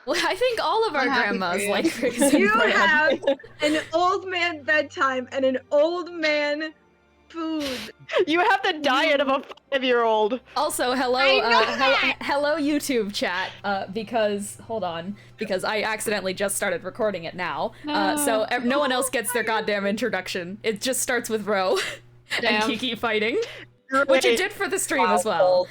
Well, I think all of our grandmas like Raisin You Bran. have an old man bedtime and an old man food. You have the diet of a 5-year-old. Also, hello, hello YouTube chat, because, hold on, because I accidentally just started recording it now, so no one else gets their goddamn introduction. It just starts with Ro and Kiki fighting, which it did for the stream as well.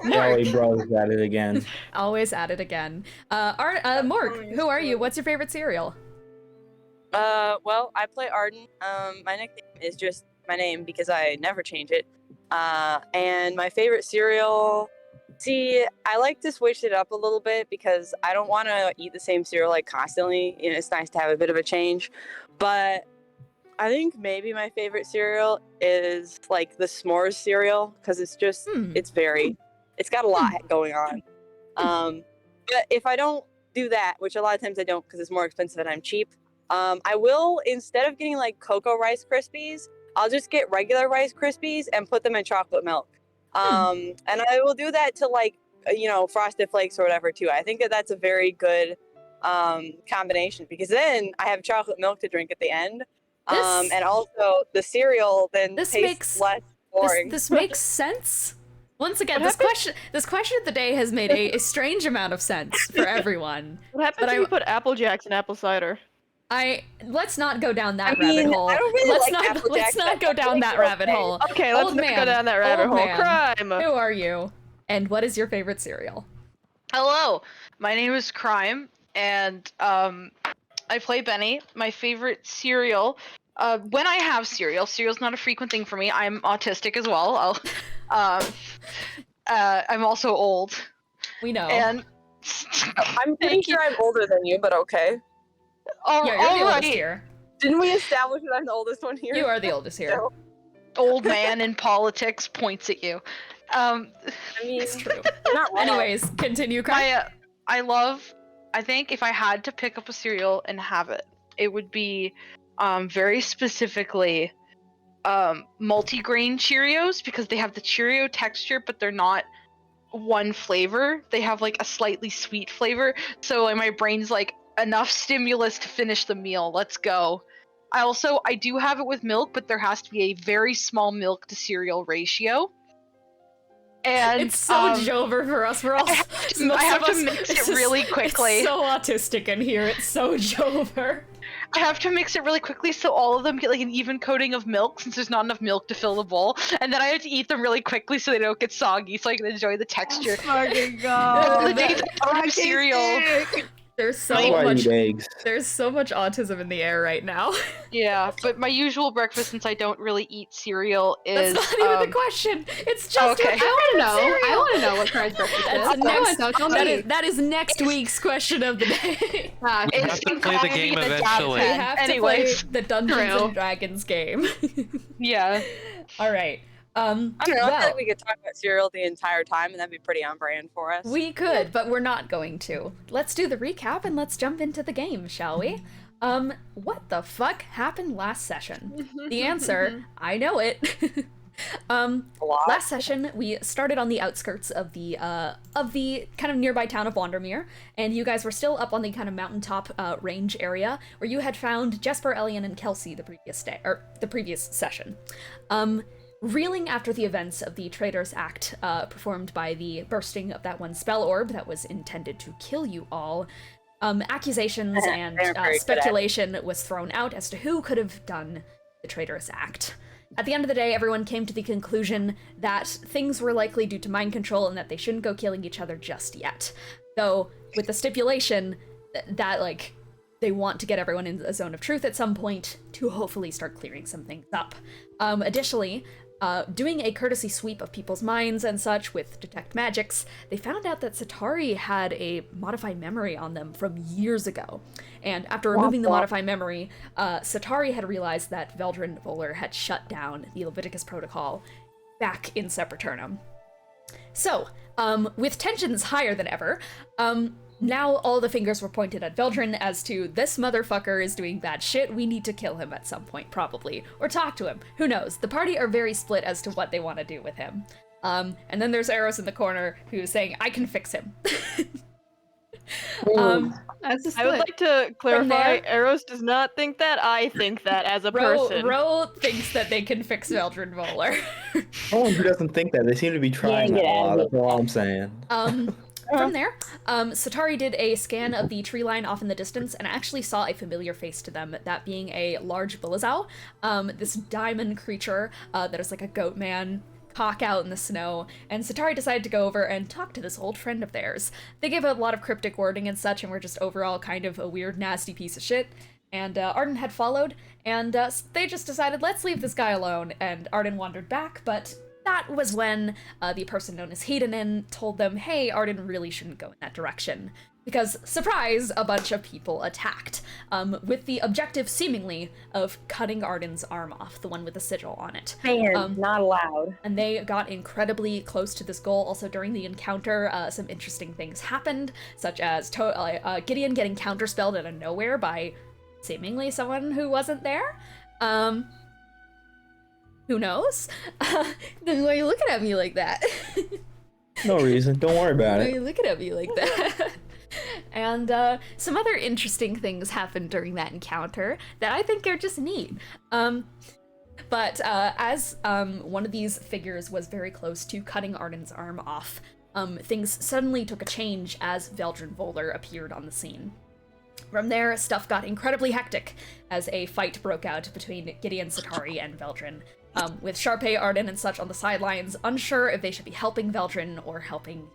Morgue Bros at it again. Always at it again. Morgue, who are you? What's your favorite cereal? Well, I play Arden. My nickname is just my name because I never change it. And my favorite cereal, see, I like to switch it up a little bit because I don't want to eat the same cereal like constantly. You know, it's nice to have a bit of a change. But I think maybe my favorite cereal is like the s'mores cereal because it's just, it's got a lot going on. But if I don't do that, which a lot of times I don't because it's more expensive and I'm cheap, I will, instead of getting like Cocoa Rice Krispies, I'll just get regular Rice Krispies and put them in chocolate milk. And I will do that to like, you know, Frosted Flakes or whatever too. I think that that's a very good combination because then I have chocolate milk to drink at the end. And also the cereal then tastes less boring. This makes sense. Once again, this question of the day has made a strange amount of sense for everyone. What happens if you put Apple Jacks in apple cider? Let's not go down that rabbit hole. I don't really let's not go down that rabbit hole. Okay, let's not go down that rabbit hole. Crime! Who are you? And what is your favorite cereal? Hello, my name is Crime, and I play Benny. My favorite cereal, when I have cereal's not a frequent thing for me. I'm autistic as well. I'm also old. We know. And I'm pretty sure I'm older than you, but okay. Yeah, you're the oldest here. Didn't we establish that I'm the oldest one here? You are the oldest here. No. Old man in politics points at you. I mean, It's true. not wrong. Anyways, continue, Crime. I think if I had to pick up a cereal and have it, it would be very specifically multigrain Cheerios because they have the Cheerio texture, but they're not one flavor. They have like a slightly sweet flavor. So my brain's like, enough stimulus to finish the meal. Let's go. I do have it with milk, but there has to be a very small milk to cereal ratio. And it's so Jover for us. We're all. I have to mix it really quickly. It's so autistic in here. It's so Jover. I have to mix it really quickly so all of them get like an even coating of milk since there's not enough milk to fill the bowl. And then I have to eat them really quickly so they don't get soggy so I can enjoy the texture. Oh fucking god. The days of cereal. There's so there's so much autism in the air right now. Yeah, but my usual breakfast, since I don't really eat cereal, is that's not even the question. It's just okay. I want to know what Cry's breakfast is. That is next week's question of the day. We have to play the game eventually. We have to play the Dungeons and Dragons game. Yeah. All right. I don't know, I feel like we could talk about cereal the entire time and that'd be pretty on brand for us. We could, but we're not going to. Let's do the recap and let's jump into the game, shall we? What the fuck happened last session? The answer, I know it. Last session, we started on the outskirts of the kind of nearby town of Wandermere, and you guys were still up on the kind of mountaintop range area where you had found Jesper, Elian, and Kelsey the previous session. Reeling after the events of the Traitor's Act performed by the bursting of that one spell orb that was intended to kill you all, accusations and speculation was thrown out as to who could have done the Traitor's Act. At the end of the day, everyone came to the conclusion that things were likely due to mind control and that they shouldn't go killing each other just yet. Though, with the stipulation that, like, they want to get everyone in a zone of truth at some point to hopefully start clearing some things up. Additionally, doing a courtesy sweep of people's minds and such with Detect Magics, they found out that Satari had a modified memory on them from years ago. And after removing the modified memory, Satari had realized that Veldrin Voller had shut down the Leviticus Protocol back in Sepulturnum. So, with tensions higher than ever, now all the fingers were pointed at Veldrin as to, this motherfucker is doing bad shit, we need to kill him at some point, probably. Or talk to him. Who knows? The party are very split as to what they want to do with him. And then there's Eros in the corner who's saying, I can fix him. That's a I would split. like to clarify, there- Eros does not think that. I think that as a person. Ro thinks that they can fix Veldrin Voller. No one who doesn't think that. They seem to be trying that a lot. That's all I'm saying. From there, Satari did a scan of the tree line off in the distance and actually saw a familiar face to them, that being a large Bilizao, this diamond creature that is like a goat man, cock out in the snow, and Satari decided to go over and talk to this old friend of theirs. They gave a lot of cryptic wording and such, and were just overall kind of a weird, nasty piece of shit. And Arden had followed, and they just decided, let's leave this guy alone, and Arden wandered back, but that was when the person known as Hedonin told them, hey, Arden really shouldn't go in that direction. Because, surprise, a bunch of people attacked, with the objective, seemingly, of cutting Arden's arm off, the one with the sigil on it. Man, not allowed. And they got incredibly close to this goal. Also, during the encounter, some interesting things happened, such as Gideon getting counterspelled out of nowhere by seemingly someone who wasn't there. Who knows? Then why are you looking at me like that? No reason. Don't worry about Why are it. you looking at me like that? And some other interesting things happened during that encounter that I think are just neat. But as one of these figures was very close to cutting Arden's arm off, things suddenly took a change as Veldrin Voller appeared on the scene. From there, stuff got incredibly hectic as a fight broke out between Gideon, Satari, and Veldrin, with Sharpay, Arden, and such on the sidelines, unsure if they should be helping Veldrin or helping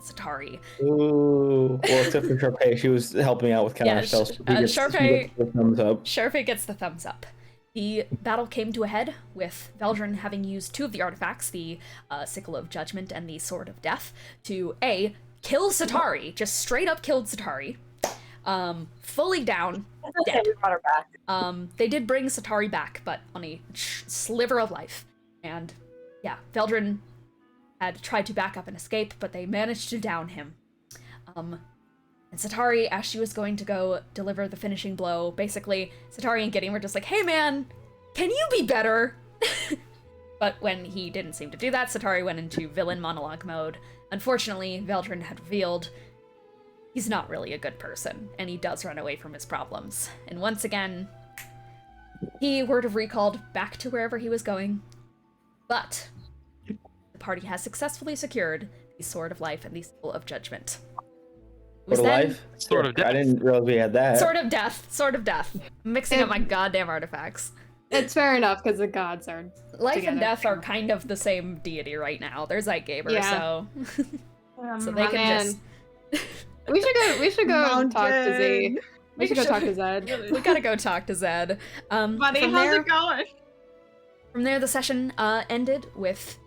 Satari. Ooh. Well, except for Sharpay, she was helping out with counter spells. Sharpay the thumbs up. Sharpay gets the thumbs up. The battle came to a head, with Veldrin having used two of the artifacts, the Sickle of Judgment and the Sword of Death, to A, kill Satari, just straight up killed Satari, fully down, dead. We brought her back. They did bring Satari back, but on a sliver of life. And yeah, Veldrin had tried to back up and escape, but they managed to down him. And Satari, as she was going to go deliver the finishing blow, basically, Satari and Gideon were just like, hey man, can you be better? But when he didn't seem to do that, Satari went into villain monologue mode. Unfortunately, Veldrin had revealed he's not really a good person, and he does run away from his problems. And once again, he would have recalled back to wherever he was going, but the party has successfully secured the Sword of Life and the Sickle of Judgment. Sword of Life? Sword of Death. I didn't realize we had that. Sword of Death. Sword of Death. I'm mixing up my goddamn artifacts. It's fair enough because the gods are Life together. and death are kind of the same deity right now. There's like Gaymer, Yeah. so they can man. just. We should go talk to Z. We should go talk to Zed. We gotta go talk to Zed. Buddy, from how's there, it going? From there, the session ended with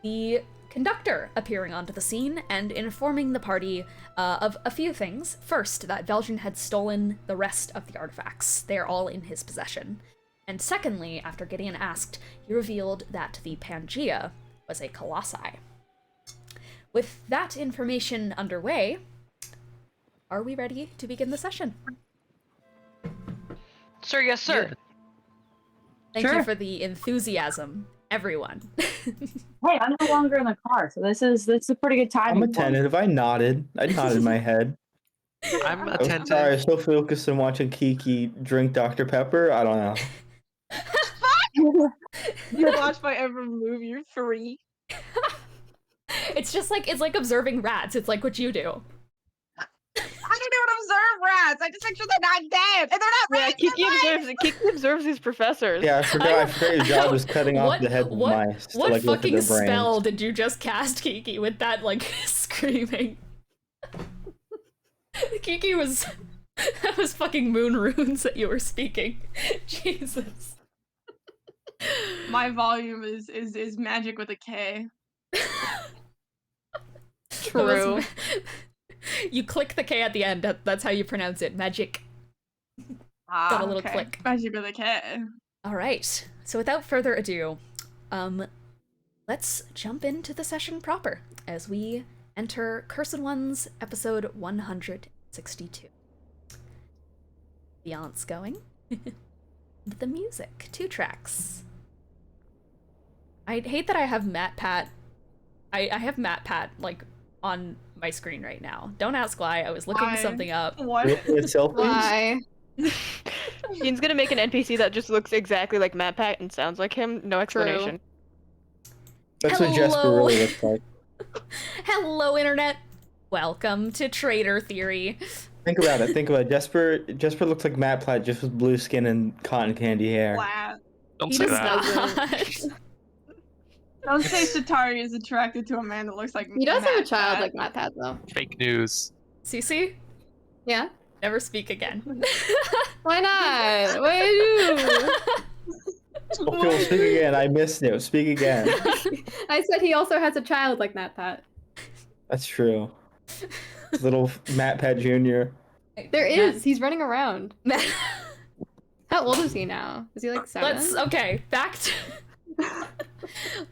the conductor appearing onto the scene and informing the party of a few things. First, that Veldrin had stolen the rest of the artifacts. They are all in his possession. And secondly, after Gideon asked, he revealed that the Pangea was a colossi. With that information underway, are we ready to begin the session? Sir, yes, sir. Thank you for the enthusiasm, everyone. Hey, I'm no longer in the car, so this is a pretty good time. I'm attentive. I nodded my head. I'm I was attentive. sorry, I was so focused on watching Kiki drink Dr. Pepper. I don't know. You watch my every move, you're free. It's just like, it's like observing rats. It's like what you do. I don't even observe rats. I just make sure they're not dead. And they're not Yeah, rats. Kiki observes these professors. Yeah, I forgot your job was cutting off the heads of mice to What like look at fucking their brains. spell did you just cast, Kiki, with that, like, screaming? Kiki was... That was fucking moon runes that you were speaking. Jesus. My volume is magic with a K. True. You click the K at the end. That's how you pronounce it. Magic. Got a little click. Magic with a K. All right. So without further ado, let's jump into the session proper as we enter Cursed Ones episode 162. Beyond's going. The music, 2 tracks. I hate that I have Matt Pat. I have Matt Pat like on my screen right now. Don't ask why. I was looking Why? something up. What? It's selfies? Why? Dean's gonna make an NPC that just looks exactly like MatPat and sounds like him. No explanation. That's what Jesper Hello. really looks like. Hello, internet. Welcome to Traitor Theory. Think about it. Think about it. Jesper looks like Matt Platt, just with blue skin and cotton candy hair. Wow. Don't He say does that. not. Don't say Satari is attracted to a man that looks like He does have a Matt child Pat. like Matt Pat, though. Fake news. Cece, Yeah? never speak again. Why not? What do you do? Okay, speak again. I missed it. Speak again. I said he also has a child like Matt Pat. That's true. Little Matt Pat Jr. There is. He's running around. Matt- How old is he now? Is he like 7? Okay, back to...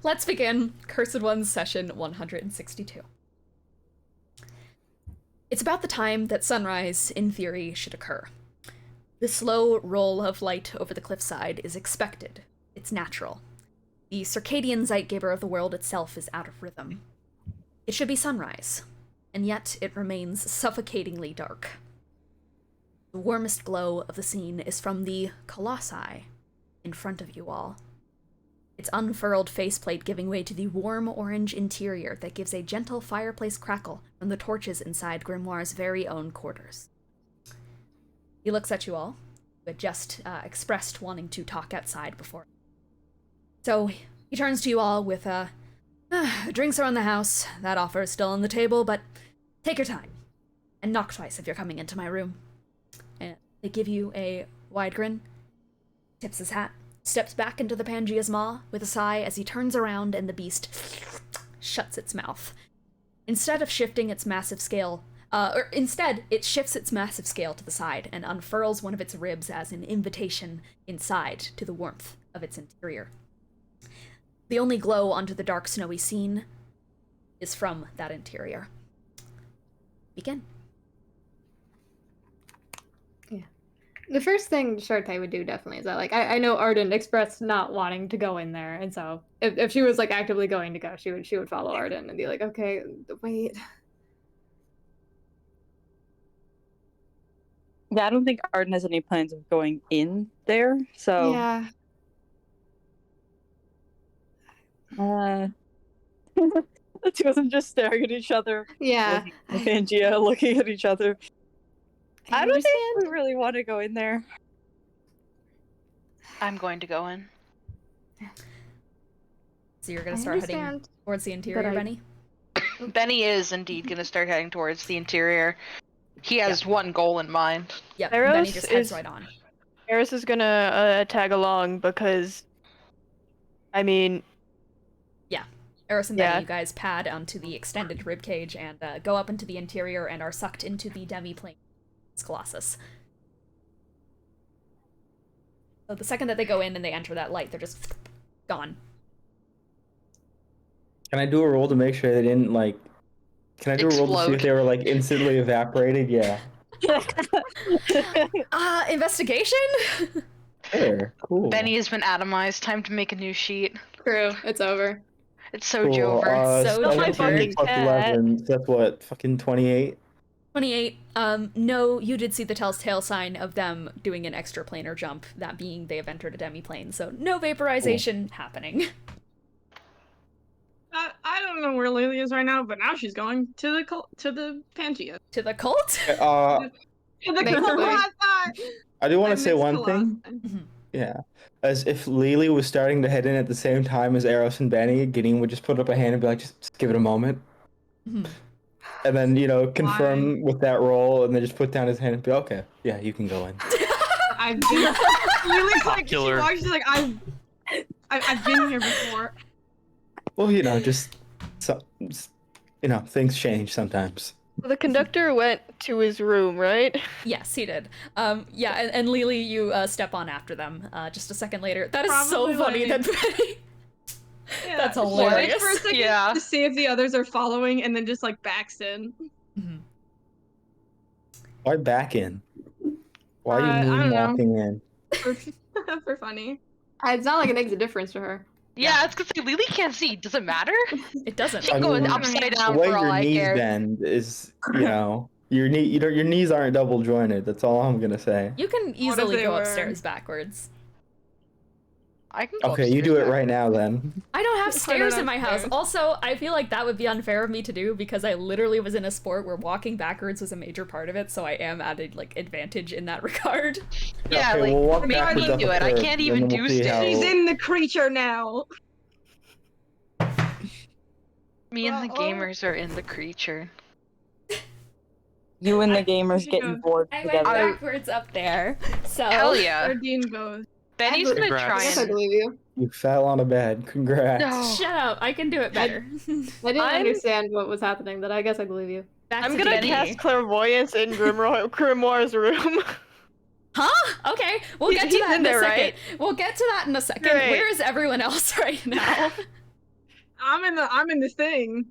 Let's begin Cursed Ones session 162. It's about the time that sunrise, in theory, should occur. The slow roll of light over the cliffside is expected. It's natural. The circadian zeitgeber of the world itself is out of rhythm. It should be sunrise, and yet it remains suffocatingly dark. The warmest glow of the scene is from the colossi in front of you all. Its unfurled faceplate giving way to the warm orange interior that gives a gentle fireplace crackle from the torches inside Grimoire's very own quarters. He looks at you all, who had just expressed wanting to talk outside before. So he turns to you all with, drinks are on the house, that offer is still on the table, but take your time, and knock twice if you're coming into my room. And they give you a wide grin, tips his hat, steps back into the Pangea's maw with a sigh as he turns around and the beast shuts its mouth. Instead, it shifts its massive scale to the side and unfurls one of its ribs as an invitation inside to the warmth of its interior. The only glow onto the dark, snowy scene is from that interior. Begin. The first thing Shartai would do definitely is that, like, I know Arden expressed not wanting to go in there, and so if she was like actively going to go, she would follow Arden and be like, okay, wait. Yeah, I don't think Arden has any plans of going in there, so Yeah. the two of them just staring at each other. Yeah. Pangea looking at each other. I don't think understand. we really want to go in there. I'm going to go in. So you're gonna I start heading understand, towards the interior, I- Benny? Benny is indeed going to start heading towards the interior. He has one goal in mind. Yep, Eros Benny just heads is- right on. Eris is gonna tag along because, I mean, Eris and Yeah. Benny, you guys pad onto the extended ribcage and go up into the interior and are sucked into the demi-plane Colossus. So the second that they go in and they enter that light, they're just gone. Can I do a roll to make sure they didn't, like... Can I do a roll to see Explode. if they were, like, instantly evaporated? Yeah. Investigation? There. Cool. Benny has been atomized. Time to make a new sheet. True. It's over. It's so Cool. Jover. So my 17 fucking plus cat. 11. That's what? Fucking 28? 28. No, you did see the telltale sign of them doing an extraplanar jump, that being they have entered a demi-plane, so no vaporization happening. I don't know where Lily is right now, but now she's going to the Pangea. To the cult? To the Basically. Colossi. I do want I to say miss one thing. Colossi. Yeah. As if Lily was starting to head in at the same time as Eros and Benny, Gideon would just put up a hand and be like, just give it a moment. Mhm. And then, confirm with that roll and then just put down his hand and be okay, yeah, you can go in. I've been. Lily's like, she Popular. walks, she's like, I've been here before. Well, things change sometimes. the conductor went to his room, right? Yes, he did. And Lily, you step on after them just a second later. That is so Probably funny like- that Benny... Yeah. That's She waits hilarious. for a second Yeah. to see if the others are following, and then just like backs in. Mhm. Why back in? Why are I you don't know. moonwalking in? For funny. It's not like it makes a difference to her. Yeah, I was gonna say Lily can't see. Does it matter? It doesn't. She can go mean, upside the down way for all your I knees care. bend is, your your knees aren't double jointed. That's all I'm gonna say. You can What if easily they go were? upstairs backwards. I can go Okay, you upstairs do it back. right now then. I don't have stairs in my house. upstairs. Also, I feel like that would be unfair of me to do because I literally was in a sport where walking backwards was a major part of it, so I am at a advantage in that regard. Yeah, Okay, like we'll walk for me, I backwards can up do a it. I curb, can't and even then do we'll see stairs. how- She's in the creature now. Me and the Well, gamers are in the creature. You and the I- gamers getting bored I went together. backwards up there. So Hell yeah. Sardine goes. Benny's gonna Congrats. try I guess I and. believe you. You fell on a bed. Congrats. No. shut up. I can do it better. I didn't I'm- understand what was happening, but I guess I believe you. Back I'm to gonna Kiki. cast clairvoyance in Grimoire's room. Huh? Okay, we'll get to He's that in in a there, second. right? We'll get to that in a second. Great. Where is everyone else right now? I'm in the thing.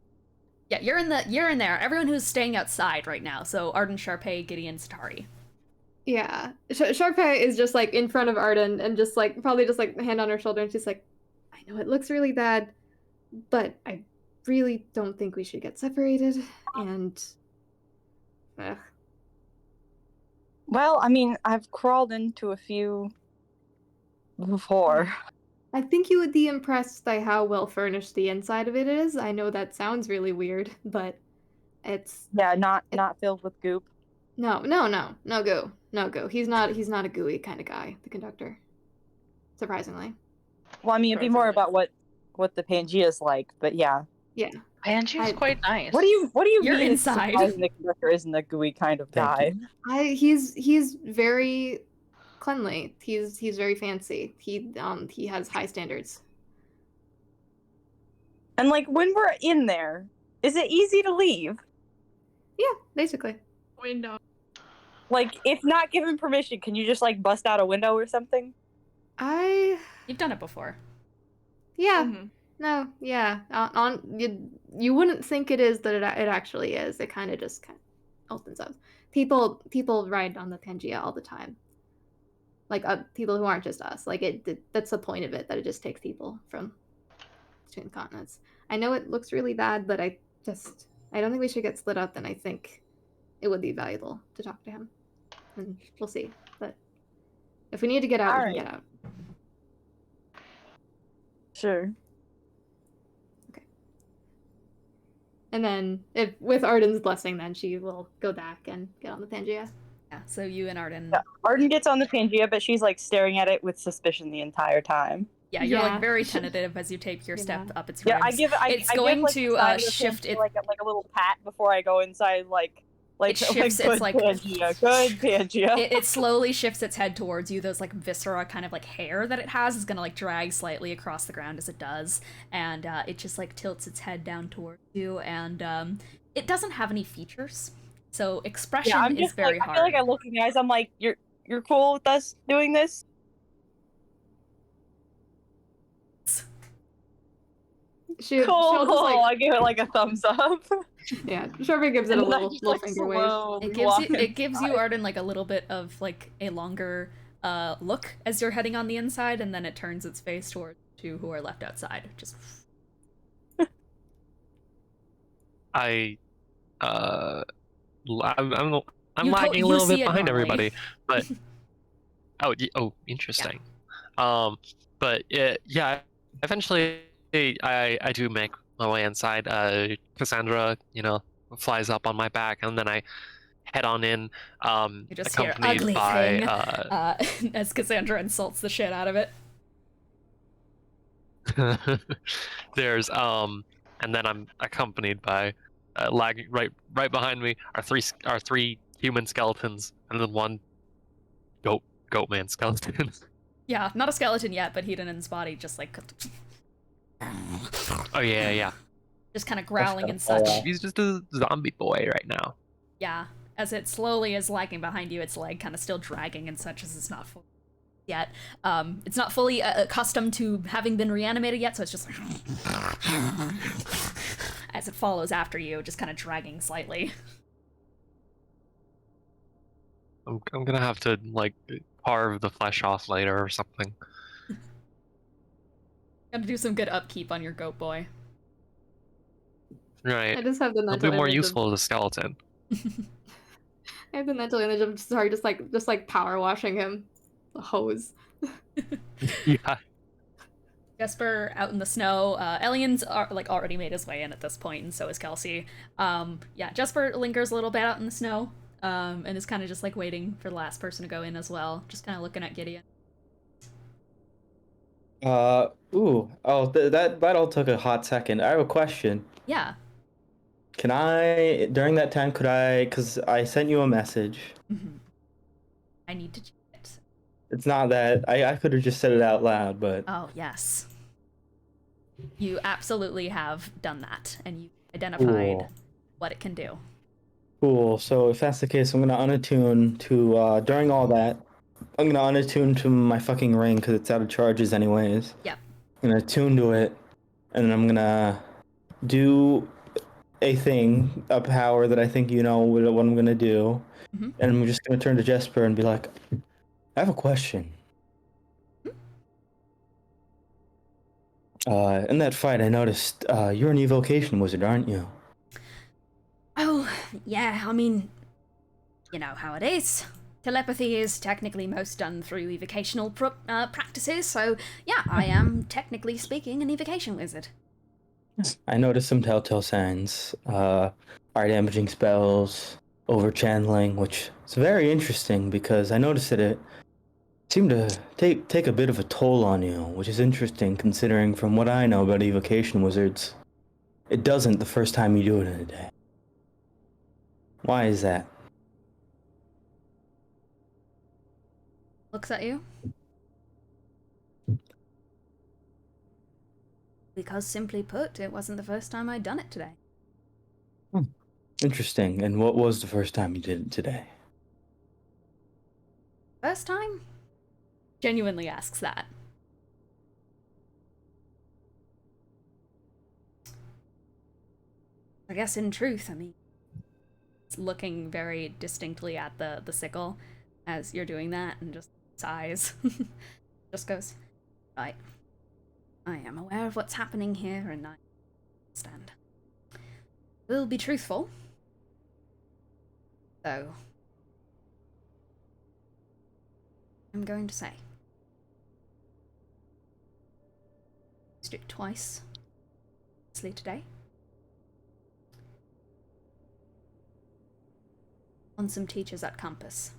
Yeah, you're in there. Everyone who's staying outside right now. So Arden, Sharpay, Gideon, Satari. Yeah. Sharpay is just like in front of Arden and just like probably just like hand on her shoulder and she's like, I know it looks really bad, but I really don't think we should get separated and ugh. Well, I mean, I've crawled into a few before. I think you would be impressed by how well furnished the inside of it is. I know that sounds really weird, but it's Yeah, not filled with goop. no goo. No goo. He's not a gooey kind of guy, the conductor. Surprisingly. Well, I mean, it'd be more about what the Pangea's like, but yeah. Yeah. Pangea's quite nice. What do you You're mean? inside. Surprising the conductor isn't a gooey kind of Thank guy. He's very cleanly. He's very fancy. He has high standards. And like when we're in there, is it easy to leave? Yeah, basically. Window. Like, if not given permission, can you just like bust out a window or something? You've done it before. Yeah. Mhm. No, yeah. You wouldn't think it is, but it actually is. It kind of just opens up. People ride on the Pangea all the time. Like people who aren't just us. Like that's the point of it, that it just takes people from between continents. I know it looks really bad, but I don't think we should get split up, and I think it would be valuable to talk to him. And we'll see. But if we need to get out, we can get out. Sure. And then, if with Arden's blessing, then she will go back and get on the Pangea. Yeah, so you and Arden. Yeah. Arden gets on the Pangea, but she's like staring at it with suspicion the entire time. Yeah, you're Yeah. like very tentative as you take your step up its Yeah, ribs. it's going to shift it like a little pat before I go inside. Like it shifts good its like Pangea, good Pangea. it slowly shifts its head towards you. Those like viscera kind of like hair that it has is gonna like drag slightly across the ground as it does, and it just like tilts its head down towards you, and it doesn't have any features, so expression Yeah, I'm is just very like, hard. I feel like I look in the eyes. I'm like, you're cool with us doing this? She'll Cool. just, like, I give it like a thumbs up. yeah, Sharpay gives it a And then I little just, little like, finger wave. slowly It gives walk it gives you inside. Arden like a little bit of like a longer look as you're heading on the inside, and then it turns its face towards you who are left outside. Just I'm You lagging a you little see bit it behind normally. everybody, but interesting. But yeah, eventually I do make my way inside. Cassandra, flies up on my back, and then I head on in. You just hear accompanied ugly by thing as Cassandra insults the shit out of it. there's and then I'm accompanied by lagging right behind me are three human skeletons, and then one goat man skeleton. Yeah, not a skeleton yet, but Hedon's body just like Oh yeah. just kind of growling and That's such. He's just a zombie boy right now. Yeah, as it slowly is lagging behind you, its leg kind of still dragging and such as it's not full yet. It's not fully accustomed to having been reanimated yet, so it's just like as it follows after you, just kind of dragging slightly. I'm gonna have to like carve the flesh off later or something. Gotta do some good upkeep on your goat boy. Right. I just have the He'll mental be more image useful as a skeleton. I have the mental image of sorry, just like power washing him, the hose. Yeah. Jesper out in the snow. Elian's like already made his way in at this point, and so is Kelsey. Yeah, Jesper lingers a little bit out in the snow, and is kind of just like waiting for the last person to go in as well. Just kind of looking at Gideon. That all took a hot second. I have a question. Yeah. Can I, during that time, because I sent you a message. Mm-hmm. I need to check it. It's not that, I could have just said it out loud, but. Oh, yes. You absolutely have done that, and you identified what it can do. Cool, so if that's the case, I'm gonna unattune to, during all that, I'm gonna unattune to my fucking ring, because it's out of charges anyways. Yep. I'm gonna attune to it, and then I'm gonna do a power that I think you know what I'm gonna do, Mm-hmm. and I'm just gonna turn to Jesper and be like, I have a question. In that fight, I noticed you're an evocation wizard, aren't you? Oh, yeah, I mean, you know how it is. Telepathy is technically most done through evocational practices, so yeah, I am technically speaking an evocation wizard. I noticed some telltale signs. Art damaging spells, over channeling, which is very interesting because I noticed that it seemed to take a bit of a toll on you, which is interesting considering from what I know about evocation wizards, it doesn't the first time you do it in a day. Why is that? Looks at you. Because simply put, it wasn't the first time I'd done it today. Interesting. And what was the first time you did it today? First time? Genuinely asks that. I guess in truth, I mean, it's looking very distinctly at the sickle as you're doing that and just sighs. Just goes, right. I am aware of what's happening here and I understand. We'll be truthful. So, I'm going to say. Used it twice. Obviously today. On some teachers at campus.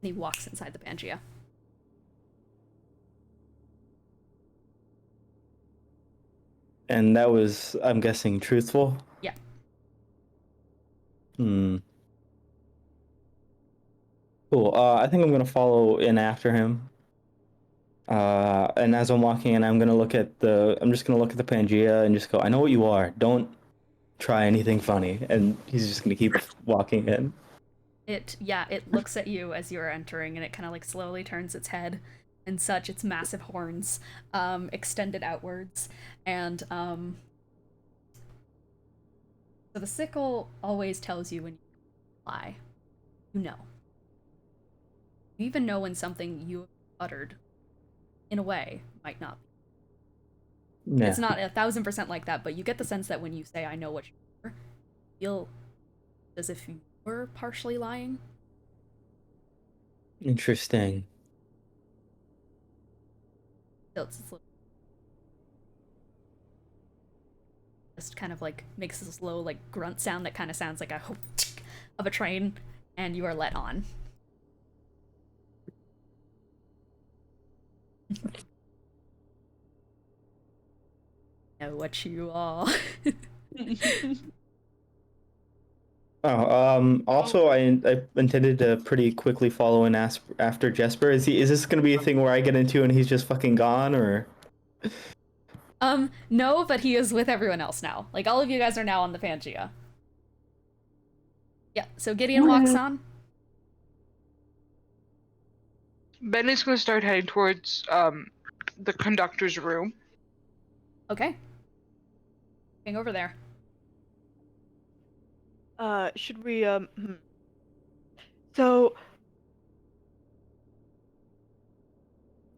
And he walks inside the Pangea. And that was, I'm guessing, truthful? Yeah. Cool. I think I'm gonna follow in after him. And as I'm walking in, I'm just gonna look at the Pangea and just go, I know what you are. Don't try anything funny. And he's just gonna keep walking in. It looks at you as you're entering and it kind of like slowly turns its head and such, its massive horns extended outwards. And so the sickle always tells you when you lie. You know. You even know when something you uttered, in a way, might not be. Yeah. It's not 1,000% like that, but you get the sense that when you say, I know what you are, you feel as if you were partially lying. Interesting. Just kind of like makes this low like grunt sound that kind of sounds like a of a train, and you are let on. Know what you are. Also, I intended to pretty quickly follow in after Jesper. Is this gonna be a thing where I get into and he's just fucking gone, or? No, but he is with everyone else now. Like, all of you guys are now on the Pangea. Yeah, so Gideon walks on. Ben is going to start heading towards the conductor's room. Okay. Getting over there. Should we, So,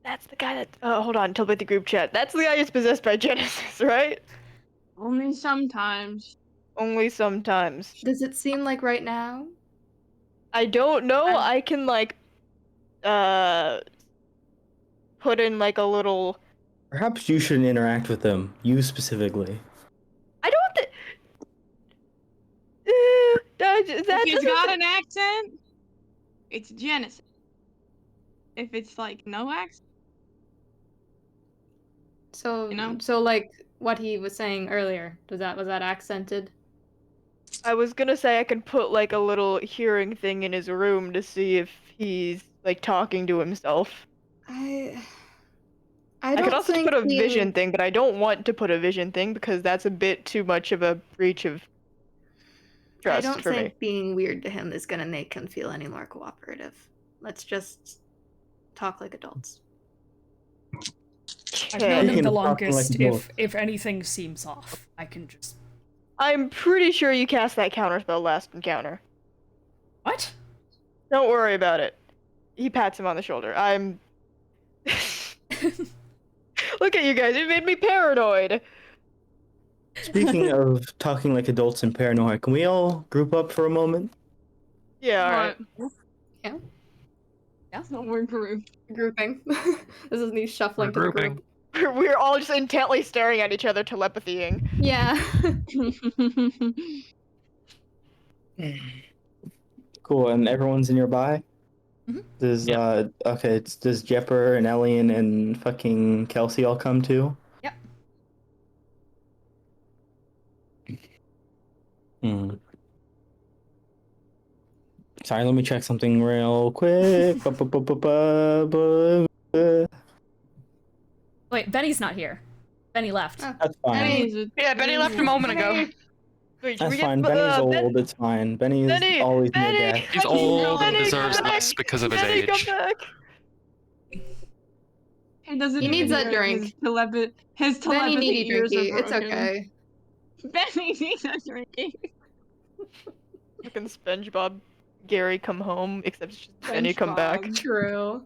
That's the guy that. Hold on, tell me the group chat. That's the guy who's possessed by Genesis, right? Only sometimes. Only sometimes. Does it seem like right now? I don't know. I can like, put in like a little. Perhaps you shouldn't interact with them. You specifically. I don't. If it's got an accent, it's Genesis. If it's like no accent, So you know? so like what he was saying earlier, was that accented? I was gonna say I can put like a little hearing thing in his room to see if he's like talking to himself. I I don't could also think put a being, vision thing, but I don't want to put a vision thing because that's a bit too much of a breach of I trust don't for think me. being weird to him is gonna make him feel any more cooperative. Let's just talk like adults. I've known Speaking him the of talking like longest. adults. If anything seems off, I can just. I'm pretty sure you cast that counterspell last encounter. What? Don't worry about it. He pats him on the shoulder. I'm. Look at you guys, you made me paranoid! Speaking of talking like adults and paranoia, can we all group up for a moment? Yeah, alright. Yeah. That's not word group. Grouping. This is me shuffling to the Regrouping. group. We're all just intently staring at each other, telepathying. Yeah. Cool, and everyone's nearby? Mhm. Does Yeah. does Jepper and Elian and fucking Kelsey all come too? Yep. Hmm. Sorry, let me check something real quick. Wait, Benny's not here. Benny left. Oh. That's fine. Yeah, Benny left a moment ago. Wait, should That's we get, fine. Benny's Ben- old. It's fine. Benny is Benny! always near Benny! death. He's old and Benny, deserves come back! less because of his Benny, come age. back! He doesn't He even needs that hear drink. his Benny telepathy needy ears are drinky. It's broken. okay. Benny needs a drinky. Fucking SpongeBob Gary come home, except it's just Benny come back. SpongeBob. True.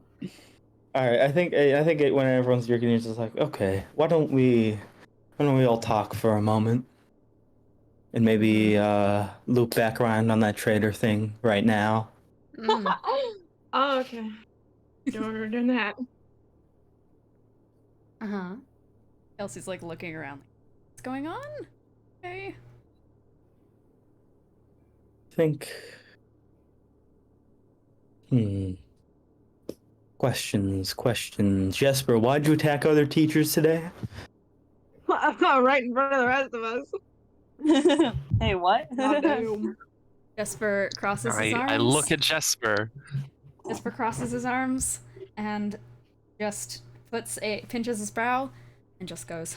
All right. I think when everyone's drinking, it's just like, okay, why don't we all talk for a moment, and maybe loop back around on that traitor thing right now. Mm. Oh, okay. We're doing that. Uh-huh. Kelsey's like looking around. What's going on? Okay. I think. Questions. Jesper, why'd you attack other teachers today? Right in front of the rest of us. Hey, what? Damn. Jesper crosses his arms. I look at Jesper. Jesper crosses his arms and just pinches his brow and just goes,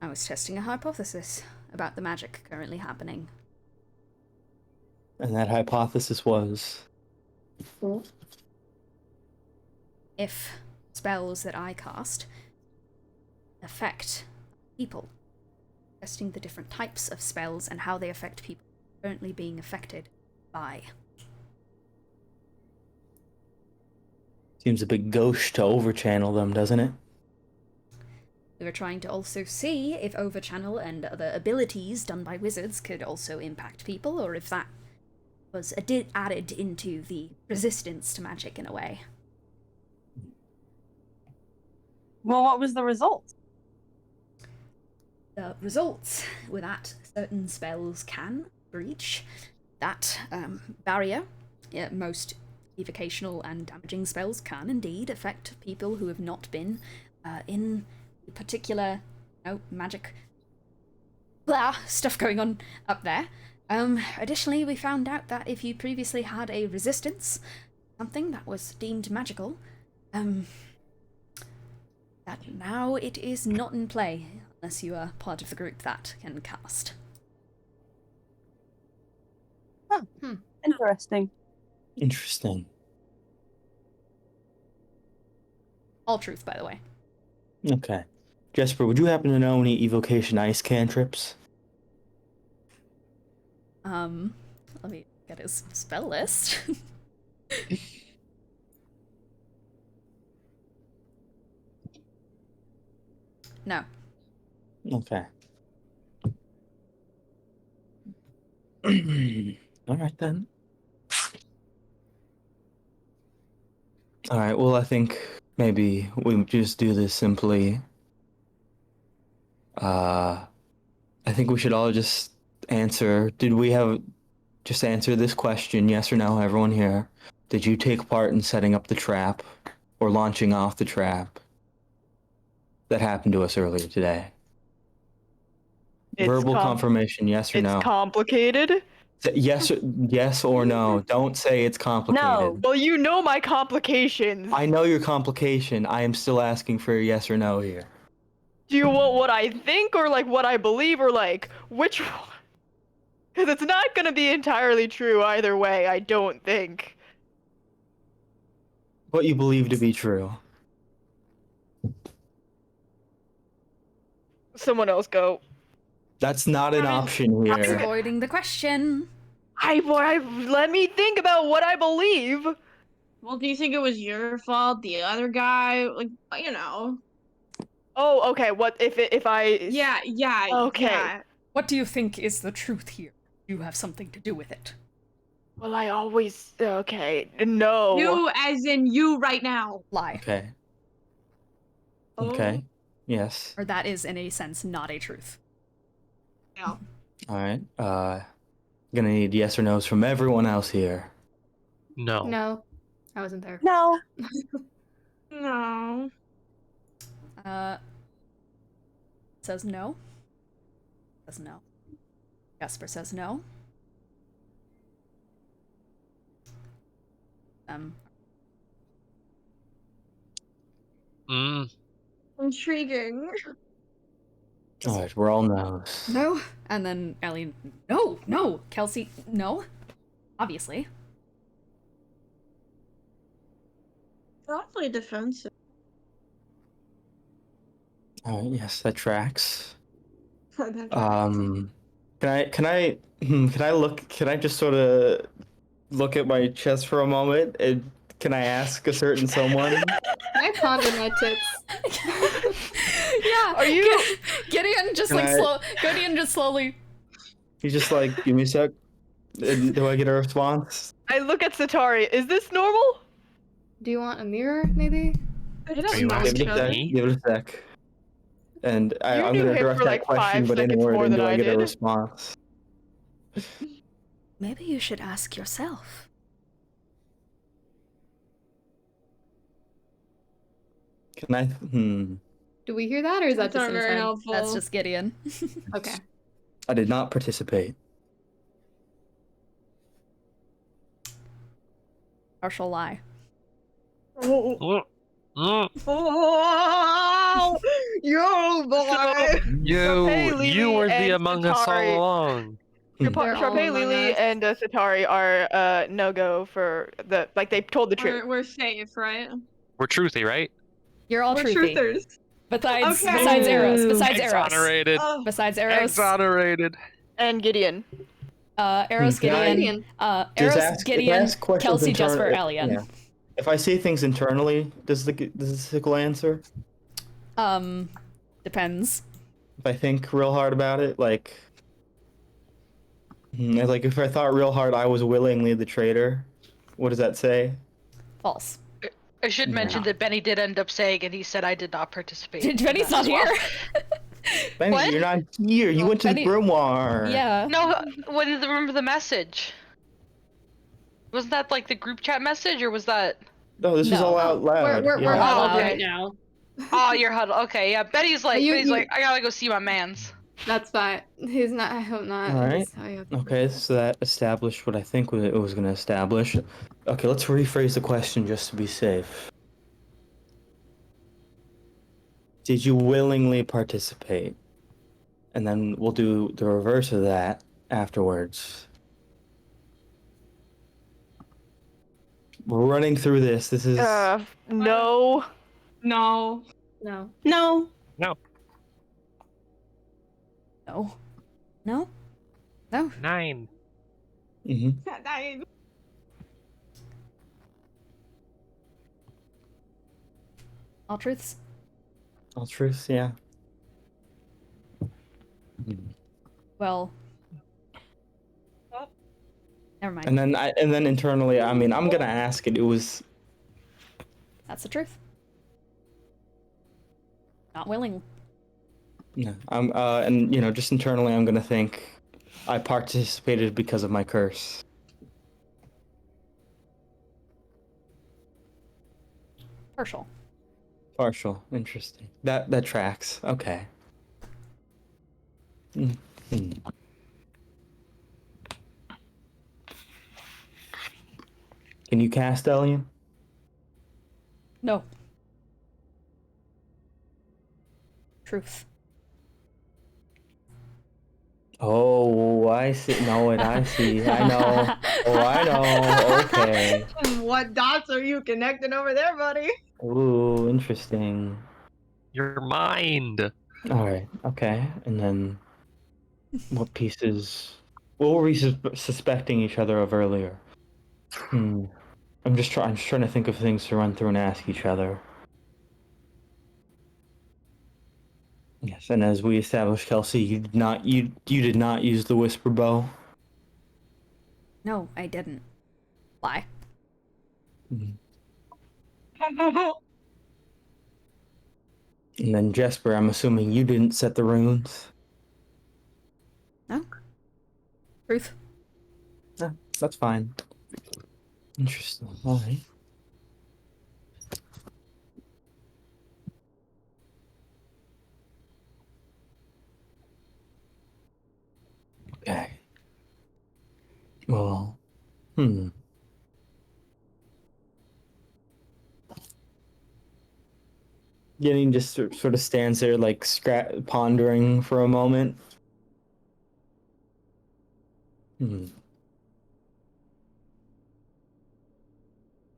I was testing a hypothesis about the magic currently happening. And that hypothesis was. If spells that I cast affect people, testing the different types of spells and how they affect people currently being affected by. Seems a bit gauche to overchannel them, doesn't it? We were trying to also see if overchannel and other abilities done by wizards could also impact people, or if that was added into the resistance to magic in a way. Well, what was the result? The results were that certain spells can breach that barrier. Yeah, most evocational and damaging spells can indeed affect people who have not been in particular magic stuff going on up there. Additionally, we found out that if you previously had a resistance, something that was deemed magical, that now it is not in play unless you are part of the group that can cast. Interesting. Interesting. All truth, by the way. Okay. Jesper, would you happen to know any evocation ice cantrips? Let me get his spell list. No. Okay. All right then. All right. Well, I think maybe we just do this simply. I think we should all just answer. Did we have just answer this question, yes or no, everyone here? Did you take part in setting up the trap or launching off the trap that happened to us earlier today? It's Verbal confirmation, yes or It's no? complicated. Yes or no. Don't say it's complicated. No. Well, you know my complications. I know your complication. I am still asking for a yes or no here. Do you want what I think or like what I believe or like which one? Because it's not gonna be entirely true either way, I don't think. What you believe to be true. Someone else go. That's not an option That's here. avoiding the question. I let me think about what I believe. Well, do you think it was your fault? The other guy, like, you know? Oh, okay. What if I? Yeah. Okay. Yeah. What do you think is the truth here? You have something to do with it. Well, I always okay. No. You, as in you, right now. Lie. Okay. Oh. Okay. Yes. Or that is, in a sense, not a truth. No. All right. Gonna need yes or no's from everyone else here. No. No, I wasn't there. No. No. Says no. Says no. Jasper says no. Intriguing. All right. We're all no's. No. And then Ellie, no. Kelsey, no. Obviously. Awfully defensive. All right. Yes, that tracks. That Can I just sort of look at my chest for a moment and can I ask a certain someone? I ponder my tits. Yeah. Are you? Gideon just Gideon just slowly. He's just like, give me a sec. Do I get a response? I look at Satari. Is this normal? Do you want a mirror, maybe? It Are doesn't you know asking each other. me? Give it a sec. And You I'm knew gonna him direct for, that like, question, 5 but seconds inward, more and than do I I get a did. response? Maybe you should ask yourself. Can I? Do we hear that, or is that That's just not very inside? helpful. That's just Gideon. Okay. I did not participate. Partial lie. Oh, yo, boy. You were the and Among Us all Satari- along. They're all Sharpay, among Lily, us. and Satari are no go for the they told the truth. We're safe, right? We're truthy, right? You're all We're truthy. truthers. Besides Okay. Eros. Besides Eros. Exonerated. Oh, Besides Eros. Exonerated. And Gideon. Eros, Can I- Gideon. Just Eros, ask Gideon, questions Kelsey, Jasper, internally. Alien. Yeah. If I say things internally, does the sickle answer? Depends. If I think real hard about it, like if I thought real hard, I was willingly the traitor. What does that say? False. I should mention not. that Benny did end up saying, and he said I did not participate. Benny's in that not as well. here. Benny, What? you're not here. You went to Benny- the grimoire. Yeah. No, remember the message? Wasn't that like the group chat message, or was that? No, this is No. all out loud. We're yeah. all Oh, out okay. right now. Oh, your huddle. Okay, yeah. Betty's like, You- I gotta go see my man's. That's fine. He's not. I hope not. All right. He's- Okay, so that established what I think it was going to establish. Okay, let's rephrase the question just to be safe. Did you willingly participate? And then we'll do the reverse of that afterwards. We're running through this. This is No. No. No. No. No. No. No? No. 9. Mhm. All truths? All truths, yeah. Well, never mind. And then internally, I mean, I'm gonna ask it. It was. That's the truth. Not willing. Yeah. And you know, just internally, I'm gonna think I participated because of my curse. Partial. Partial. Interesting. That tracks. Okay. Mm-hmm. Can you cast Alien? No. Truth. Oh, I see. No, wait, I see. I know. Oh, I know. Okay. What dots are you connecting over there, buddy? Ooh, interesting. Your mind. All right. Okay. And then, what pieces? What were we suspecting each other of earlier? I'm just trying to think of things to run through and ask each other. Yes, and as we established, Kelsey, you did not use the whisper bow. No, I didn't. Lie. And then Jesper, I'm assuming you didn't set the runes. No. Truth. No, that's fine. Interesting. All right. Okay. Well, Gideon just sort of stands there, like, pondering for a moment.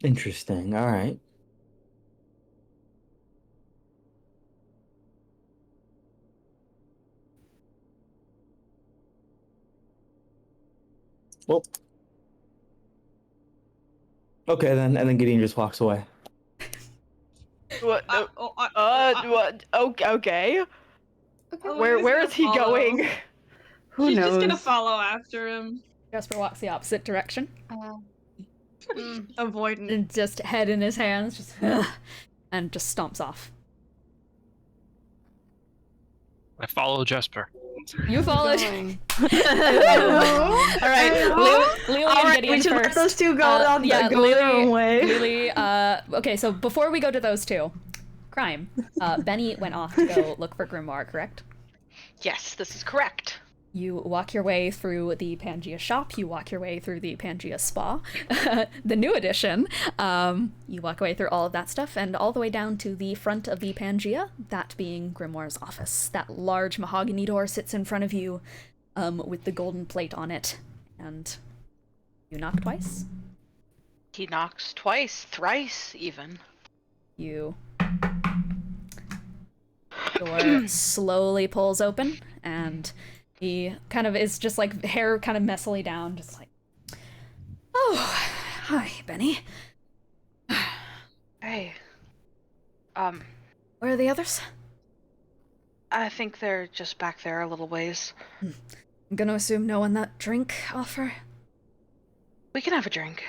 Interesting. All right. Well. Okay, then, and then Gideon just walks away. What? What? Okay. Where is he going? She's just gonna follow after him. Jasper walks the opposite direction. Avoiding. And just head in his hands, just and just stomps off. I follow Jesper. You follow. All Going. right, Lily and Gideon we should first. let those two go go their own way. Lily, okay, so before we go to those two, crime. Benny went off to go look for Grimoire, correct? Yes, this is correct. You walk your way through the Pangea shop, you walk your way through the Pangea spa, the new edition. You walk away through all of that stuff, and all the way down to the front of the Pangea, that being Grimoire's office. That large mahogany door sits in front of you, with the golden plate on it, and you knock twice. He knocks twice, thrice even. You... door slowly pulls open, and he kind of is just like hair kind of messily down, just like, oh, hi, Benny. Hey. Where are the others? I think they're just back there a little ways. I'm gonna assume no one that drink offer. We can have a drink.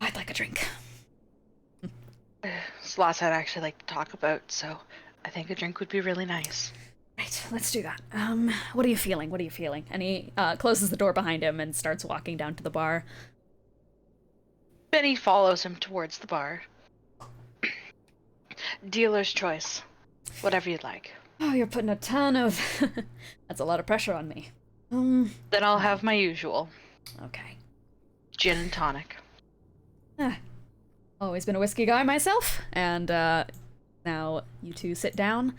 I'd like a drink. It's the last I'd actually like to talk about, so I think a drink would be really nice. Right, let's do that. What are you feeling? What are you feeling? And he closes the door behind him and starts walking down to the bar. Benny follows him towards the bar. Dealer's choice. Whatever you'd like. Oh, you're putting a ton of... That's a lot of pressure on me. Then I'll have my usual. Okay. Gin and tonic. Always been a whiskey guy myself, and now you two sit down,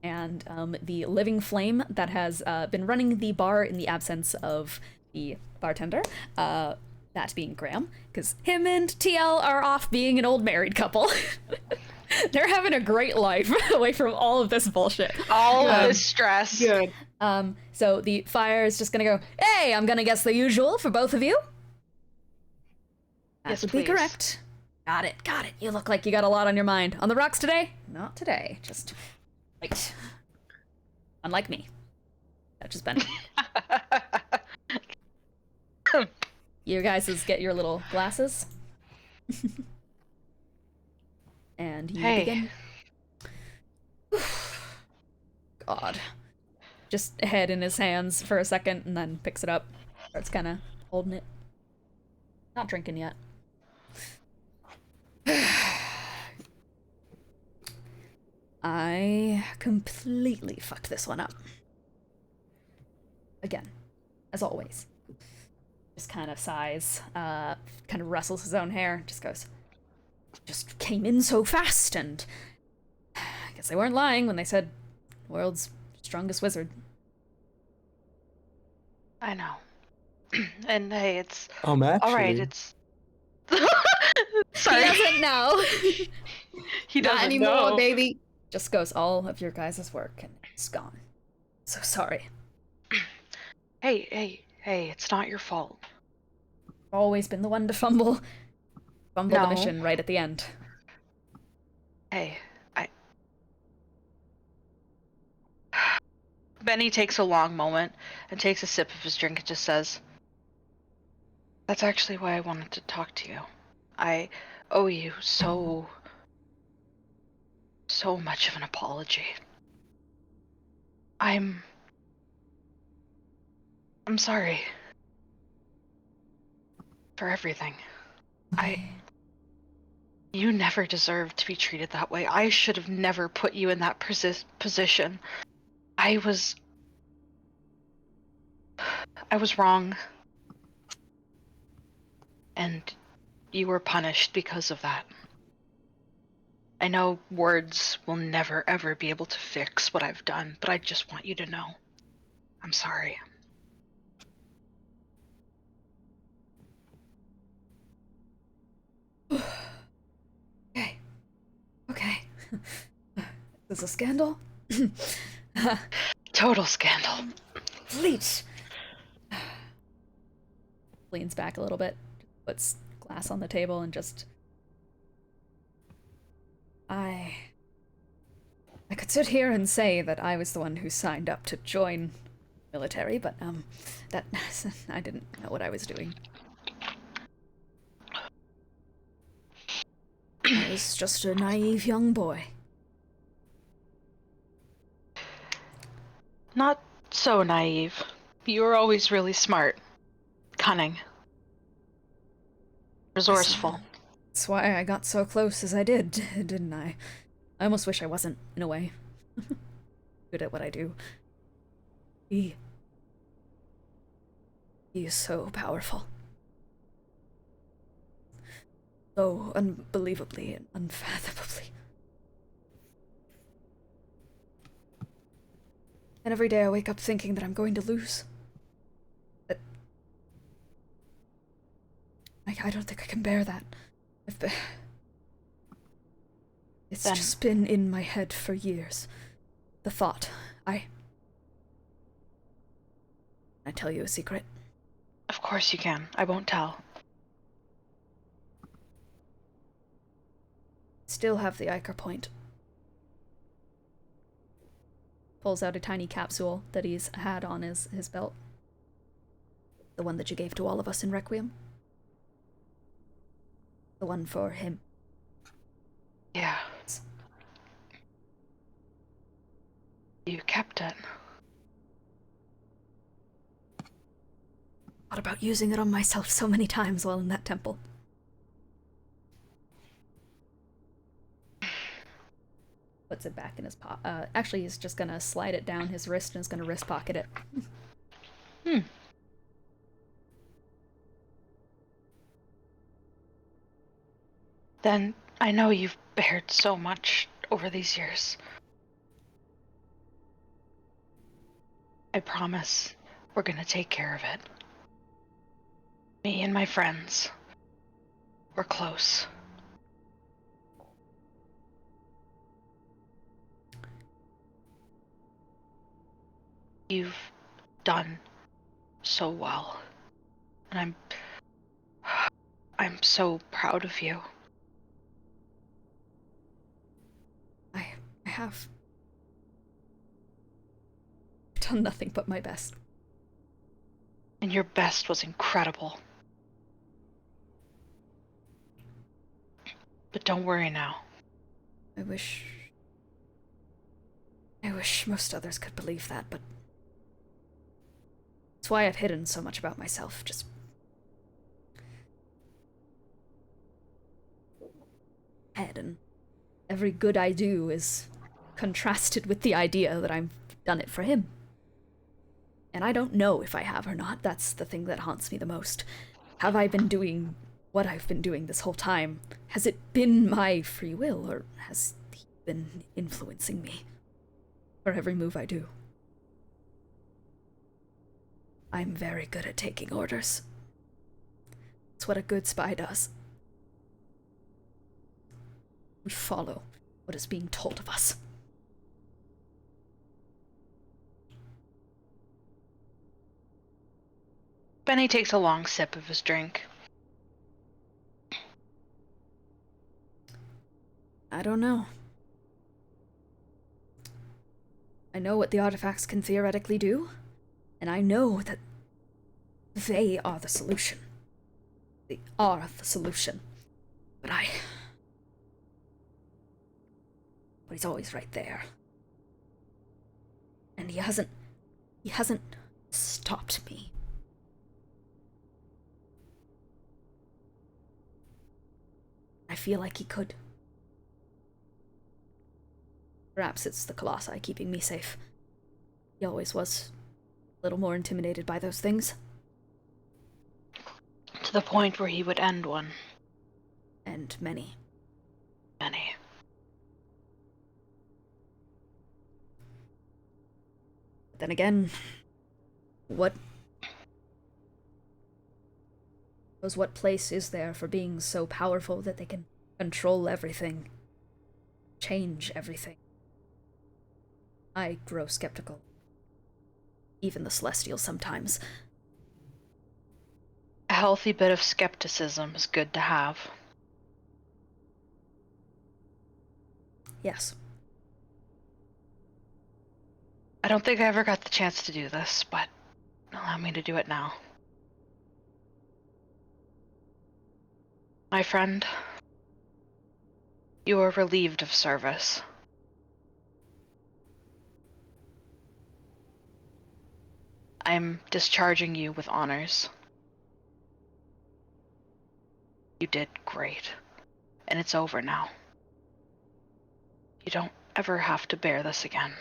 and the living flame that has been running the bar in the absence of the bartender, that being Graham, because him and TL are off being an old married couple. They're having a great life away from all of this bullshit. All of this stress. Good. So the fire is just gonna go, hey, I'm gonna guess the usual for both of you. That Yes, would be please. correct. Got it. You look like you got a lot on your mind. On the rocks today? Not today. Just wait. Unlike me. Just Benny. You guys get your little glasses. And you begin. God. Just head in his hands for a second and then picks it up. Starts kind of holding it. Not drinking yet. I completely fucked this one up. Again, as always. Just kind of sighs, kind of rustles his own hair, just goes, just came in so fast, and I guess they weren't lying when they said world's strongest wizard. I know. And hey, it's Actually, all right. It's sorry. He doesn't know. He Not doesn't anymore, know. baby. Just goes all of your guys' work, and it's gone. So sorry. Hey, it's not your fault. Always been the one to fumble the No. mission right at the end. Hey, Benny takes a long moment and takes a sip of his drink and just says, "That's actually why I wanted to talk to you. I owe you so much of an apology. I'm sorry for everything. You never deserved to be treated that way. I should have never put you in that position. I was wrong. And you were punished because of that. I know words will never ever be able to fix what I've done, but I just want you to know. I'm sorry." Okay. Is this a scandal? Total scandal. Bleach! Leans back a little bit, puts glass on the table, and just... I could sit here and say that I was the one who signed up to join military, but, that... I didn't know what I was doing. I was just a naive young boy. Not so naive. You were always really smart. Cunning. Resourceful. That's why I got so close as I did, didn't I? I almost wish I wasn't, in a way. Good at what I do. He is so powerful. So unbelievably and unfathomably. And every day I wake up thinking that I'm going to lose. That I don't think I can bear that. It's just been in my head for years. The thought. I tell you a secret? Of course you can. I won't tell. Still have the Iker point. Pulls out a tiny capsule that he's had on his belt. The one that you gave to all of us in Requiem. The one for him. Yeah. You kept it. Thought about using it on myself so many times while in that temple. Puts it back in his pocket. Actually, he's just gonna slide it down his wrist and is gonna wrist pocket it. Then I know you've bared so much over these years. I promise we're gonna take care of it. Me and my friends. We're close. You've done so well. And I'm so proud of you. I have done nothing but my best. And your best was incredible. But don't worry now. I wish most others could believe that, but that's why I've hidden so much about myself, just head, and every good I do is contrasted with the idea that I've done it for him. And I don't know if I have or not. That's the thing that haunts me the most. Have I been doing what I've been doing this whole time? Has it been my free will, or has he been influencing me for every move I do? I'm very good at taking orders. It's what a good spy does. We follow what is being told of us. Benny takes a long sip of his drink. I don't know. I know what the artifacts can theoretically do, and I know that they are the solution. They are the solution. But he's always right there. And he hasn't stopped me. I feel like he could. Perhaps it's the Colossi keeping me safe. He always was a little more intimidated by those things. To the point where he would end one. And many. Many. But then again, what place is there for beings so powerful that they can control everything, change everything? I grow skeptical. Even the Celestials sometimes. A healthy bit of skepticism is good to have. Yes. I don't think I ever got the chance to do this, but allow me to do it now. My friend, you are relieved of service. I'm discharging you with honors. You did great, and it's over now. You don't ever have to bear this again.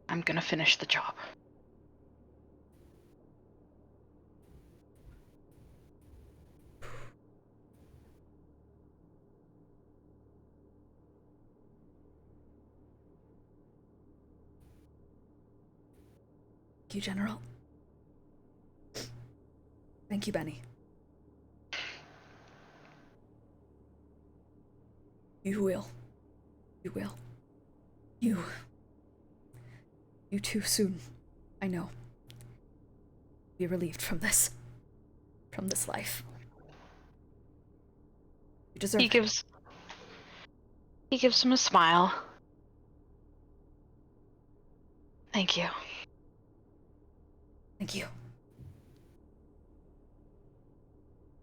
I'm gonna finish the job. Thank you, General. Thank you, Benny. You will. You will. You too soon, I know. Be relieved from this. From this life. You deserve it. He gives him a smile. Thank you. Thank you.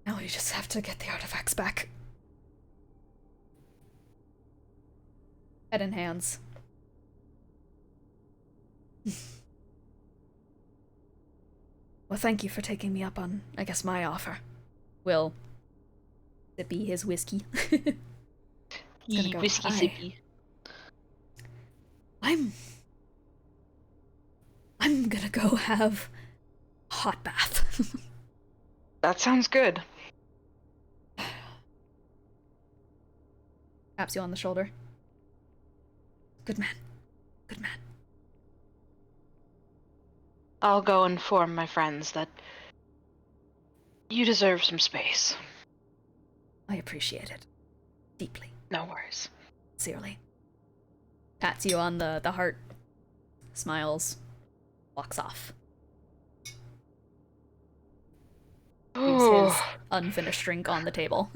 Now we just have to get the artifacts back. Head in hands. Well, thank you for taking me up on, I guess, my offer. Will sippy his whiskey. Whiskey sippy. I'm gonna go have a hot bath. That sounds good. Taps you on the shoulder. Good man. Good man. I'll go inform my friends that you deserve some space. I appreciate it. Deeply. No worries. Sincerely. Pats you on the heart. Smiles. Walks off. Leaves his unfinished drink on the table.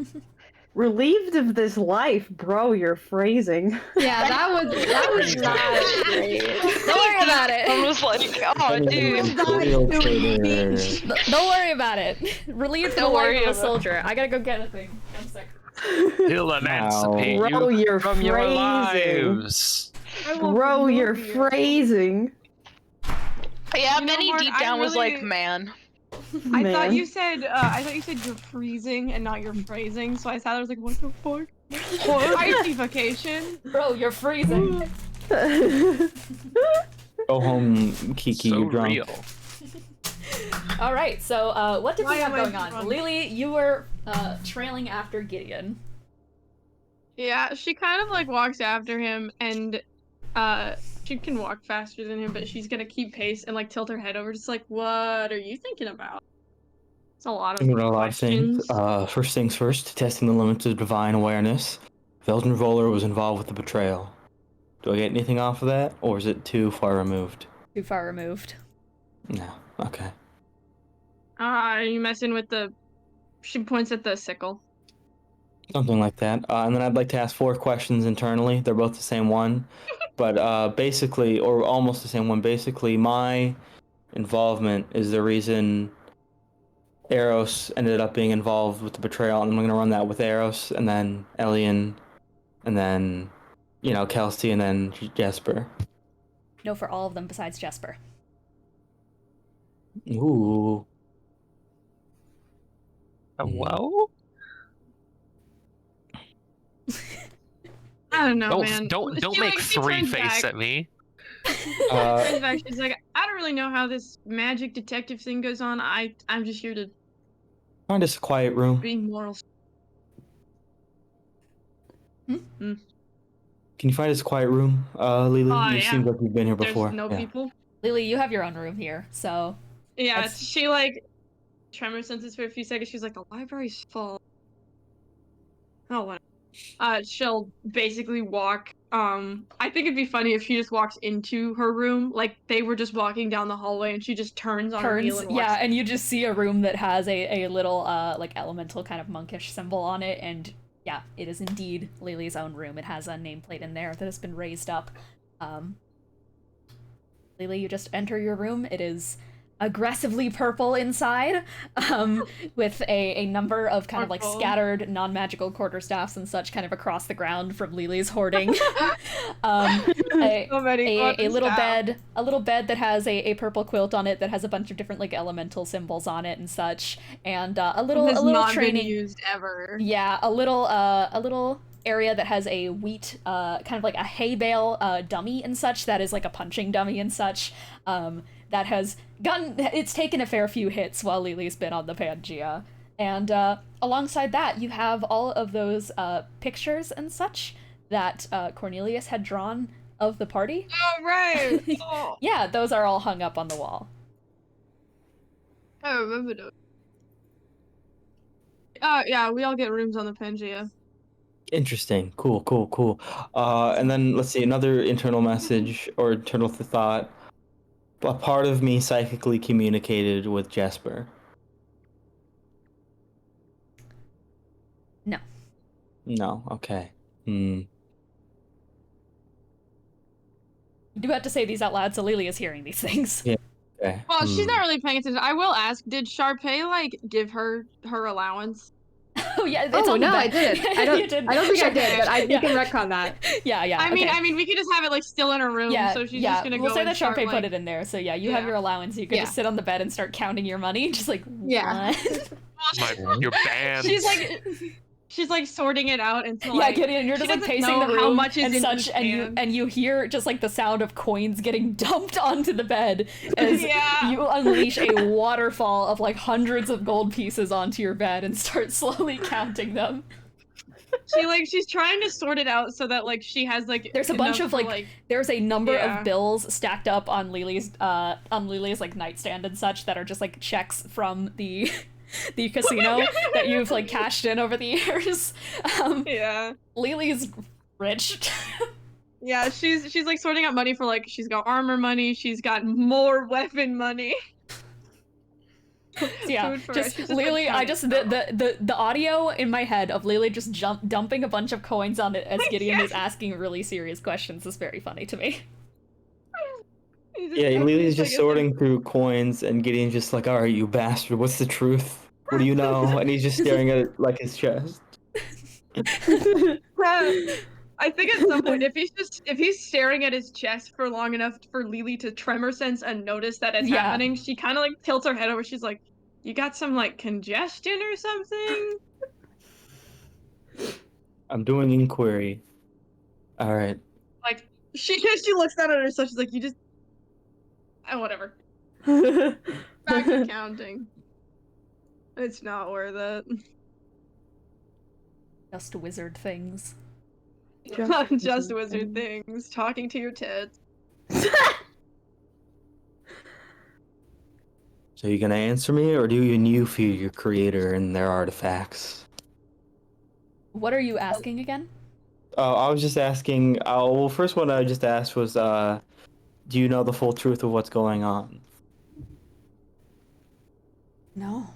Relieved of this life, bro. You're phrasing. Yeah, that was not great. Don't worry about I it. was like, oh, dude. Don't worry about it. Relieve the Don't life worry of a about it. soldier. I gotta go get a thing. 1 sec. He'll emancipate Bro, you you're from your phrasing. lives. Bro, you're phrasing. Yeah, You know, Benny Mark, deep I down was like, really- man. I thought Man. you said you're freezing and not you're phrasing, so I thought I was like, what the fuck? Identification. Bro, you're freezing. Go home, Kiki. So You're drunk. real. All right, so what did we Why have am I going on? drunk? Lily, you were trailing after Gideon. Yeah, she kind of like walks after him and she can walk faster than him, but she's gonna keep pace and like tilt her head over, just like, what are you thinking about? It's a lot of Doing a lot of things. questions. First things first, testing the limits of divine awareness. Velden Roller was involved with the betrayal. Do I get anything off of that, or is it too far removed? Too far removed. No. Okay. Are you messing with the? She points at the sickle. Something like that. And then I'd like to ask 4 questions internally. They're both the same one, but basically, or almost the same one. Basically, my involvement is the reason Eros ended up being involved with the betrayal, and I'm gonna run that with Eros, and then Elian, and then, Kelsey, and then Jesper. No, for all of them besides Jesper. Ooh. Hello? I don't know, Don't man. don't She, make like, she three turns face back. at me. Turns back, she's like, I don't really know how this magic detective thing goes on. I'm just here to Find us a quiet room. be moral. Can you find us a quiet room, Lily? Oh, You yeah. seem like you've been here There's before. no Yeah. people. Lily, you have your own room here, so Yeah, That's- she like tremor senses for a few seconds. She's like, the library's full. Oh, what? She'll basically walk. I think it'd be funny if she just walks into her room, like they were just walking down the hallway, and she just turns on her heel turns, and walks. yeah, and you just see a room that has a little like elemental kind of monkish symbol on it, and yeah, it is indeed Lily's own room. It has a nameplate in there that has been raised up. Lily, you just enter your room. It is aggressively purple inside, with a number of kind of like Purple. scattered non-magical quarterstaffs and such kind of across the ground from Lily's hoarding. A So many little quarterstaff. bed, that has a purple quilt on it that has a bunch of different like elemental symbols on it and such, and a little Has not training. been used ever. Yeah, a little area that has a wheat, kind of like a hay bale dummy and such that is like a punching dummy and such. That has it's taken a fair few hits while Lily's been on the Pangea. And alongside that, you have all of those pictures and such that Cornelius had drawn of the party. Oh, right. Oh, Yeah, those are all hung up on the wall. I remember those. Yeah, we all get rooms on the Pangea. Interesting. Cool. And then let's see, another internal message or internal thought. A part of me psychically communicated with Jesper. No. No. Okay. You do have to say these out loud so Lily is hearing these things. Yeah. Okay. Well, she's not really paying attention. I will ask, did Sharpay, like, give her allowance? Oh yeah, it's Oh on the no, I bed. didn't. I don't. You didn't. I don't think I did, but we Yeah. can retcon that. Yeah. I mean, okay. we could just have it, like, still in her room, Yeah, so she's yeah. just gonna We'll go say and that start, Sharpay like... put it in there, so yeah, you have Yeah. your allowance. You could Yeah. just sit on the bed and start counting your money, just like Yeah. what? You're banned. She's like sorting it out into Yeah, like... Gideon, you're she just like doesn't pacing know the room how much is and in such, each and hand. you hear just like the sound of coins getting dumped onto the bed as Yeah. you unleash a waterfall of like hundreds of gold pieces onto your bed and start slowly counting them. She's trying to sort it out so that like she has like There's a bunch enough of for, like there's a number Yeah. of bills stacked up on Lily's like nightstand and such that are just like checks from the casino that you've like cashed in over the years. Yeah. Lily's rich. Yeah, she's like sorting out money for like she's got armor money, she's got more weapon money. So yeah, Food for just she's Lily. like, I just the audio in my head of Lily just dumping a bunch of coins on it as Gideon is asking really serious questions is very funny to me. Yeah, Lily's just sorting through coins, and Gideon's just like, "All right, you bastard, what's the truth? What do you know?" And he's just staring at it like his chest. I think at some point, if he's staring at his chest for long enough for Lily to tremor sense and notice that it's Yeah. happening, she kind of like tilts her head over. She's like, "You got some like congestion or something?" I'm doing inquiry. All right. Like she looks down at herself. She's like, "You just, whatever." Back to counting. It's not worth it. Just wizard things. Just wizard things. Talking to your tits. So you gonna answer me, or do you fear your creator and their artifacts? What are you asking again? Oh, I was just asking. Well, first one I just asked was, do you know the full truth of what's going on? No.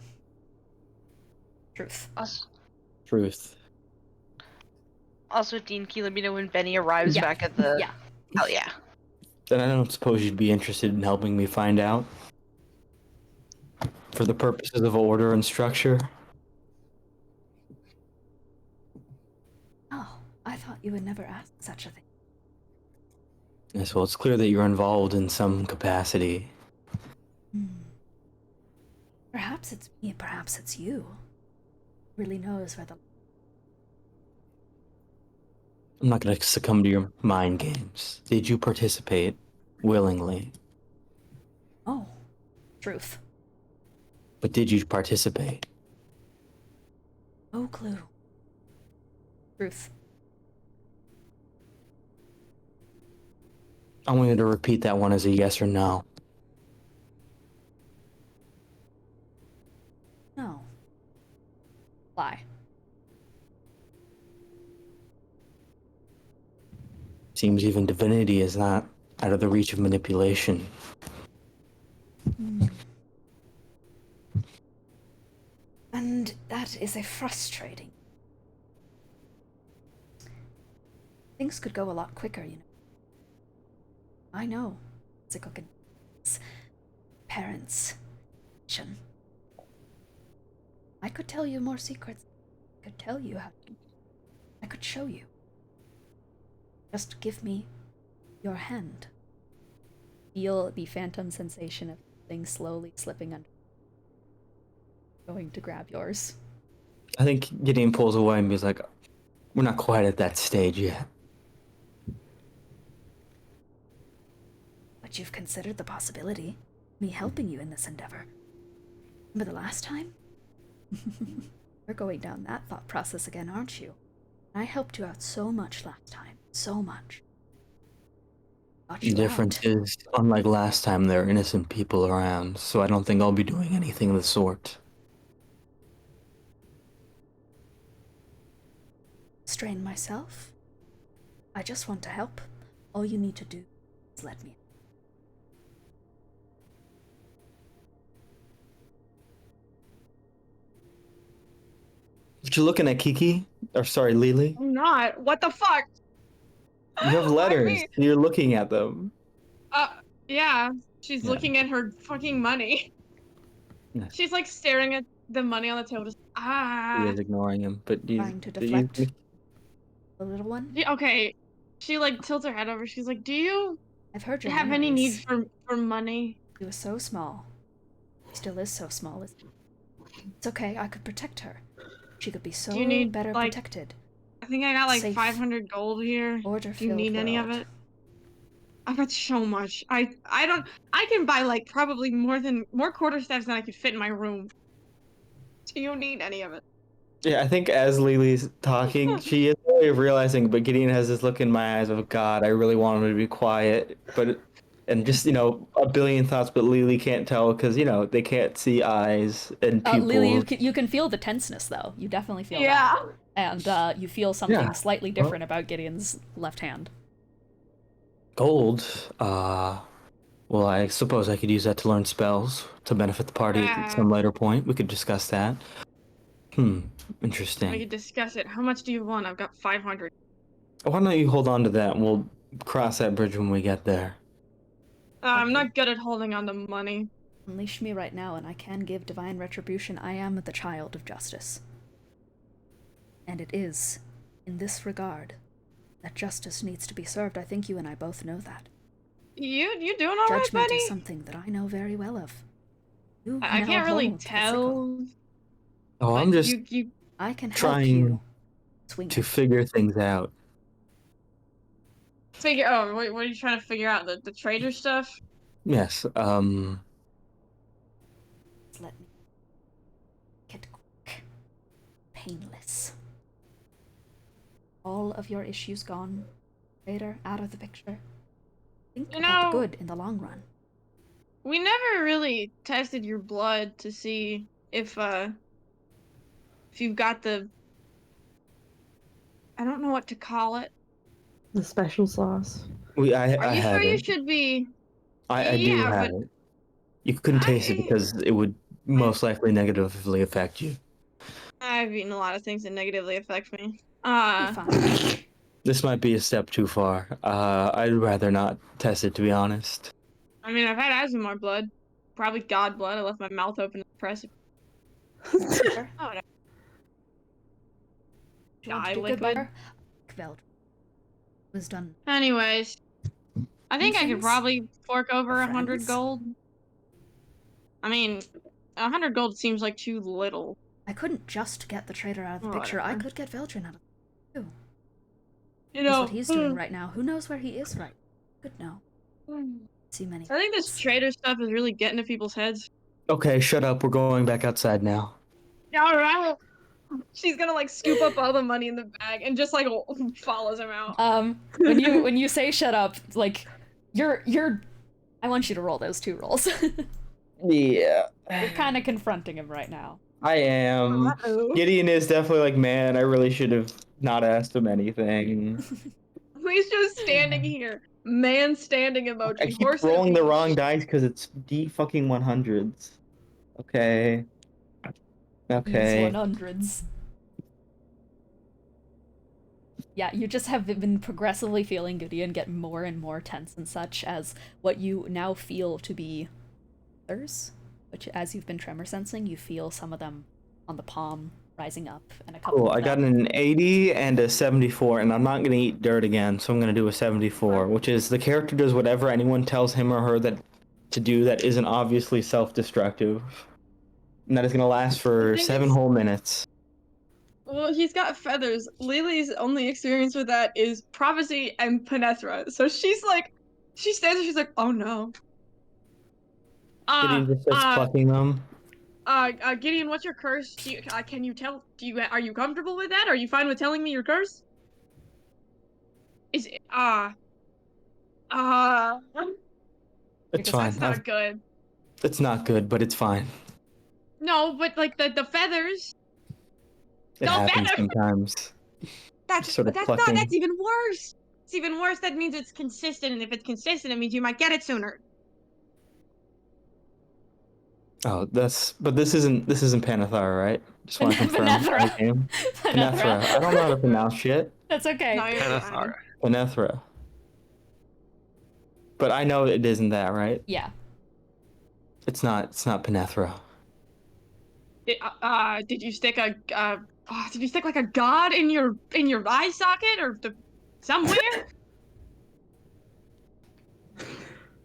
Truth. Truth. Also, Dean, can you let me know when Benny arrives back at the... Yeah. Oh, yeah. Then I don't suppose you'd be interested in helping me find out? For the purposes of order and structure? Oh, I thought you would never ask such a thing. Yes, well, it's clear that you're involved in some capacity. Perhaps it's me, perhaps it's you. Really knows where the... I'm not gonna succumb to your mind games. Did you participate willingly? Oh, truth. But did you participate? No clue. Truth. I want you to repeat that one as a yes or no. No. Lie. Seems even divinity is not out of the reach of manipulation. And that is a frustrating... Things could go a lot quicker, you know. I know. Physical conditions, parents, vision. I could tell you more secrets. I could tell you how to... I could show you. Just give me your hand. Feel the phantom sensation of things slowly slipping under. Going to grab yours. I think Gideon pulls away and he's like, we're not quite at that stage yet. But you've considered the possibility of me helping you in this endeavor. Remember the last time? You're going down that thought process again, aren't you? I helped you out so much last time. So much. The difference is, unlike last time, there are innocent people around, so I don't think I'll be doing anything of the sort. Strain myself? I just want to help. All you need to do is let me. But you're looking at Kiki? Or sorry, Lily? I'm not. What the fuck? You have letters. You're looking at them. Yeah. She's looking at her fucking money. Yeah. She's like staring at the money on the table, just He is ignoring him, but Trying to deflect the little one. Yeah, okay. She like tilts her head over. She's like, "Do you I've heard your have any need memories. for money?" He was so small. He still is so small. It's okay. I could protect her. She could be so Do you need, better like, protected. I think I got like Safe. 500 gold here. Order Do you filled need any of world. it? I've got so much. I can buy like probably more quarterstaffs than I could fit in my room. Do you need any of it? Yeah, I think as Lily's talking, she is really realizing, but Gideon has this look in my eyes of, God, I really want him to be quiet, and just, a billion thoughts, but Lily can't tell because, they can't see eyes and pupils. Lily, you can feel the tenseness, though. You definitely feel that. And you feel something slightly different about Gideon's left hand. Gold? Well, I suppose I could use that to learn spells. to benefit the party at some later point. We could discuss that. We Interesting. could discuss it. How much do you want? I've got 500. Why don't you hold on to that and we'll cross that bridge when we get there. I'm not good at holding on to money. Unleash me right now, and I can give divine retribution. I am the child of justice. And it is, in this regard, that justice needs to be served. I think you and I both know that. You doing all right, Judgment buddy? is something that I know very well of. You I now can't really hold the sickle. tell. Oh, but I'm just I can help trying you swing to it. figure things out. Oh, what are you trying to figure out? The traitor stuff? Yes, Let me get quick, painless. All of your issues gone. Traitor out of the picture. Think You about the know- good in the long run. We never really tested your blood to see if you've got the... I don't know what to call it. The special sauce. Are you I sure you haven't. should be... I do Yeah, have but- it. You couldn't taste it because it would most likely negatively affect you. I've eaten a lot of things that negatively affect me. Be fine. This might be a step too far. I'd rather not test it, to be honest. I mean, I've had Asmar blood. Probably god blood. I left my mouth open to press it. Sure. Oh, no. You want to Dye do good liquid. by her? Kveldr was done. Anyways, I think I could Things? probably fork over Or 100 friends? gold. I mean, 100 gold seems like too little. I couldn't just get the traitor out of the picture. I Whatever. could get Veldrin out of the too. You That's know, what he's doing right now. Who knows where he is right? Could know. I See many. think this traitor stuff is really getting to people's heads. Okay, shut up. We're going back outside now. Alright. She's gonna like scoop up all the money in the bag and just like follows him out. When you say shut up, like you're I want you to roll those 2 rolls. Yeah. You're kind of confronting him right now. I am. Uh-oh. Gideon is definitely like, man, I really should have not asked him anything. He's just standing here. Man standing emoji. I keep Horse rolling the emoji. wrong dice because it's D100s. Okay. Okay. These 100s. Yeah, you just have been progressively feeling Gideon get more and more tense and such as what you now feel to be others, which as you've been tremor sensing, you feel some of them on the palm rising up and a couple Cool. of I got them. an 80 and a 74, and I'm not going to eat dirt again, so I'm going to do a 74, which is the character does whatever anyone tells him or her that to do that isn't obviously self-destructive. And that is going to last for think 7 it's- whole minutes. Well, he's got feathers. Lily's only experience with that is prophecy and Penethra. So she's like, she stands there, she's like, oh no. Gideon just starts plucking them. Gideon, what's your curse? Can you tell? Are you comfortable with that? Are you fine with telling me your curse? Is it, It's fine. That's not good. It's not good, but it's fine. No, but like the feathers. It No, happens better. sometimes. That's Sort of that's plucking. not. That's even worse. It's even worse. That means it's consistent, and if it's consistent, it means you might get it sooner. Oh, but this isn't Panethar, right? Just want to confirm. Panethra. Panethra. Panethra. I don't know how to pronounce shit. That's okay. No, you're fine. Panethar. Panethra. But I know it isn't that, right? Yeah. It's not Panethra. Did you stick did you stick like a god in your eye socket or somewhere?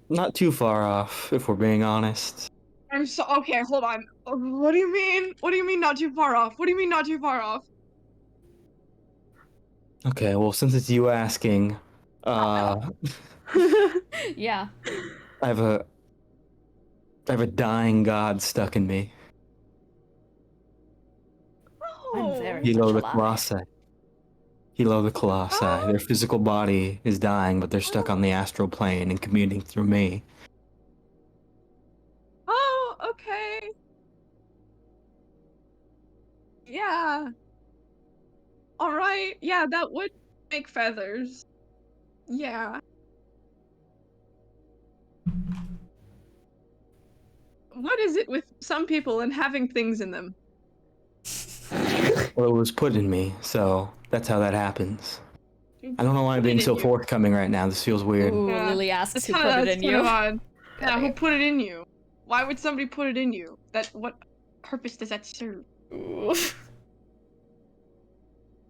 Not too far off, if we're being honest. I'm so okay. Hold on. What do you mean? What do you mean not too far off? What do you mean not too far off? Okay, well, since it's you asking, Yeah. I have a dying god stuck in me. I'm very Hilo much the alive. Colossi. Hilo the Colossi. Their physical body is dying, but they're stuck on the astral plane and commuting through me. Oh, okay. Yeah. All right. Yeah, that would make feathers. Yeah. What is it with some people and having things in them? Well, it was put in me, so that's how that happens. I don't know why I'm Put it being in so you. forthcoming right now. This feels weird. Ooh, Yeah, Lily asks That's who kinda- put it that's in kind of you. odd. Yeah, who Okay. put it in you? Why would somebody put it in you? What purpose does that serve? Ooh.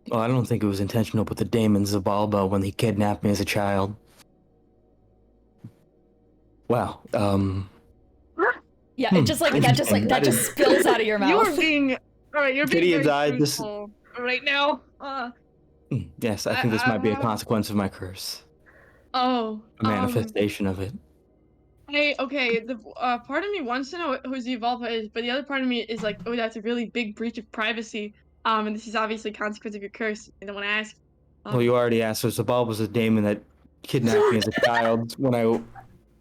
Well, I don't think it was intentional with the Damon Zabalba when he kidnapped me as a child. Wow. Yeah, it just like that just Interesting. That is- spills out of your mouth. You are being alright. You're being Gideon's very eye, this- truthful right now. Yes, I think this might be a consequence of my curse. Oh. A manifestation of it. Okay. The part of me wants to know who Zivalva is, but the other part of me is like, oh, that's a really big breach of privacy. And this is obviously a consequence of your curse. I don't want to ask. Well, you already asked. So Zabalba was a Damon that kidnapped me as a child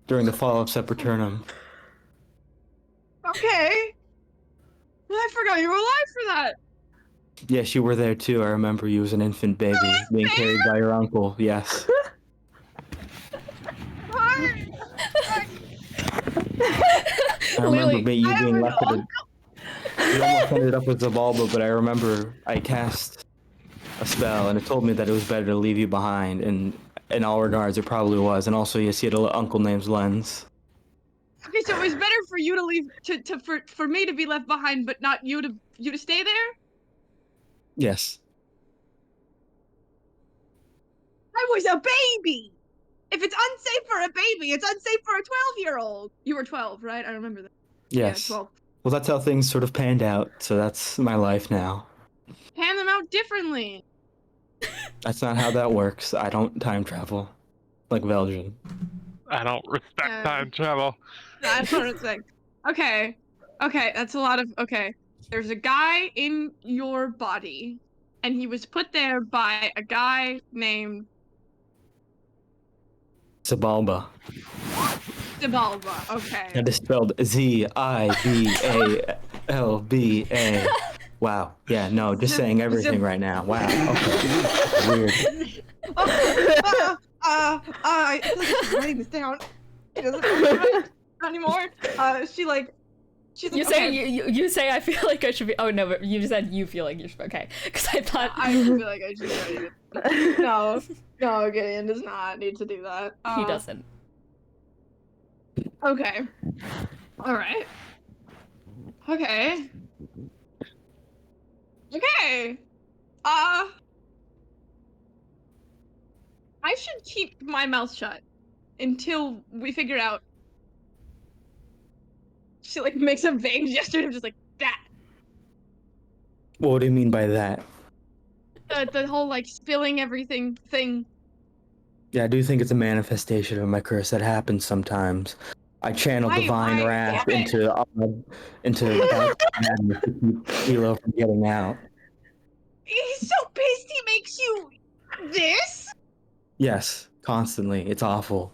during the fall of Sepulturnum. Okay. I forgot you were alive for that. Yes, you were there too. I remember you as an infant baby being carried by your uncle. Yes. I remember Lily, you I being have left an at You almost ended up with Zabalba, but I remember I cast a spell and it told me that it was better to leave you behind, and in all regards it probably was. And also, yes, you had an uncle named Lens. Okay, so it was better for you to leave for me to be left behind, but not you to stay there? Yes. I was a baby! If it's unsafe for a baby, it's unsafe for a 12-year-old! You were 12, right? I remember that. Yes. Yeah, 12. Well, that's how things sort of panned out, so that's my life now. Pan them out differently. That's not how that works. I don't time travel. Like Belgian. I don't respect time travel. That's what it's like. Okay, that's a lot of. Okay, there's a guy in your body, and he was put there by a guy named Zabalba. Zabalba. Okay. That is spelled Zibalba. Wow. Yeah, no, just saying everything right now. Wow. Okay. Weird. I feel like she's writing this down. She doesn't know anymore. She's like, you say okay. you say I feel like I should be. Oh no, but you said you feel like you should. Okay, because I thought I feel like I should be writing it. No, Gideon does not need to do that. he doesn't. Okay. All right. Okay. Okay. I should keep my mouth shut until we figure out. She like makes a vague gesture of just like that. What do you mean by that? The whole like spilling everything thing. Yeah, I do think it's a manifestation of my curse that happens sometimes. I channel divine wrath into madness to keep Hilo from getting out. He's so pissed he makes you this? Yes, constantly. It's awful.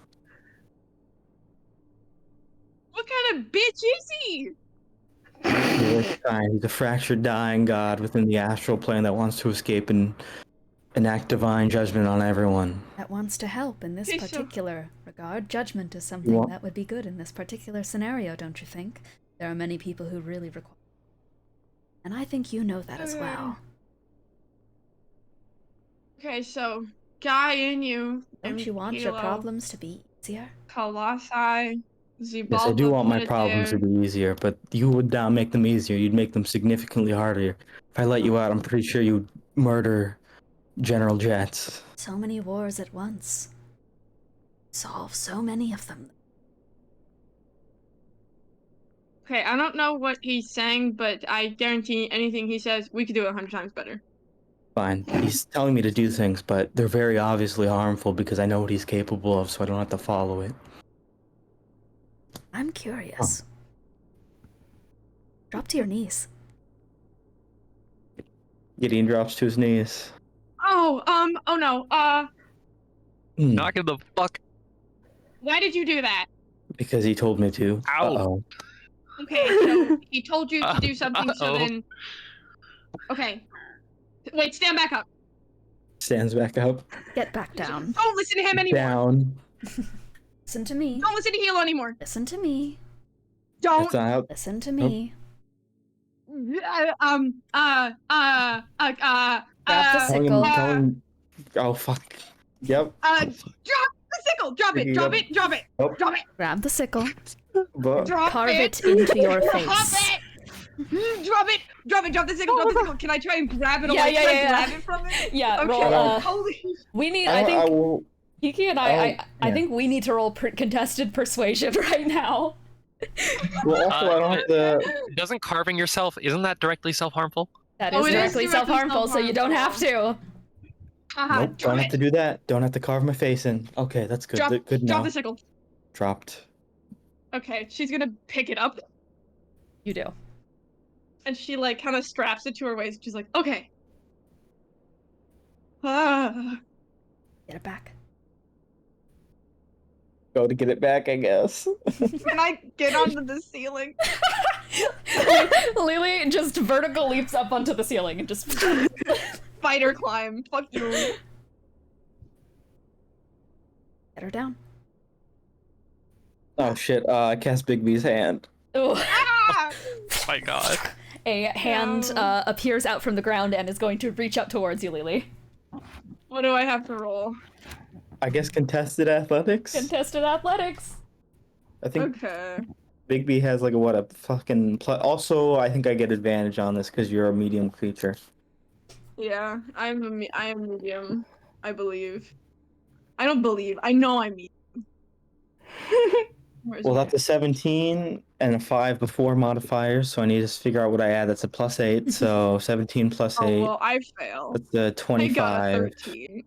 What kind of bitch is he? He's a fractured, dying god within the astral plane that wants to escape and enact divine judgment on everyone. That wants to help in this Okay, so- particular regard. Judgment is something that would be good in this particular scenario, don't you think? There are many people who really require, and I think you know that as well. Okay, so guy in you. Don't you want your problems to be easier? Colossi. Zibalba. Yes, I do want my put it problems there. to be easier, but you would not make them easier. You'd make them significantly harder. If I let you out, I'm pretty sure you'd murder General Jets. So many wars at once. Solve so many of them. Okay, I don't know what he's saying, but I guarantee anything he says, we could do it 100 times better. Fine. He's telling me to do things, but they're very obviously harmful because I know what he's capable of, so I don't have to follow it. I'm curious. Drop to your knees. Gideon drops to his knees. Oh no, Knock him the fuck. why did you do that? Because he told me to. Ow. Uh-oh. Okay, so he told you to do something, so Uh-oh. then... Okay. Wait, stand back up. Stands back up. Get back down. Don't listen to him anymore. Down. Listen to me. Don't listen to Hilo anymore. Listen to me. Don't. That's not how. Listen to me. Grab Grab the sickle. Oh fuck. Yep. Drop the sickle. Drop it. Drop it. Drop it. Nope. Drop it. Grab the sickle. But Drop Carve it. it into your Drop face. it. Drop it. Drop it. Drop the sickle. Drop the sickle. Can I try and grab it away? Yeah, Can I yeah. grab it from it? Yeah, Okay. roll. Holy. We need. I I think will. Kiki and I think we need to roll contested persuasion right now. Well, also I don't have to. Doesn't carving yourself, isn't that directly self-harmful? That Oh, is it is directly directly self-harmful, so you don't have to. Nope, don't have to do that. Don't have to carve my face in. Okay, that's good. Good now. Drop the sickle. Dropped. Okay, she's gonna pick it up. You do. And she like kind of straps it to her waist. She's like, okay. Ah. Get it back. Go to get it back, I guess. Can I get onto the ceiling? Lily just vertical leaps up onto the ceiling and just Spider climb. Fuck you. get her down. Oh shit! I cast Big B's hand. Ooh. Ah! Oh my god. A hand appears out from the ground and is going to reach up towards you, Lily. What do I have to roll? I guess contested athletics. Contested athletics. I think Okay. Big B has like a fucking. Also, I think I get advantage on this because you're a medium creature. Yeah, I am medium. I believe. I don't believe. I know I'm medium. Well, that's a 17 and a 5 before modifiers, so I need to figure out what I add. That's a +8, so 17 plus 8. Oh well, I fail. That's a 25. I got a 13.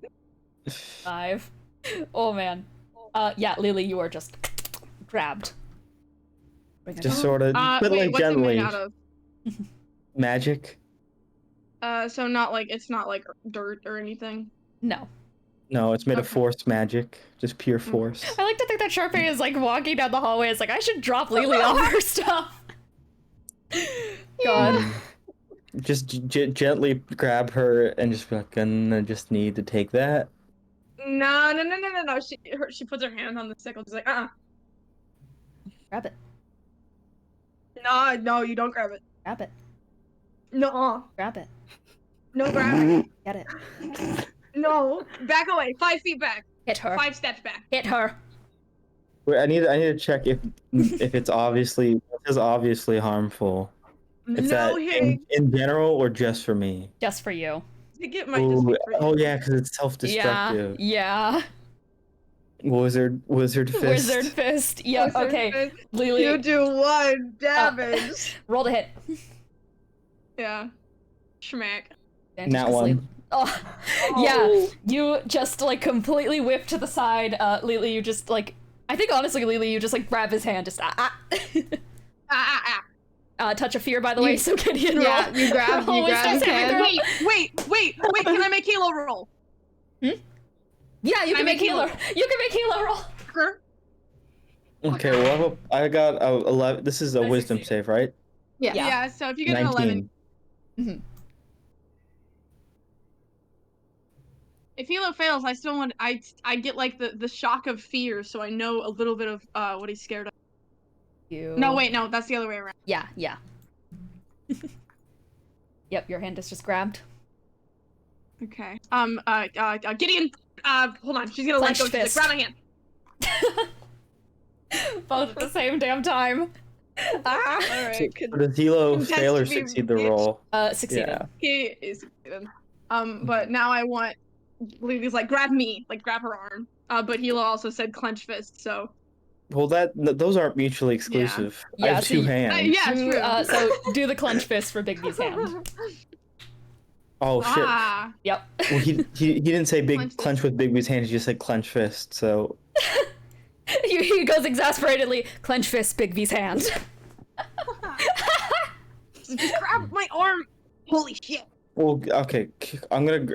5. Oh man. Yeah, Lily, you are just grabbed. Bring it Just down. sort of, but Wait, like what's it gently. made out of? Magic? So not like it's not like dirt or anything. No. No, it's made of Okay. force magic, just pure force. I like to think that Sharpie is like walking down the hallway. It's like I should drop Lily off her stuff. God. Just gently grab her and just be like, gonna just need to take that. No. She puts her hand on the sickle. She's like, Grab it. No, you don't grab it. Grab it. No, Grab it. no grab it. Get it. No, back away. 5 feet back. Hit her. 5 steps back. Hit her. Wait, I need to check if it's obviously harmful. If No hitting. in general or just for me. Just for you. I think it might just be for you. Oh yeah, because it's self-destructive. Yeah. Wizard fist. Wizard fist. Yep. Wizard Okay. fist. Lily, You do 1 damage. roll to hit. Yeah. Schmack. Advantage Nat 'cause one. Lily- Oh. Yeah. You just like completely whip to the side. Lily, you just like. I think honestly, Lily, you just like grab his hand. Just touch of fear, by the way. So Gideon roll. Yeah, you grab Roll his wisdom saving hand. throw. Wait. Can I make Halo roll? Yeah, you can make healer. healer. You can make healer roll. Her? Okay, well I got a 11. This is a wisdom save, right? Yeah. Yeah, so if you get an 19. 11. Mhm. If Halo fails, I still want I get like the shock of fear, so I know a little bit of what he's scared of. You. No, wait, no, that's the other way around. Yeah. Yep, your hand is just grabbed. Okay. Gideon. Hold on. She's gonna let Clenched go. She's like, fist. grab my hand. Both at the same damn time. All right. Or does Hilo Contest fail or to be succeed the bitch. roll? Succeeded. Yeah. He is succeeded. But now I want. Lily's like, grab me, like grab her arm. But Hilo also said clench fist, so. Well, those aren't mutually exclusive. I Yeah, have so 2 you- hands. Yeah, You, true. so do the clench fist for Big B's hand. Oh shit. Ah. Yep. Well, he didn't say big Clench clench with Big B's hand. He just said clench fist. So He goes exasperately, clench fist, Big B's hand. Just grab my arm. Holy shit. well, okay. I'm gonna.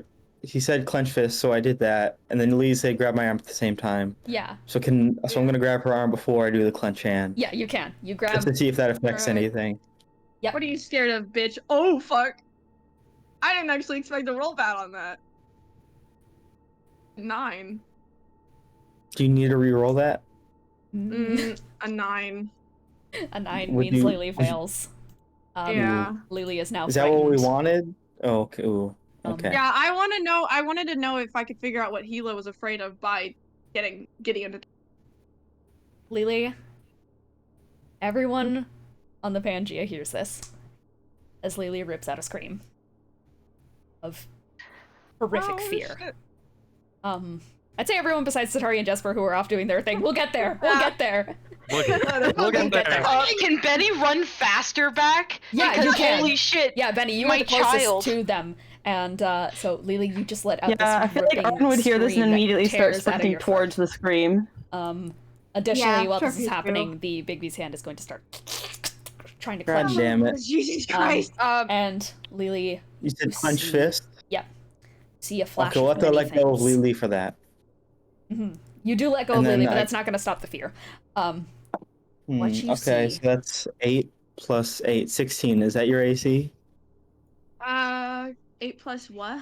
He said clench fist, so I did that, and then Lee said grab my arm at the same time. Yeah. So I'm gonna grab her arm before I do the clench hand. Yeah, you can. You grab. Just to see if that affects Alright. anything. Yep. What are you scared of, bitch? Oh, fuck. I didn't actually expect to roll bad on that. 9. Do you need to re-roll that? A 9. A 9 Would means you- Lily fails. Yeah. Lily is now Is that what we frightened. wanted? Oh, okay. Ooh, okay. Yeah, I wanted to know if I could figure out what Hilo was afraid of by getting into. Lily, everyone on the Pangea hears this as Lily rips out a scream of horrific fear. Shit. I'd say everyone besides Satari and Jesper who are off doing their thing. We'll get there. We'll get there. We'll get there. Can Benny run faster back? Yeah, because you can. holy shit. Yeah, Benny, you my are the closest child. to them. And so Lily, you just let out this Yeah, I feel like ripping Arden would hear this scream and that immediately start tears out of sprinting your throat. towards the scream. Additionally, Yeah, while sure, this is please do. happening, the Big B's hand is going to start trying to God clench. damn it. Jesus Christ. And Lily, You said you clench see- fist? see a flash Okay, we'll of have to many let go of things. Lily for that. You do let go of And then Lily, but I- that's not going to stop the fear. What you Okay, see- so that's 8 plus 8, 16. Is that your AC? 8 plus what?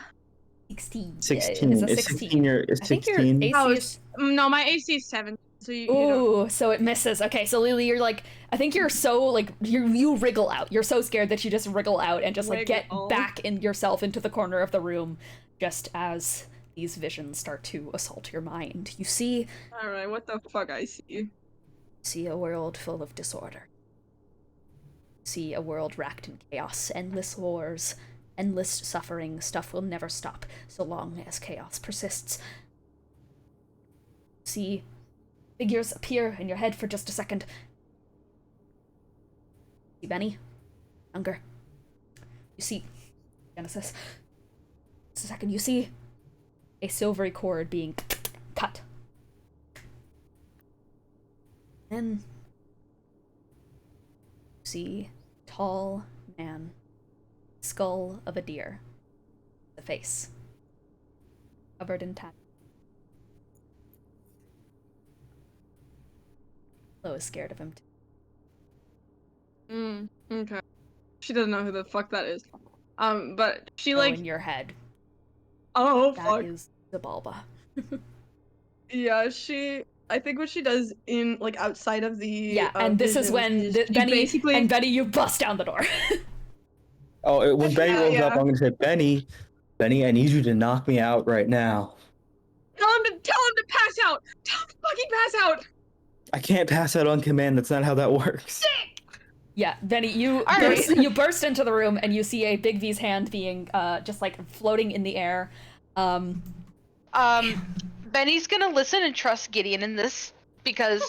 16. 16. It's a Is 16. Is I think your 16? AC Oh, is... No, my AC is 7. So you don't. Ooh, so it misses. Okay, so Lily, you're like, I think you're so like you wriggle out. You're so scared that you just wriggle out and just like get Wiggle. back in yourself into the corner of the room, just as these visions start to assault your mind. You see Alright, what the fuck I see? a world full of disorder. See a world racked in chaos, endless wars, endless suffering. Stuff will never stop so long as chaos persists. See figures appear in your head for just a second. See Benny? Younger. You see Genesis. Just a second, you see a silvery cord being cut. Then you see tall man, skull of a deer, the face covered in tattoos. Flo is scared of him too. Okay. She doesn't know who the fuck that is. But she Oh, like. in your head. Oh That fuck. is Zabalba. Yeah, I think what she does in like outside of the. Yeah, and this is visions when is she Benny basically. and Benny, you bust down the door. Oh, when Benny rolls up, Yeah. I'm going to say, Benny, I need you to knock me out right now. Tell him to pass out. Tell him to fucking pass out. I can't pass out on command. That's not how that works. Yeah, Benny, you right. you burst into the room and you see a Big V's hand being just like floating in the air. Benny's gonna listen and trust Gideon in this because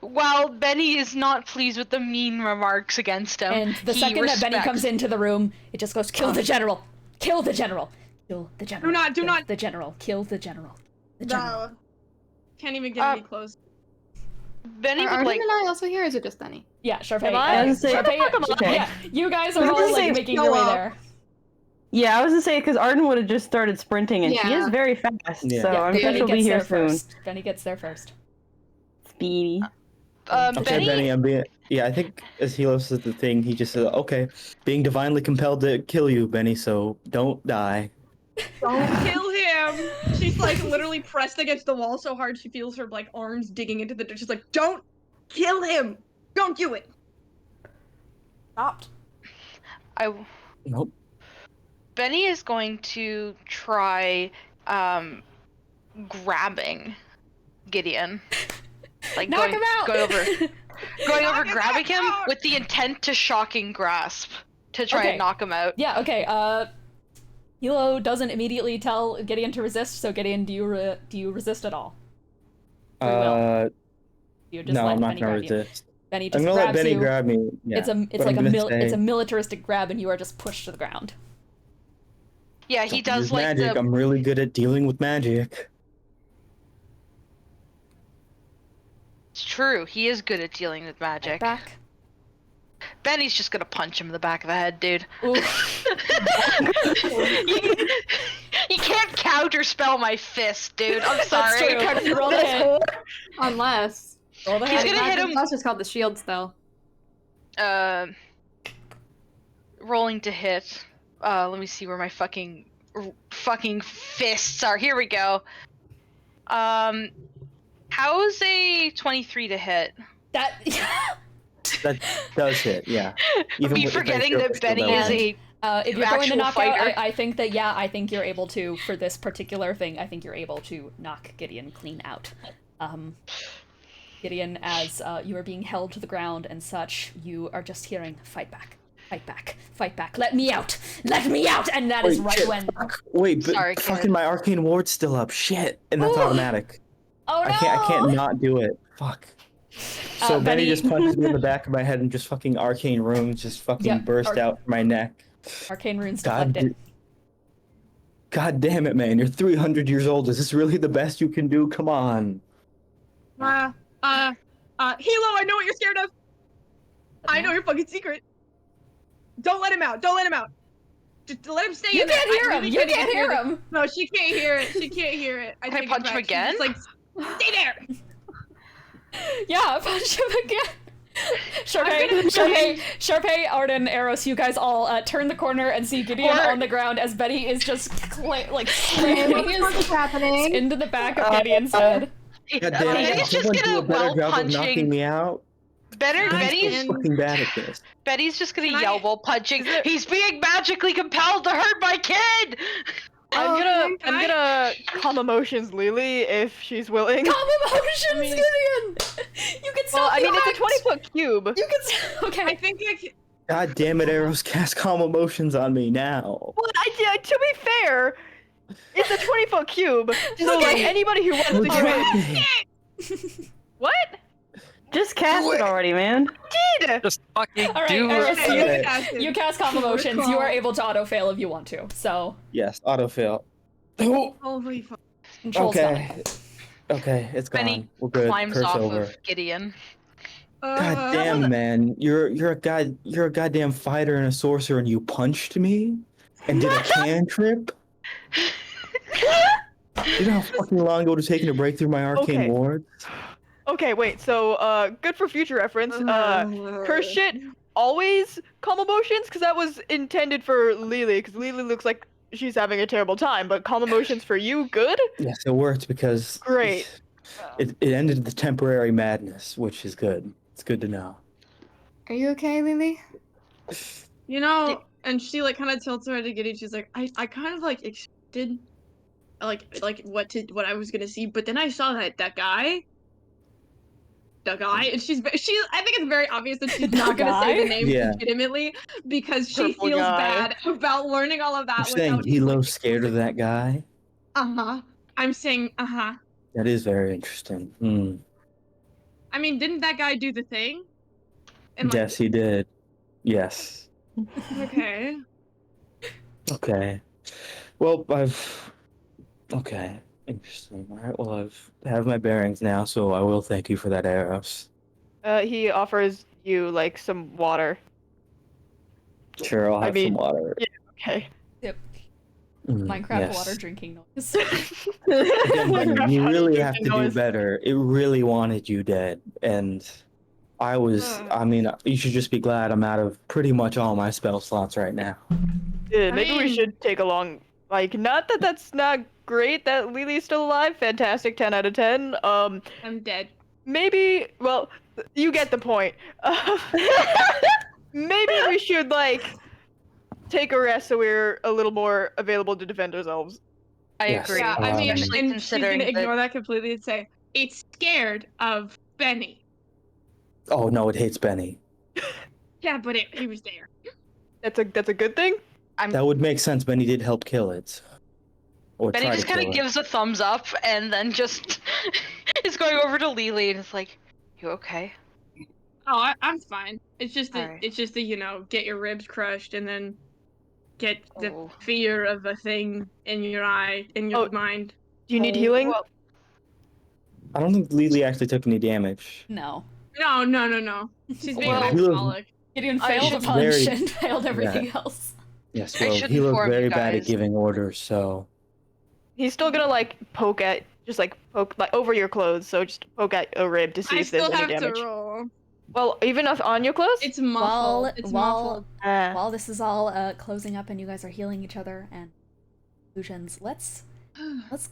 while Benny is not pleased with the mean remarks against him, And the he second that Benny respects- comes into the room, it just goes, kill the general! Kill the general! Kill the general! Do Kill not. the general! Kill the general! The general! No. Can't even get any close. Benny Are would Arden like and I also here, or is it just Benny? Yeah, Sharpay. Am I? I was gonna say- Sharpay, yeah, you guys are I was all gonna like say, making go your way up. there. Yeah, I was gonna say because Arden would have just started sprinting, and she Yeah. is very fast, Yeah. so Yeah, I'm but sure Benny she'll be gets here there soon. first. Benny gets there first. Speedy. Okay, Benny, I'm being. Yeah, I think as Hilo says the thing, he just says, okay, being divinely compelled to kill you, Benny, so don't die. Don't kill him. She's like literally pressed against the wall so hard she feels her like arms digging into the dirt. She's like, don't kill him. Don't do it. Stopped. Nope. Benny is going to try grabbing Gideon. Like Knock going, him out! going over Knock his grabbing ass him out! with the intent to shocking grasp to try Okay. and knock him out. Yeah, okay, Hilo doesn't immediately tell Gideon to resist, so Gideon, do you resist at all? Free will. You just No, let I'm not Benny gonna grab you. resist. Benny I'm just gonna let grabs Benny you. grab me. Yeah. It's but like I'm gonna it's say, a militaristic grab, and you are just pushed to the ground. Yeah, he "Don't use does like magic. the I'm really good at dealing with magic. It's true. He is good at dealing with magic. Back. Benny's just gonna punch him in the back of the head, dude. Ooh. You can't counterspell my fist, dude. I'm That's sorry. true. Roll the hit. Unless. Roll the He's hit. gonna hit him. That's just called the shield spell. Rolling to hit. Let me see where my fucking fists are. Here we go. How's a 23 to hit? That That does hit, yeah. Even Me with- if I forgetting still- that still Benny that is one. a if you're going to actual knock fighter. out, I think that I think you're able to for this particular thing. I think you're able to knock Gideon clean out. Gideon, as you are being held to the ground and such, you are just hearing fight back, fight back, fight back. Let me out, let me out, and that is right shit, when. fuck. Wait, but Sorry, fucking kid. my arcane ward's still up. Shit, and that's Ooh. automatic. Oh no! I can't not do it. Fuck. So Benny Benny- just punches me in the back of my head and just fucking arcane runes just fucking Yep, burst out from my neck. Arcane runes God, deflect it. God damn it, man! You're 300 years old. Is this really the best you can do? Come on. Hilo, I know what you're scared of. I know your fucking secret. Don't let him out. Don't let him out. Just let him stay You in there. can't hear him. You can't hear him. No, she can't hear it. She can't hear it. Can I take it punch him back. She's again? just like, stay there. Yeah, punch him again. Sharpay, Arden, Eros, you guys all turn the corner and see Gideon on the ground as Betty is just slamming his happening? into the back of Gideon's head. God damn it! Benny's Can just someone do gonna a better well job of knocking punching. me out? Benny's fucking bad at this. Betty's just gonna Can I- yell while punching. He's being magically compelled to hurt my kid. I'm can I- gonna calm emotions Lily if she's willing. Calm emotions, Gideon! You can Well, stop I the mean, it's a act! 20-foot cube. You can okay. I think I can. God damn it, Arrows, cast calm emotions on me now. Well, to be fair, it's a 20-foot cube, so like anybody who wants to do it. What? Just cast it already, man. Did? Just fucking All right, do Eros, it. You you, can cast it. you cast calm emotions. You are able to auto fail if you want to. So Yes, auto fail. Oh, Holy fuck. control's okay. Okay, it's gone. Benny We're good. climbs Curse off over. of Gideon. God damn, man! You're a goddamn fighter and a sorcerer, and you punched me and did a cantrip. You know how fucking long it would have taken to break through my arcane Okay. ward? Okay, wait. So, good for future reference. Curse shit always calm emotions, because that was intended for Lily, because Lily looks like she's having a terrible time. But calm emotions for you, good? Yes, it worked because Great. it ended the temporary madness, which is good. It's good to know. Are you okay, Lily? You know, and she like kind of tilts her head to Gideon. She's like, I kind of like expected, like what I was gonna see, but then I saw that guy. The guy, and she's. I think it's very obvious that she's not gonna say the name Yeah. legitimately because she Purple feels guy. bad about learning all of that. You're saying without Hilo's scared of that guy? I'm saying That is very interesting. Hmm. I mean, didn't that guy do the thing? And like, Yes, he did. Yes. okay. Okay. Well, Okay. Interesting. All right. Well, I have my bearings now, so I will thank you for that, Eros. He offers you like some water. Sure, I'll have some water. Okay. Minecraft yes. water drinking noise. Again, Benny, you really have to do Noise. better. It really wanted you dead, and I was. I mean, you should just be glad I'm out of pretty much all my spell slots right now. Yeah, maybe we mean- should take a long. Like, not that that's not great that Lily's still alive. Fantastic, 10 out of 10. I'm dead. Maybe. Well, you get the point. Maybe we should like take a rest so we're a little more available to defend ourselves. I Yes. agree. Yeah, I mean, especially and she's gonna considering ignore that completely and say it's scared of Benny. Oh no, it hates Benny. Yeah, but he was there. That's a good thing. That would make sense. Benny did help kill it. Or Benny try just to kind kill of it. gives a thumbs up and then just is going over to Lily and is like, "You okay?" Oh, I'm fine. It's just Alright. it's just the get your ribs crushed and then get the Oh. fear of a thing in your eye, in your Oh. mind. Do you need Oh, healing? well, I don't think Lily actually took any damage. No. No. She's being Well- hyperbolic. Gideon I failed a should- punch very- and failed everything else. Yes, I well, should he looked inform you very bad at guys. giving orders, so He's still gonna like poke like over your clothes, so just poke at a rib to see I if there's still any have damage. to roll. Well, even if on your clothes. It's muffled. While- It's while- muffled. While this is all closing up and you guys are healing each other and illusions, let's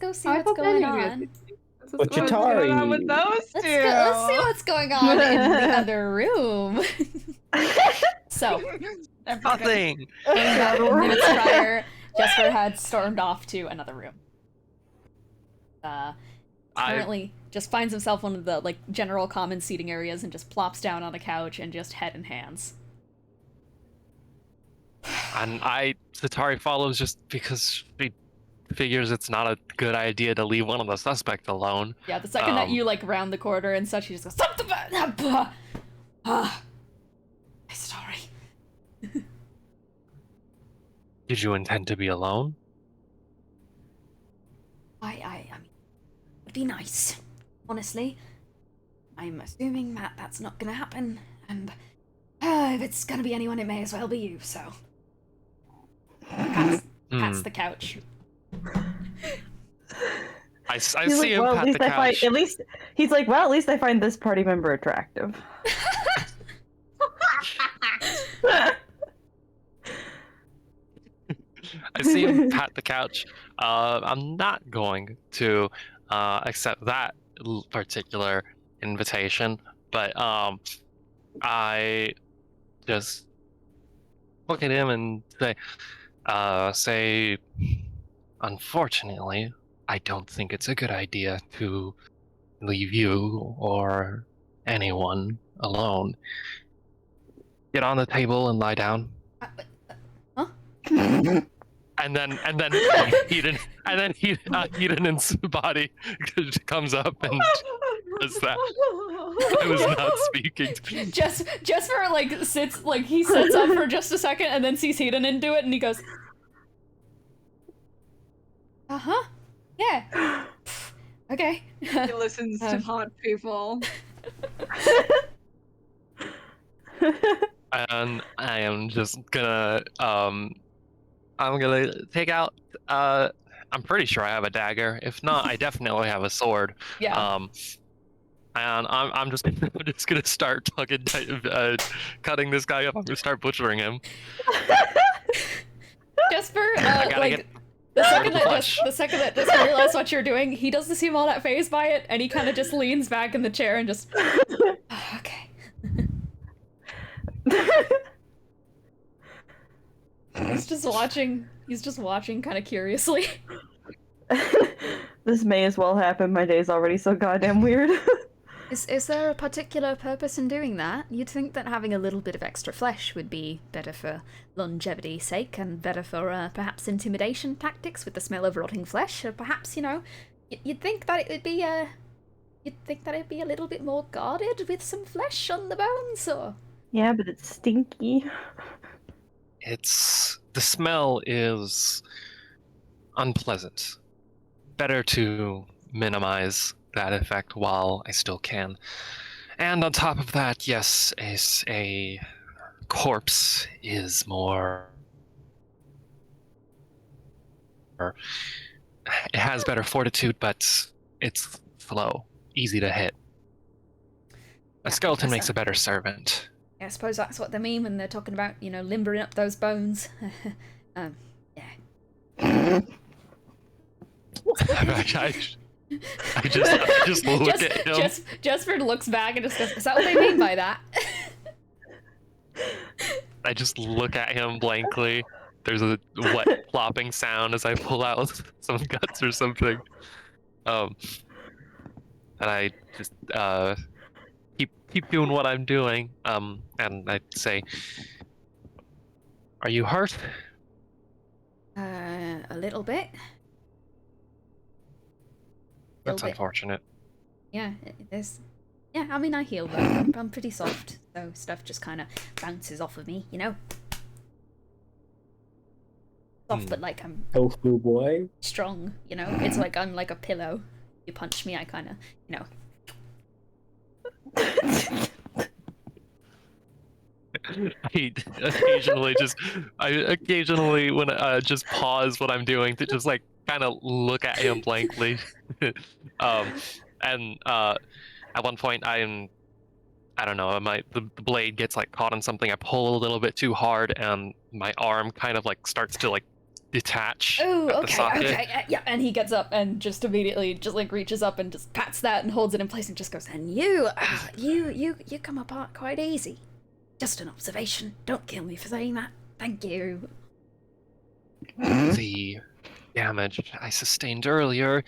go see I what's thought going Benny on. did. With What's going on with Chitari. those two? Let's see what's going on in the other room. So, Nothing. minutes prior, Jesper had stormed off to another room. Currently just finds himself one of the like general common seating areas and just plops down on a couch and just head in hands. And Satari follows just because she figures it's not a good idea to leave one of the suspects alone. Yeah, the second that you like round the corner and such, he just goes, "Stop the my story." Did you intend to be alone? I mean, it'd be nice, honestly. I'm assuming that that's not gonna happen, and if it's gonna be anyone, it may as well be you. So, pats the couch. I He's see like, him well, pat the couch. at least he's like, well, at least I find this party member attractive. I see him pat the couch. I'm not going to accept that particular invitation, but I just look at him and say, unfortunately, I don't think it's a good idea to leave you or anyone alone. Get on the table and lie down. Huh? And then Eden's body comes up and does that. I was not speaking. Jesper like sits up for just a second and then sees Eden do it and he goes, "Uh-huh. Yeah. Okay." He listens to hot people. And I am just gonna I'm gonna take out I'm pretty sure I have a dagger. If not, I definitely have a sword. Yeah. And I'm just gonna start fucking cutting this guy up. I'm gonna start butchering him. Jesper, the second that Jesper realizes what you're doing, he doesn't seem all that fazed by it, and he kind of just leans back in the chair and just, okay. He's just watching kind of curiously. This may as well happen. My day's already so goddamn weird. Is there a particular purpose in doing that? You'd think that having a little bit of extra flesh would be better for longevity's sake and better for perhaps intimidation tactics with the smell of rotting flesh. Or perhaps, you'd think that it would be a little bit more guarded with some flesh on the bones, or... Yeah, but it's stinky. The smell is unpleasant. Better to minimize that effect while I still can. And on top of that, yes, a corpse is more... It has better fortitude, but it's slow, easy to hit. A skeleton makes a better servant. I suppose that's what they mean when they're talking about, limbering up those bones. Yeah. I just look at him. Jesper looks back and just goes, "Is that what they mean by that?" I just look at him blankly. There's a wet plopping sound as I pull out some guts or something. And I just keep doing what I'm doing. And I say, "Are you hurt?" A little bit. That's unfortunate. Yeah, it is. Yeah, I mean, I heal though. I'm pretty soft, so stuff just kind of bounces off of me, Soft, but like I'm Tofu boy. strong, It's like I'm like a pillow. You punch me, I kind of, I occasionally when just pause what I'm doing to just like kind of look at him blankly. And at one point I don't know, the blade gets like caught on something. I pull a little bit too hard and my arm kind of like starts to like detach Oh, at the okay, socket. okay, yeah. And he gets up and just immediately just like reaches up and just pats that and holds it in place and just goes, and you come apart quite easy. Just an observation. Don't kill me for saying that. Thank you. The damage I sustained earlier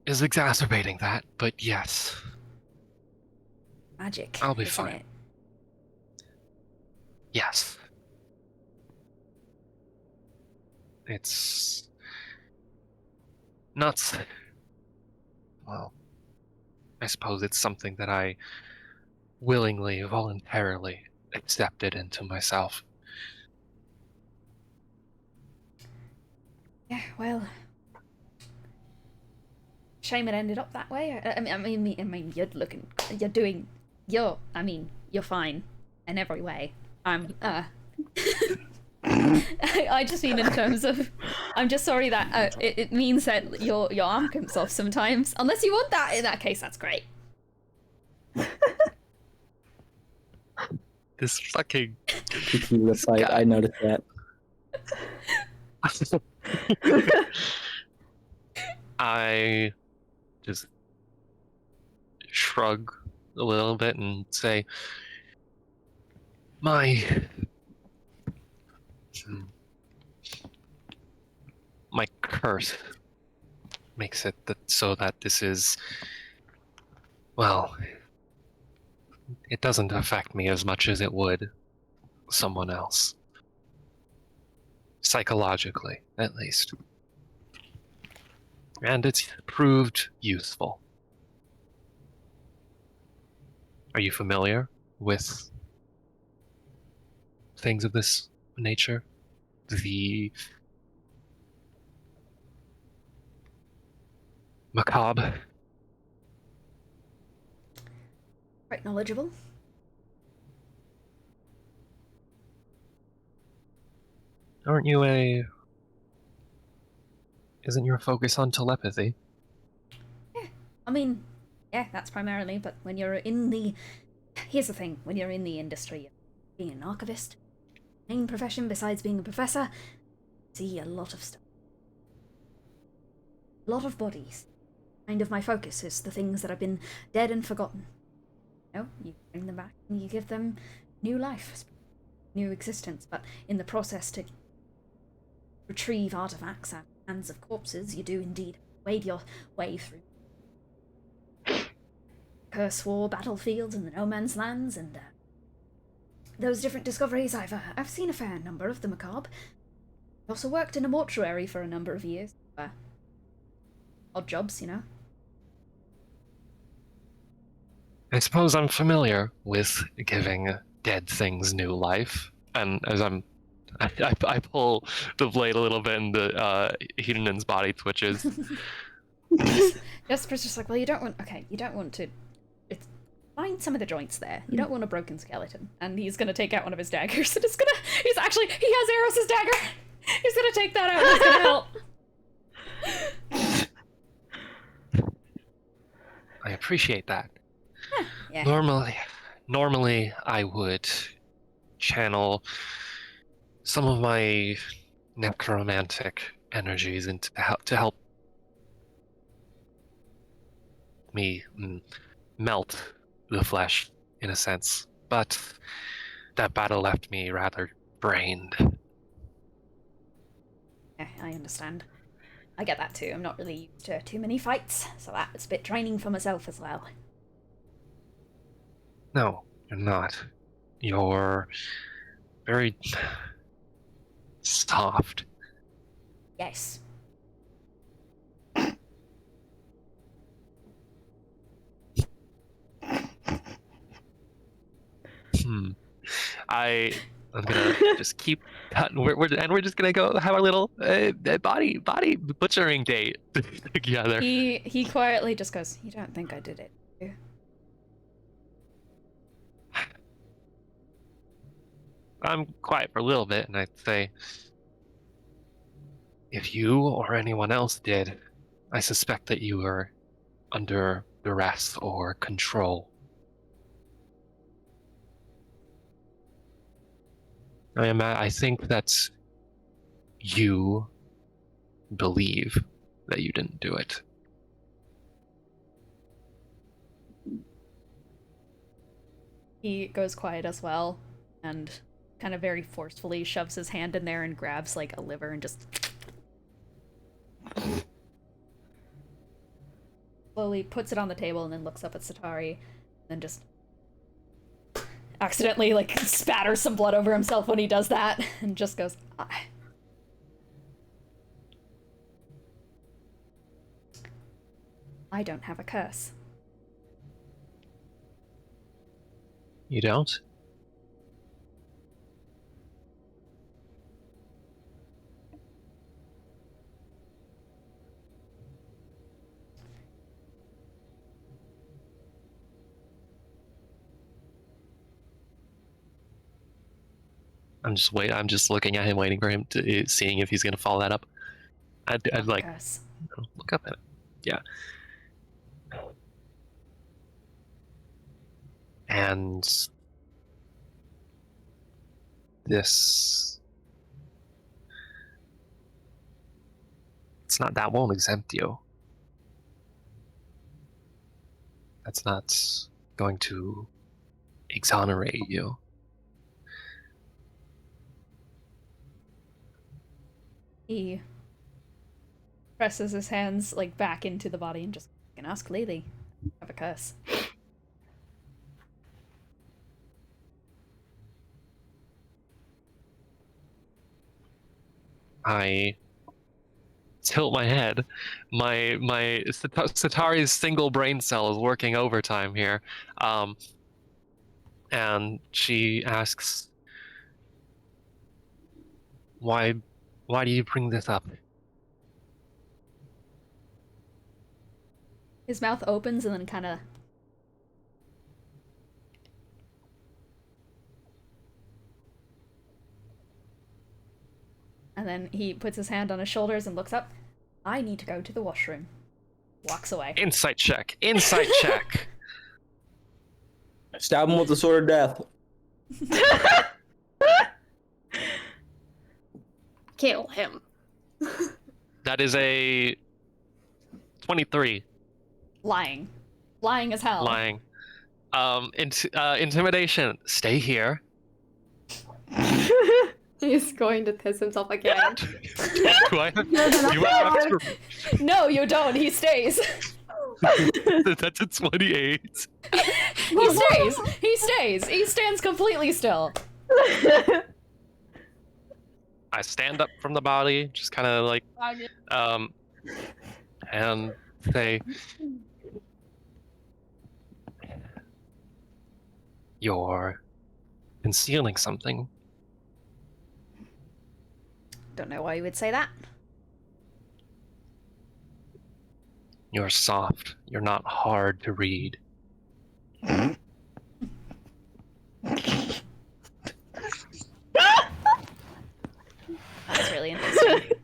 is exacerbating that, but yes, Magic. I'll be isn't fine. It? Yes. It's nuts. Well, I suppose it's something that I willingly, voluntarily accepted into myself. Yeah, well, shame it ended up that way. I mean, you're fine in every way. I just mean in terms of, I'm just sorry that it means that your arm comes off sometimes. Unless you want that, in that case, that's great. This fucking Kiki looks like I noticed that. I just shrug a little bit and say, my curse makes it so that this is, well, it doesn't affect me as much as it would someone else. Psychologically, at least. And it's proved useful. Are you familiar with things of this nature? The macabre? Quite knowledgeable. Aren't you Isn't your focus on telepathy? Yeah, I mean, yeah, that's primarily, but when you're in the... Here's the thing, when you're in the industry, being an archivist, main profession besides being a professor, see a lot of stuff. A lot of bodies. Kind of my focus is the things that have been dead and forgotten. You know, you bring them back and you give them new life, new existence, but in the process to retrieve artifacts out of the hands of corpses, you do indeed wade your way through curse war battlefields and the no man's lands, and those different discoveries. I've seen a fair number of the macabre. I also worked in a mortuary for a number of years. Odd jobs, you know. I suppose I'm familiar with giving dead things new life, and as I pull the blade a little bit, and the Hedonan's body twitches. Jasper's just like, well, you don't want to. It's find some of the joints there. You don't want a broken skeleton. And he's gonna take out one of his daggers, and he has Eros's dagger. He's gonna take that out. And he's gonna help. I appreciate that. Yeah. Normally I would channel some of my necromantic energies into to help me melt the flesh, in a sense. But that battle left me rather drained. Yeah, I understand. I get that too. I'm not really used to too many fights, so that's a bit draining for myself as well. No, you're not. You're very soft. Yes. I'm gonna just keep cutting. We're just gonna go have our little body butchering date together. He quietly just goes, "You don't think I did it, do you?" I'm quiet for a little bit, and I'd say, if you or anyone else did, I suspect that you were under duress or control. I think that you believe that you didn't do it. He goes quiet as well, and kind of very forcefully shoves his hand in there and grabs, like, a liver and just slowly puts it on the table and then looks up at Satari, and then just accidentally, like, spatters some blood over himself when he does that, and just goes, I don't have a curse. You don't? I'm just looking at him, waiting for him to seeing if he's gonna follow that up. I'd like look up at it. Yeah. And this, that won't exempt you. That's not going to exonerate you. He presses his hands, like, back into the body and just, you can ask Lily. I have a curse. I tilt my head. My Satari's single brain cell is working overtime here. And she asks, why do you bring this up? His mouth opens and then kind of and then he puts his hand on his shoulders and looks up. I need to go to the washroom. Walks away. Insight check. Insight check. Stab him with the sword of death. Kill him. That is a 23. Lying. Lying as hell. Lying. Intimidation. Stay here. He's going to piss himself again. Do I? You have to... No, you don't. He stays. That's a 28. He stays. He stays. He stands completely still. I stand up from the body, just kind of like, and say, you're concealing something. Don't know why you would say that. You're soft. You're not hard to read. That's really interesting.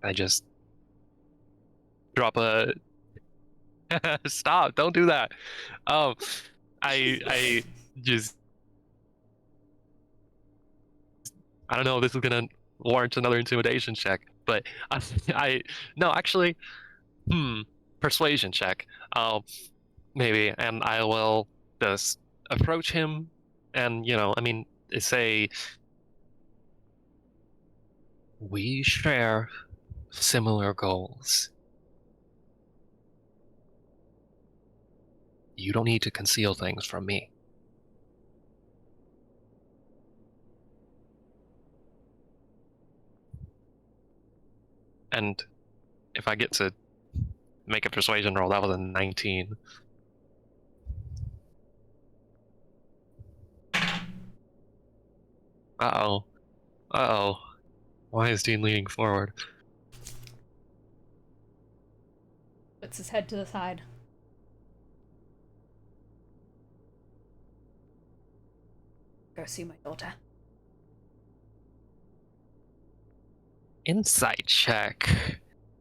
I just drop a stop, don't do that. I just, I don't know, this is gonna warrant another intimidation check, but no, actually, persuasion check, maybe, and I will just approach him and, I mean, say, we share similar goals. You don't need to conceal things from me. And if I get to make a persuasion roll, that was a 19. Uh-oh. Uh-oh. Why is Dean leaning forward? Puts his head to the side. Go see my daughter. Insight check.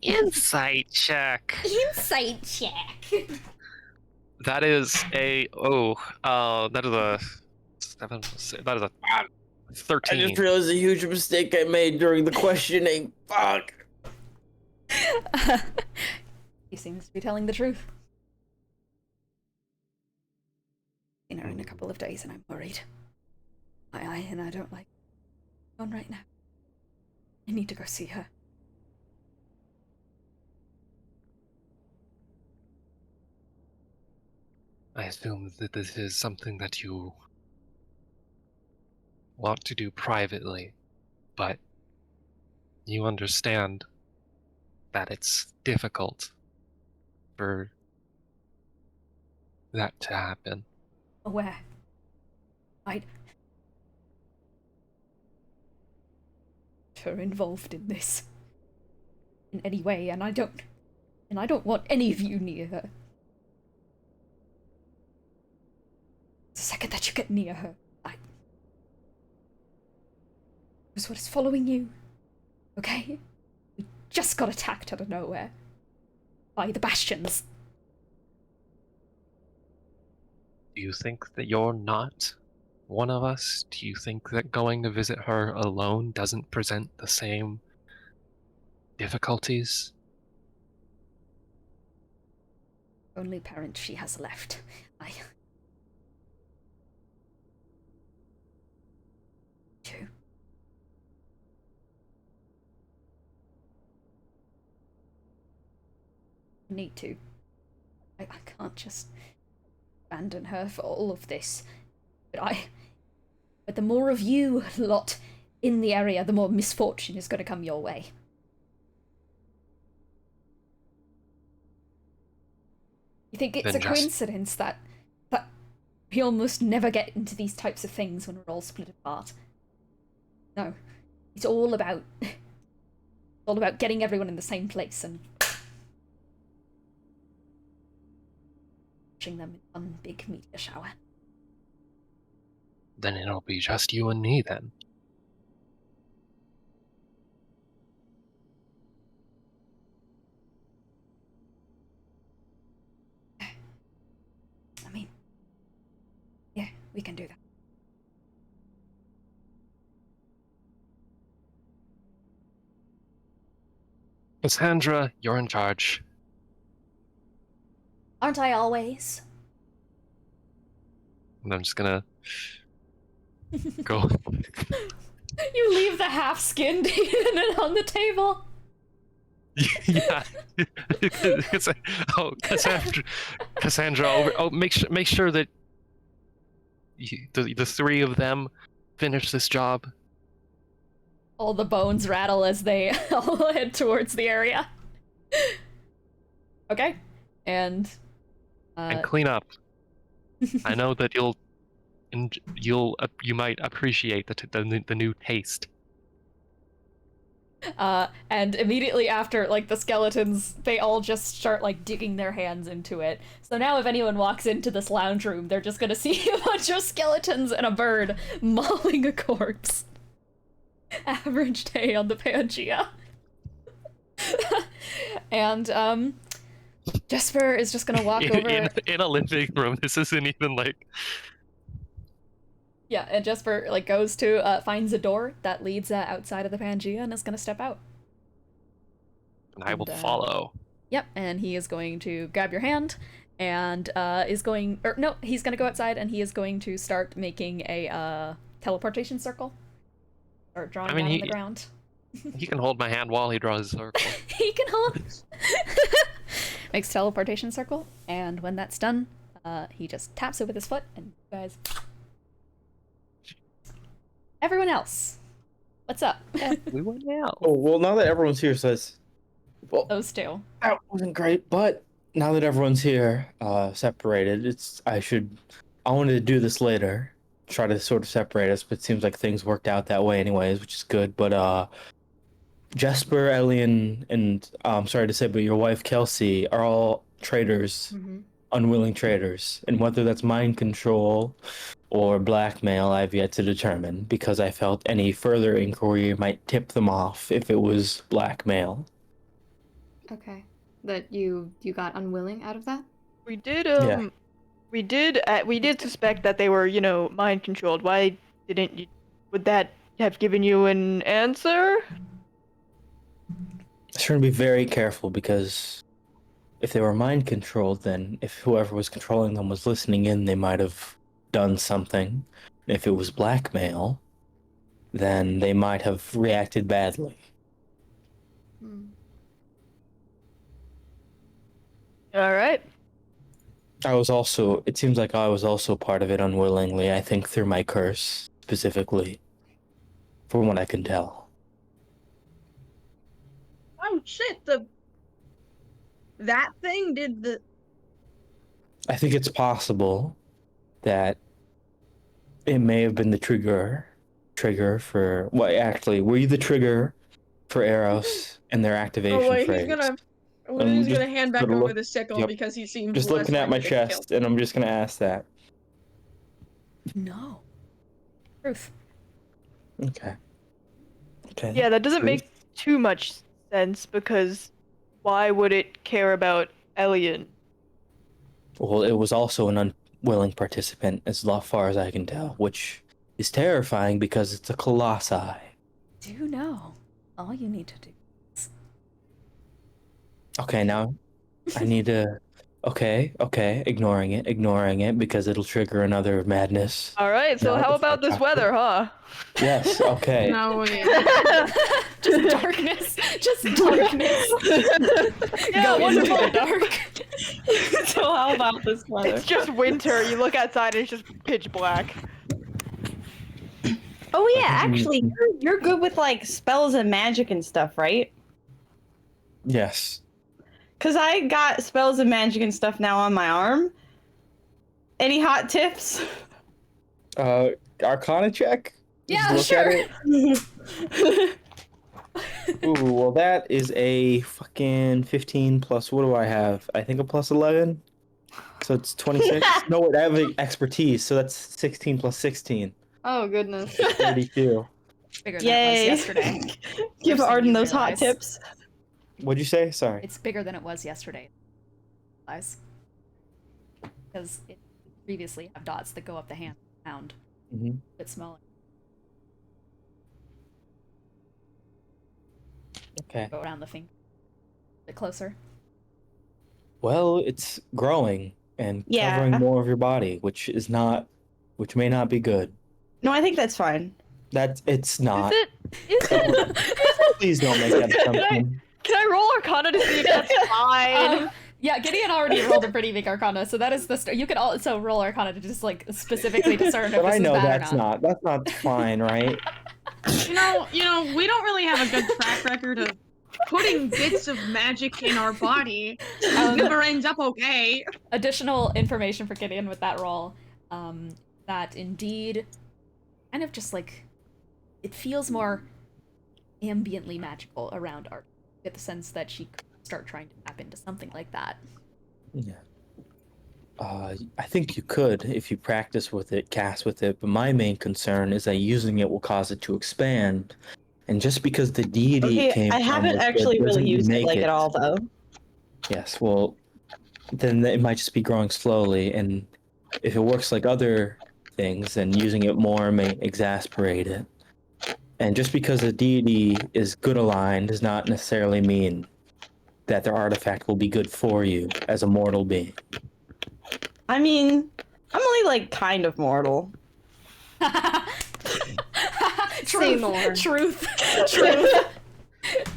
Insight check. Insight check. That is a that is That is a 13. I just realized a huge mistake I made during the questioning. Fuck. He seems to be telling the truth. Seen her in a couple of days, and I'm worried. And I don't like her right now. I need to go see her. I assume that this is something that you want to do privately, but you understand that it's difficult for that to happen. Aware. Her involved in this in any way, and I don't want any of you near her. The second that you get near her, is what is following you. Okay? We just got attacked out of nowhere by the Bastions. Do you think that you're not one of us? Do you think that going to visit her alone doesn't present the same difficulties? Only parent she has left. Two. Need to. I can't just abandon her for all of this. But the more of you lot in the area, the more misfortune is going to come your way. You think it's a coincidence that we almost never get into these types of things when we're all split apart? No. It's all about getting everyone in the same place and watching them in one big meteor shower. Then it'll be just you and me then. I mean, yeah, we can do that. Cassandra, you're in charge. Aren't I always? And I'm just gonna go. You leave the half-skinned unit on the table. Yeah. Cassandra, make sure that the three of them finish this job. All the bones rattle as they all head towards the area. Okay, and clean up. I know that you might appreciate the new taste. And immediately after, like, the skeletons, they all just start, like, digging their hands into it. So now if anyone walks into this lounge room, they're just gonna see a bunch of skeletons and a bird mauling a corpse. Average day on the Pangea. And, Jesper is just gonna walk over... In a living room, this isn't even, like... Yeah, and Jesper, like, goes to, finds a door that leads outside of the Pangea and is gonna step out. And I will follow. Yep, and he is going to grab your hand and he's gonna go outside and he is going to start making a teleportation circle. Or drawing down on the ground. He can hold my hand while he draws a circle. He can hold... Makes teleportation circle, and when that's done, he just taps it with his foot, and you guys... Everyone else, what's up? Everyone else. Oh, well, now that everyone's here, says... Well, Those two. that wasn't great, but now that everyone's here, separated, I wanted to do this later. Try to sort of separate us, but it seems like things worked out that way anyways, which is good. But Jesper, Ellie, and I'm sorry to say, but your wife Kelsey are all traitors, unwilling traitors, and whether that's mind control or blackmail, I've yet to determine, because I felt any further inquiry might tip them off if it was blackmail. Okay. That you got unwilling out of that? We did we did suspect that they were, mind controlled. Why didn't you? Would that have given you an answer? I should be very careful because if they were mind controlled, then if whoever was controlling them was listening in, they might have done something. If it was blackmail, then they might have reacted badly. All right. It seems like I was also part of it unwillingly, I think through my curse, specifically. From what I can tell. Oh shit, that thing did the... I think it's possible that it may have been the trigger for... Well, actually, were you the trigger for Eros and their activation phrase? He's gonna hand back over the sickle Yep. because he seems Just less looking at my likely to get chest, killed. and I'm just gonna ask that. No. Truth. Okay. Yeah, that doesn't Truth. make too much sense because why would it care about Elian? Well, it was also an unwilling participant, as far as I can tell, which is terrifying because it's a colossi. Do you know? All you need to do. Okay, now I need to... Okay, ignoring it because it'll trigger another madness. All right, so No, how it's about not this weather, huh? Yes, okay. No, Just darkness. Just darkness. Yeah, Go into wonderful. the dark. So how about this weather? It's just winter. You look outside and it's just pitch black. Oh yeah, actually, you're good with like spells and magic and stuff, right? Yes. Cause I got spells and magic and stuff now on my arm. Any hot tips? Arcana check? Yeah, Just look sure. at it. Ooh, well that is a fucking 15 plus, what do I have? I think a plus 11? So it's 26? No, I have expertise, so that's 16 plus 16. Oh goodness. 32. Bigger than Yay! it was yesterday. Give First thing Arden you those hot realize. tips. What'd you say? Sorry. It's bigger than it was yesterday. Guys. Because it previously have dots that go up the hand pound. Mm-hmm. A bit smaller. Okay. Go around the finger. A bit closer. Well, it's growing and Yeah. covering more of your body, which may not be good. No, I think that's fine. It's not. Is it? Please don't make that assumption. Can I roll Arcana to see if that's fine? Yeah, Gideon already rolled a pretty big Arcana, so that is the you could also roll Arcana to just like specifically discern if But this I know is bad that's or not. that's not fine, right? You know, we don't really have a good track record of putting bits of magic in our body. Never ends up okay. Additional information for Gideon with that roll, that indeed, kind of just like, it feels more ambiently magical around Art. Get the sense that she could start trying to tap into something like that. Yeah. I think you could if you practice with it, cast with it, but my main concern is that using it will cause it to expand. And just because the deity Okay, came I from haven't was good actually really doesn't used it make like at all though. Yes, well, then it might just be growing slowly, and if it works like other things, then using it more may exasperate it. And just because a deity is good aligned does not necessarily mean that their artifact will be good for you as a mortal being. I mean, I'm only like kind of mortal. Say more. Truth.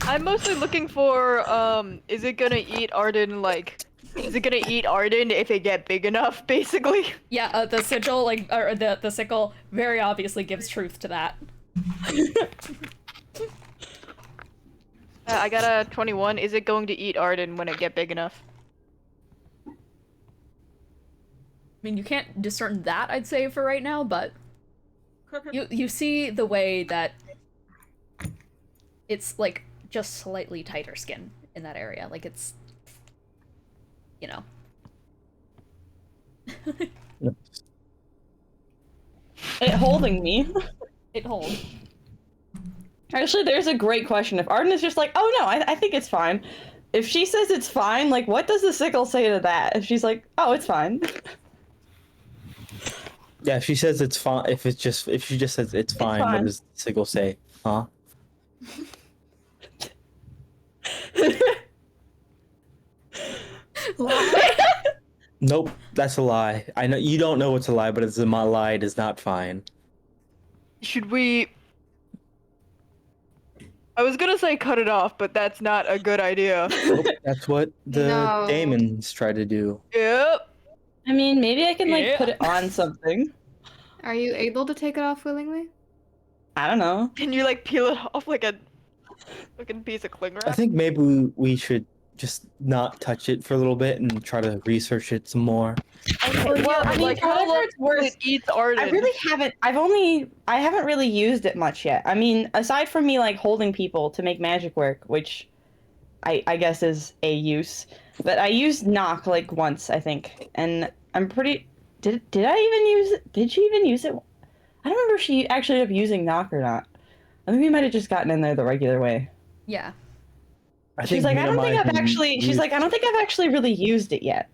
I'm mostly looking for, is it gonna eat Arden if it get big enough, basically? Yeah, the sigil, like, or the sickle, very obviously gives truth to that. I got a 21. Is it going to eat Arden when it get big enough? I mean, you can't discern that, I'd say, for right now, but you see the way that it's, like, just slightly tighter skin in that area. Like, it's, you know. It holding me. It holds. Actually, there's a great question. If Arden is just like, oh no, I think it's fine. If she says it's fine, like, what does the sickle say to that? If she's like, oh, it's fine. Yeah, she says it's fine. If she just says it's fine, what fine. does Sigil say? Huh? Nope, that's a lie. I know you don't know what's a lie, but it's a lie. It is not fine. Should we? I was gonna say cut it off, but that's not a good idea. Nope, that's what the No. Damons try to do. Yep. I mean, maybe I can like put it on something. Are you able to take it off willingly? I don't know. Can you like peel it off like a fucking piece of cling wrap? I think maybe we should just not touch it for a little bit and try to research it some more. Okay, well, I mean, like for how whatever long it's worth, it eats Arden? I really haven't. I haven't really used it much yet. I mean, aside from me like holding people to make magic work, which I guess is a use, but I used knock like once, I think, and I'm pretty. Did I even use it? Did she even use it? I don't remember if she actually ended up using knock or not. I think we might have just gotten in there the regular way. Yeah. She's like, I don't think I've actually really used it yet.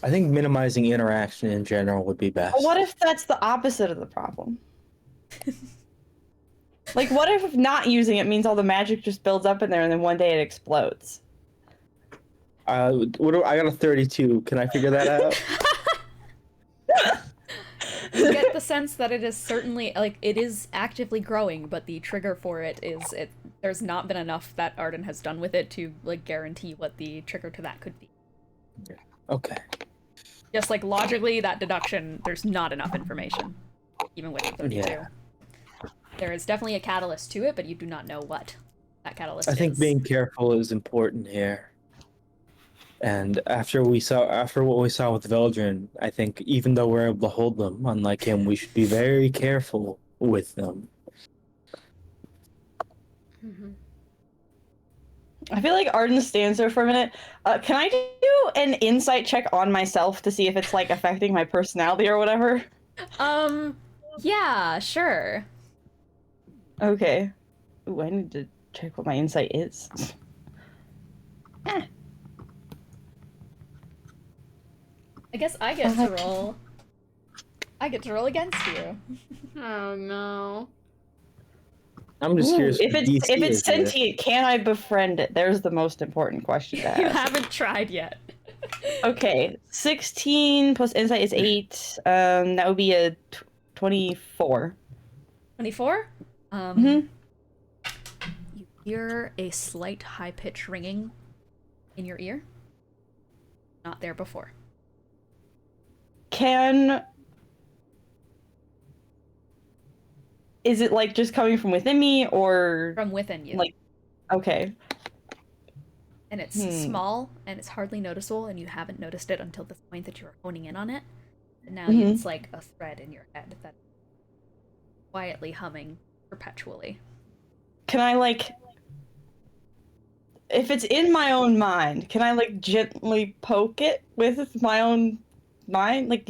I think minimizing interaction in general would be best. But what if that's the opposite of the problem? Like, what if not using it means all the magic just builds up in there and then one day it explodes? I got a 32. Can I figure that out? You get the sense that it is certainly, like, it is actively growing, but the trigger for it is, there's not been enough that Arden has done with it to, like, guarantee what the trigger to that could be. Okay. Just, like, logically, that deduction, there's not enough information, even with the 32. Yeah. There is definitely a catalyst to it, but you do not know what that catalyst is. I think being careful is important here. And after what we saw with Veldrin, I think even though we're able to hold them, unlike him, we should be very careful with them. Mm-hmm. I feel like Arden stands there for a minute. Can I do an insight check on myself to see if it's like affecting my personality or whatever? Yeah, sure. Okay. Ooh, I need to check what my insight is. I guess I get to roll. I get to roll against you. Oh no. I'm just curious. If it's sentient, can I befriend it? There's the most important question to ask. You haven't tried yet. Okay, 16 plus insight is 8. That would be a 24. 24? Mhm. You hear a slight high-pitched ringing in your ear. Not there before. Is it like just coming from within me or From within you. like okay. And it's small and it's hardly noticeable, and you haven't noticed it until this point that you were honing in on it. And now it's like a thread in your head that's quietly humming perpetually. Can I like if it's in my own mind, can I like gently poke it with my own mind? Like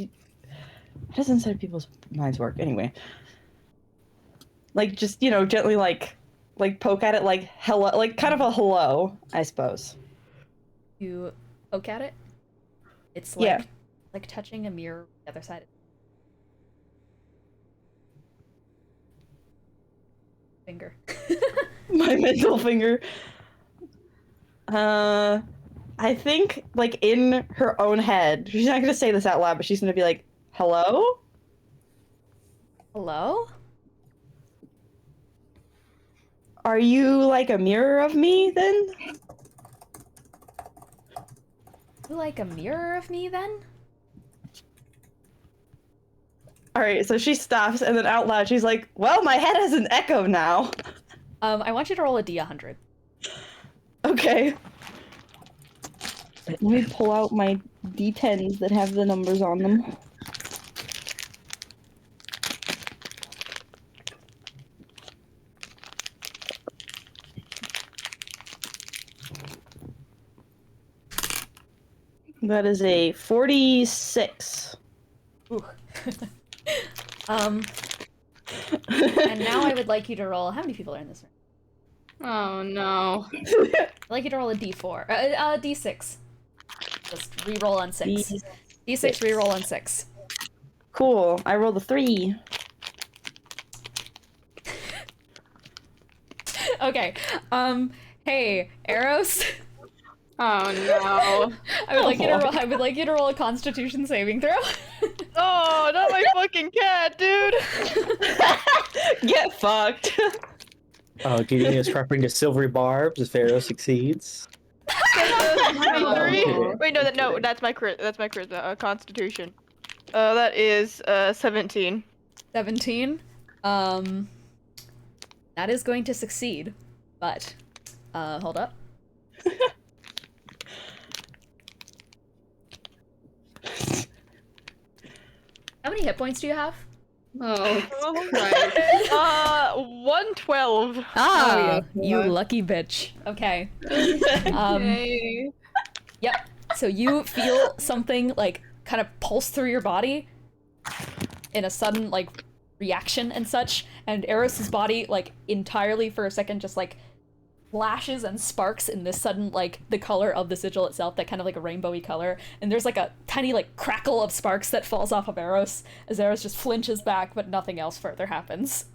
how does inside people's minds work anyway? Like just, gently like poke at it like hello, like kind of a hello, I suppose. You poke at it. It's like touching a mirror on the other side. Finger. My middle finger. I think like in her own head, she's not gonna say this out loud, but she's gonna be like, hello? Hello? Are you like a mirror of me then? You like a mirror of me then? Alright, so she stops and then out loud she's like, well, my head has an echo now. I want you to roll a D100. Okay. Let me pull out my D10s that have the numbers on them. That is a 46. Ooh. And now I would like you to roll. How many people are in this room? Oh no. I'd like you to roll a D4. D6. Just re-roll on 6. D6 re-roll on 6. Cool. I rolled a 3. Okay. Hey, Eros. Oh no. I would like you to roll a Constitution saving throw. Oh, not my fucking cat, dude. Get fucked. Gideon is prepping to silvery barbs if Pharaoh succeeds. 23? Oh. Wait, no, that's my crit. That's my crit. Constitution. That is 17. 17. That is going to succeed, but hold up. How many hit points do you have? Oh, Christ. 112. Ah, Oh, yeah. you lucky bitch. Okay. Yay. Yep. So you feel something like kind of pulse through your body in a sudden like reaction and such, and Eros's body like entirely for a second just like flashes and sparks in this sudden like the color of the sigil itself, that kind of like a rainbowy color, and there's like a tiny like crackle of sparks that falls off of Eros as Eros just flinches back, but nothing else further happens.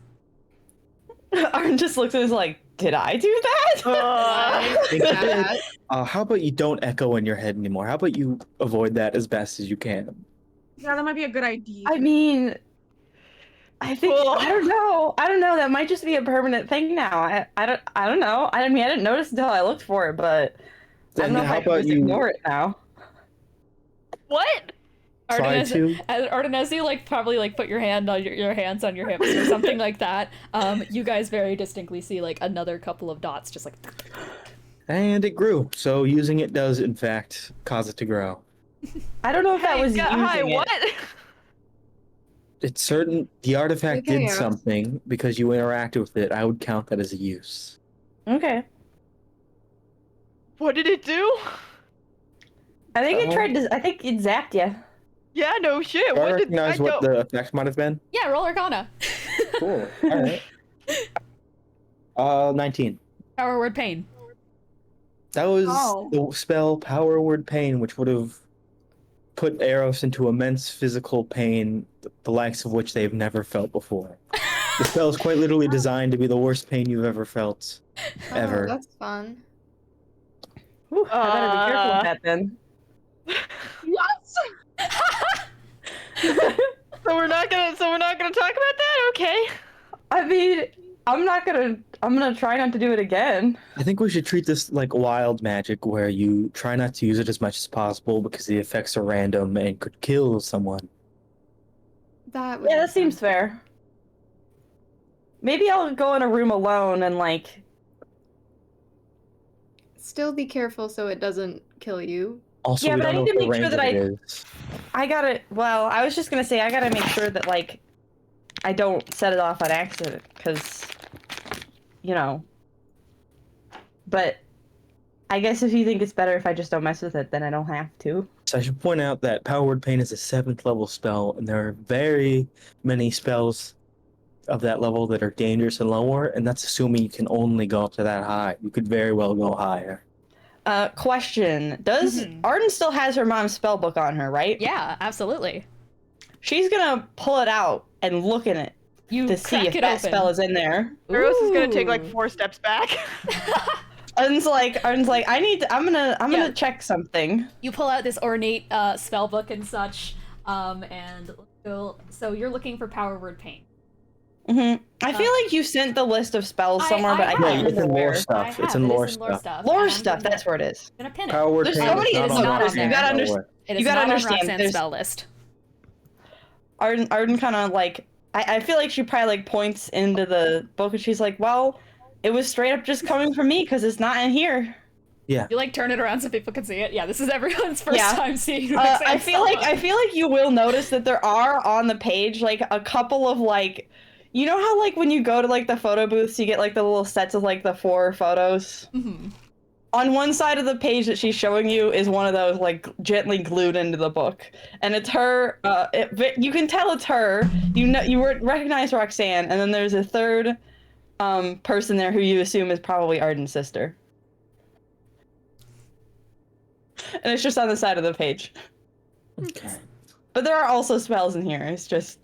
Arn just looks at us like, did I do that? How about you don't echo in your head anymore? How about you avoid that as best as you can? Yeah, that might be a good idea. I mean, I think I don't know. That might just be a permanent thing now. I don't know. I mean, I didn't notice until I looked for it, but I don't know if I can just ignore it now. What? Try to. Arden, as you like probably like put your hand on your hands on your hips or something like that, you guys very distinctly see like another couple of dots just like. And it grew. So using it does in fact cause it to grow. I don't know if that was using Hi, it. what? It's certain the artifact Okay, did Eros. something because you interacted with it. I would count that as a use. Okay. What did it do? I think it tried to. I think it zapped you. Yeah, no shit. Do I What did I recognize what the effect might have been? Yeah, roll Arcana. Cool. All right. 19. Power word pain. That was Oh. the spell Power Word Pain, which would have put Eros into immense physical pain, the likes of which they've never felt before. The spell is quite literally designed to be the worst pain you've ever felt. Ever. Oh, that's fun. Whew, I better be careful with that then. What? So we're not gonna talk about that? Okay. I mean, I'm gonna try not to do it again. I think we should treat this like wild magic, where you try not to use it as much as possible because the effects are random and could kill someone. That would Yeah, be that seems fun. fair. Maybe I'll go in a room alone and like. Still be careful so it doesn't kill you. Also, Yeah, we but I don't know need to what the make sure range that of it is. I gotta. Well, I was just gonna say I gotta make sure that like, I don't set it off on accident, because, you know. But I guess if you think it's better if I just don't mess with it, then I don't have to. So I should point out that Power Word Pain is a 7th level spell, and there are very many spells of that level that are dangerous and lower, and that's assuming you can only go up to that high. You could very well go higher. Question: Does Arden still has her mom's spell book on her, right? Yeah, absolutely. She's gonna pull it out and look in it You to see crack if it that open. spell is in there. Eros is gonna take like Ooh. 4 steps back. Arden's like, I'm gonna check something. You pull out this ornate spell book and such, and so you're looking for Power Word Pain. I feel like you sent the list of spells somewhere, but I have. can't Yeah, it's in remember lore where. stuff. I It's have, in it is lore in stuff. Lore and I'm stuff, gonna- that's where it is. I'm gonna pin it. Power Word There's Pain somebody is not that's on not the on there. You gotta lore. understand. It is You gotta not understand, on Roxanne's there's- spell list. Arden kind of like, I feel like she probably like points into the book and she's like, well, it was straight up just coming from me because it's not in here. Yeah. You like turn it around so people can see it. Yeah, this is everyone's first Yeah. time seeing I Roxanne's feel like spell. you will notice that there are on the page like a couple of like, you know how like when you go to like the photo booths, you get like the little sets of like the 4 photos. Mhm. On one side of the page that she's showing you is one of those like gently glued into the book, and it's her. You can tell it's her. You know, you recognize Roxanne, and then there's a third person there who you assume is probably Arden's sister, and it's just on the side of the page. Okay. But there are also spells in here. It's just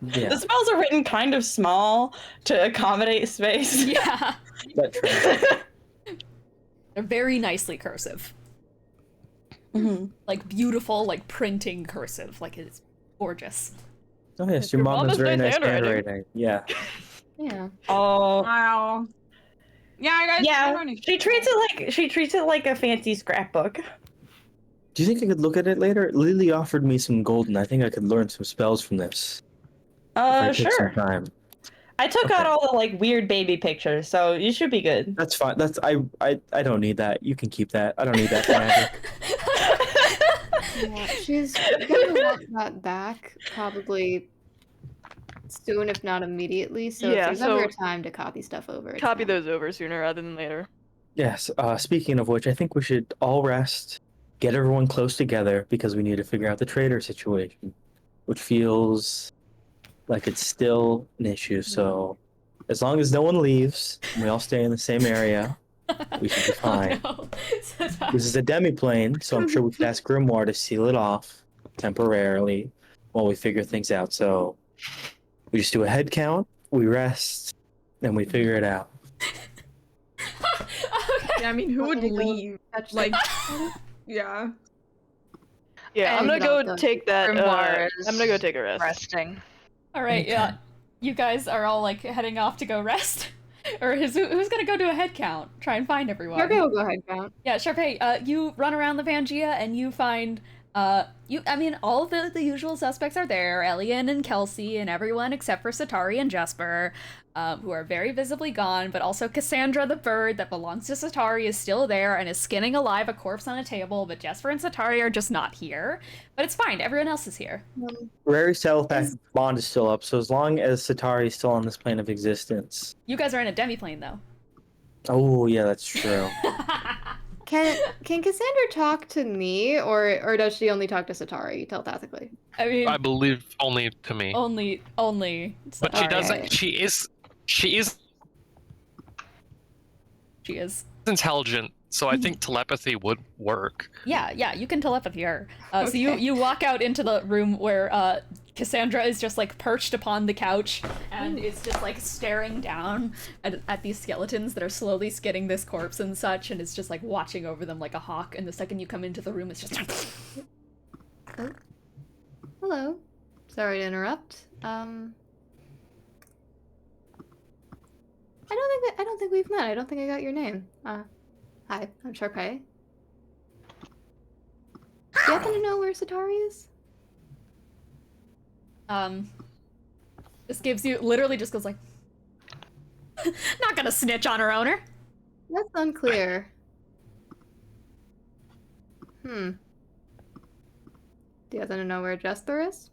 Yeah, the spells are written kind of small to accommodate space. Yeah. that's true. They're very nicely cursive. Mhm. Like beautiful, like printing cursive. Like it's gorgeous. Oh yes, your mom has very nice handwriting. Yeah. Yeah. Oh, Wow. Yeah, guys. yeah. She treats it like a fancy scrapbook. Do you think I could look at it later? Lily offered me some gold, and I think I could learn some spells from this. If I take some Sure. time. I took Okay. out all the like weird baby pictures, so you should be good. That's fine. That's I don't need that. You can keep that. I don't need that for magic. Yeah, she's gonna want that back probably soon, if not immediately. So Yeah, if there's ever so a time to copy stuff over, it's Copy now. those over sooner rather than later. Yes. Speaking of which, I think we should all rest, get everyone close together because we need to figure out the traitor situation, which feels like it's still an issue. So, as long as no one leaves and we all stay in the same area, we should be fine. Oh, no. This is a demi-plane, so I'm sure we could ask Grimoire to seal it off temporarily while we figure things out. So we just do a head count, we rest, and we figure it out. Okay. Yeah, I mean, who would Want me to go leave? touch Like, the- yeah. Yeah, I'm And gonna I'll go go take that. Grimoire I'm gonna go is take a rest. Resting. All right, yeah. You guys are all like heading off to go rest, or who's gonna go do a head count? Try and find everyone. Sharpay will go ahead count. Yeah, Sharpay. You run around the Pangea and you find all of the usual suspects are there. Elian and Kelsey and everyone except for Satari and Jesper, who are very visibly gone. But also Cassandra, the bird that belongs to Satari, is still there and is skinning alive a corpse on a table. But Jesper and Satari are just not here. But it's fine. Everyone else is here. Rary's telepathic bond is still up, so as long as Satari is still on this plane of existence. You guys are in a demiplane though. Oh yeah, that's true. Can Cassandra talk to me, or does she only talk to Satari telepathically? I mean, I believe only to me. only. But she Satari. doesn't. She is intelligent, so I think telepathy would work. Yeah, you can telepathy her. So Okay. you walk out into the room where Cassandra is just like perched upon the couch and is just like staring down at these skeletons that are slowly skidding this corpse and such, and is just like watching over them like a hawk. And the second you come into the room, it's just Oh. Hello. Sorry to interrupt. I don't think we've met. I don't think I got your name. Hi, I'm Sharpay. Do you happen to know where Satari is? this gives you literally just goes like, not gonna snitch on her owner. That's unclear. Do you happen to know where Jesper is?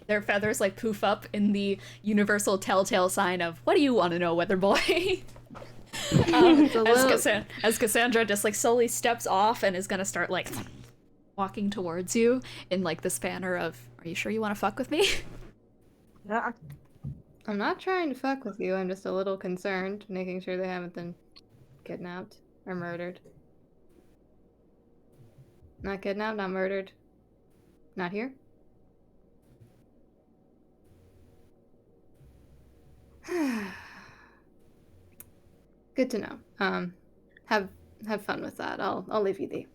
Their feathers like poof up in the universal telltale sign of, what do you want to know, weather boy? As Cassandra just like slowly steps off and is gonna start like walking towards you in like this banner of, are you sure you want to fuck with me? Yeah. I'm not trying to fuck with you. I'm just a little concerned, making sure they haven't been kidnapped or murdered. Not kidnapped, not murdered. Not here? Good to know. Have fun with that. I'll leave you be.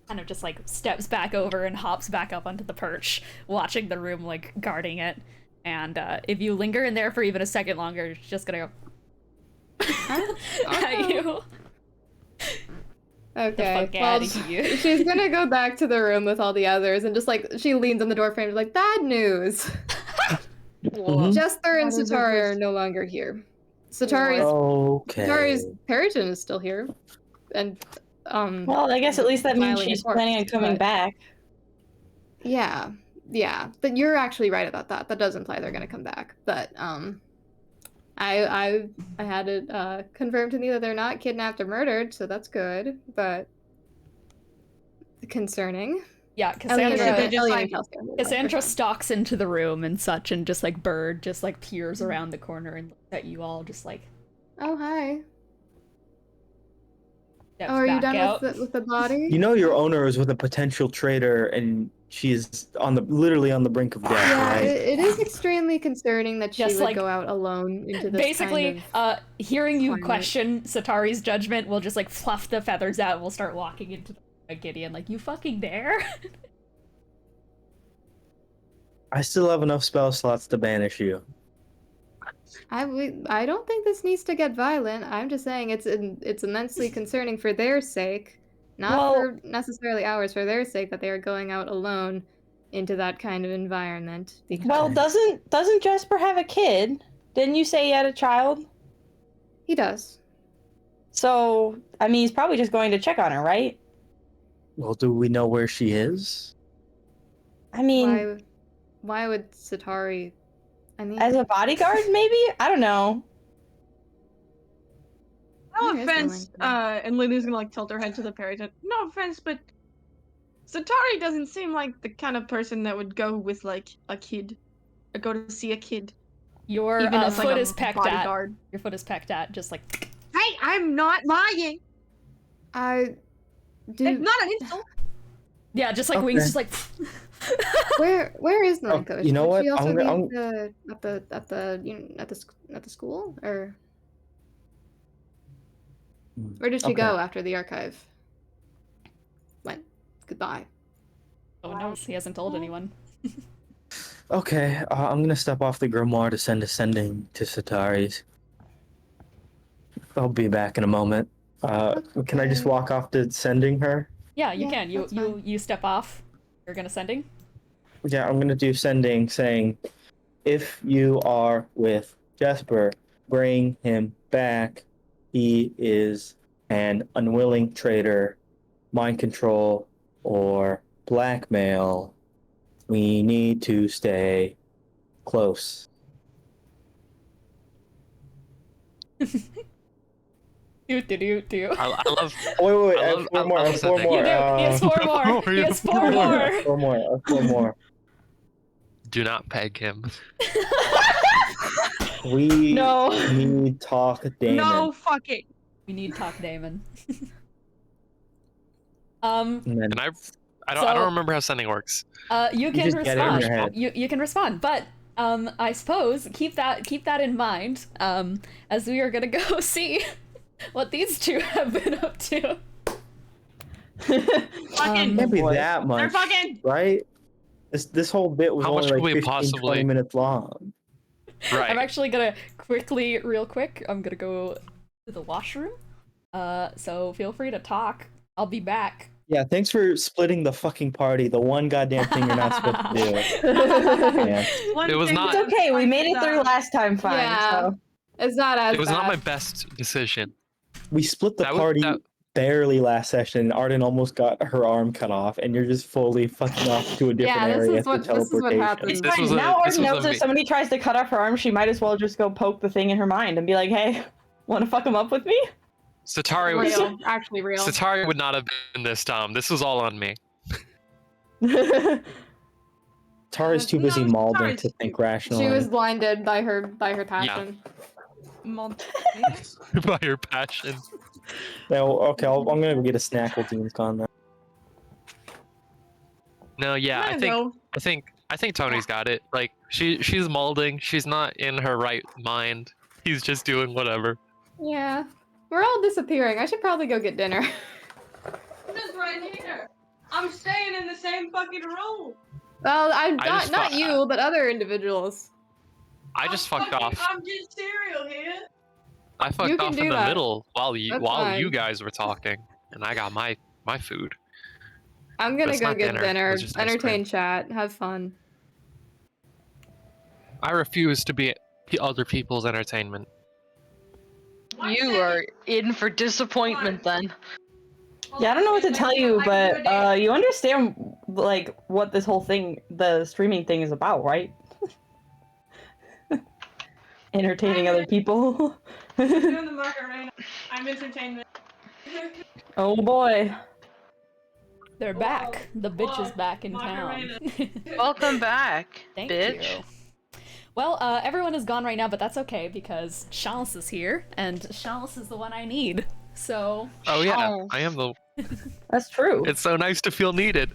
Kind of just like steps back over and hops back up onto the perch, watching the room, like guarding it. And if you linger in there for even a second longer, it's just gonna go at you. Okay. fuck Well, outta here. she's gonna go back to the room with all the others and just like she leans on the doorframe like, bad news. Jesper and That is a Satari good- are no longer here. Satari's Okay. Peryton is still here. And Well, I guess at least that means Smiling she's at corpse, planning on coming but- back. yeah. But you're actually right about that. That does imply they're gonna come back. But I had it confirmed to me that they're not kidnapped or murdered, so that's good. But concerning. Yeah, Elliot, they just, like- Cassandra stalks into the room and such, and just like Bird just like peers around the corner and looks at you all just like, Oh hi. Steps Oh, are you back done out. with the body? You know your owner is with a potential traitor, and she's literally on the brink of death, Yeah, right? it is extremely concerning that she Just, would like, go out alone into this Basically, kind of hearing you climate. question Satari's judgment, we'll just like fluff the feathers out and we'll start walking into the Gideon like, you fucking dare? I still have enough spell slots to banish you. I don't think this needs to get violent. I'm just saying it's immensely concerning for their sake, not Well- for necessarily ours, for their sake that they are going out alone into that kind of environment. Because Well, doesn't Jesper have a kid? Didn't you say he had a child? he does. So, I mean, he's probably just going to check on her, right? Well, do we know where she is? I mean, Why would Satari? I mean, as a bodyguard, maybe? I don't know. No Where is offense, the link? and Lily's gonna like tilt her head to the parry. No offense, but Satari doesn't seem like the kind of person that would go with like a kid, or go to see a kid. Your Even as, like, foot a is pecked bodyguard. at. Your foot is pecked at, just like. Hey, I'm not lying. I do. It's not an insult. Yeah, just like Okay. wings, just like. Where is Nico? you know what? She also I'm be gonna- at the school, or where did she Okay. go after the archive went? Goodbye. Oh no, he hasn't told anyone. Okay, I'm gonna step off the grimoire to send ascending to Satari's. I'll be back in a moment. Can I just Okay. walk off to sending her? Yeah, you Yeah, can. You that's fine. you step off. You're gonna sending. Yeah, I'm gonna do sending, saying, if you are with Jesper, bring him back. He is an unwilling traitor, mind control, or blackmail. We need to stay close. Do. I love. Wait, I I love- have four I more. I love have four sending. You more. do. He has four more. He has four more. Four more. Four more. Do not peg him. We No. need talk, Damon. No, fuck it. We need talk, Damon. And then And I So- don't remember how sending works. You can just get it in respond. your head. You can respond, but I suppose keep that in mind. As we are gonna go see what these two have been up to. Fucking. can't be boy. that They're much, fucking. right? This whole bit was How much only could we like 15, possibly- 20 minutes long. Right. I'm actually gonna real quick, I'm gonna go to the washroom. So feel free to talk. I'll be back. Yeah, thanks for splitting the fucking party. The one goddamn thing you're not supposed to do. Yeah. One It was thing not- It's that okay, we points made it through out- last time fine, Yeah. so. It's not as It was not my bad. best decision. We split the That was- party that- barely last session. Arden almost got her arm cut off, and you're just fully fucking off to a different Yeah, this area is for what teleportation. happens. This was a- Now this Arden was a knows if me- somebody tries to cut off her arm, she might as well just go poke the thing in her mind and be like, hey, wanna fuck him up with me? Satari was. Real, actually real. Satari would not have been this dumb. This was all on me. Tara's too No, busy mauling Tara's to think stupid. rationally. She was blinded by her passion. By your passion. No, okay, I'm gonna go get a snack while Dean's gone now. No, yeah, I I think Tony's got it. Like she's molding. She's not in her right mind. He's just doing whatever. Yeah. We're all disappearing. I should probably go get dinner. Just right here. I'm staying in the same fucking room. Well, I'm I not just not thought- you, but other individuals. I just fucked off. I'm getting cereal here. I You fucked can off do in the that. middle while That's you fine. guys were talking, and I got my food. I'm gonna it's go not get dinner, dinner, it's just ice entertain cream. chat, have fun. I refuse to be other people's entertainment. You are in for disappointment then. Yeah, I don't know what to tell you, but you understand like what this whole thing, the streaming thing is about, right? Entertaining other people. Doing the Macarena. I'm entertainment. Oh boy. They're back. The bitch is back in town. Welcome back, Thank bitch. you. Well, everyone is gone right now, but that's okay because Chance is here, and Chance is the one I need. So. Oh yeah, Oh. I am the. That's true. It's so nice to feel needed.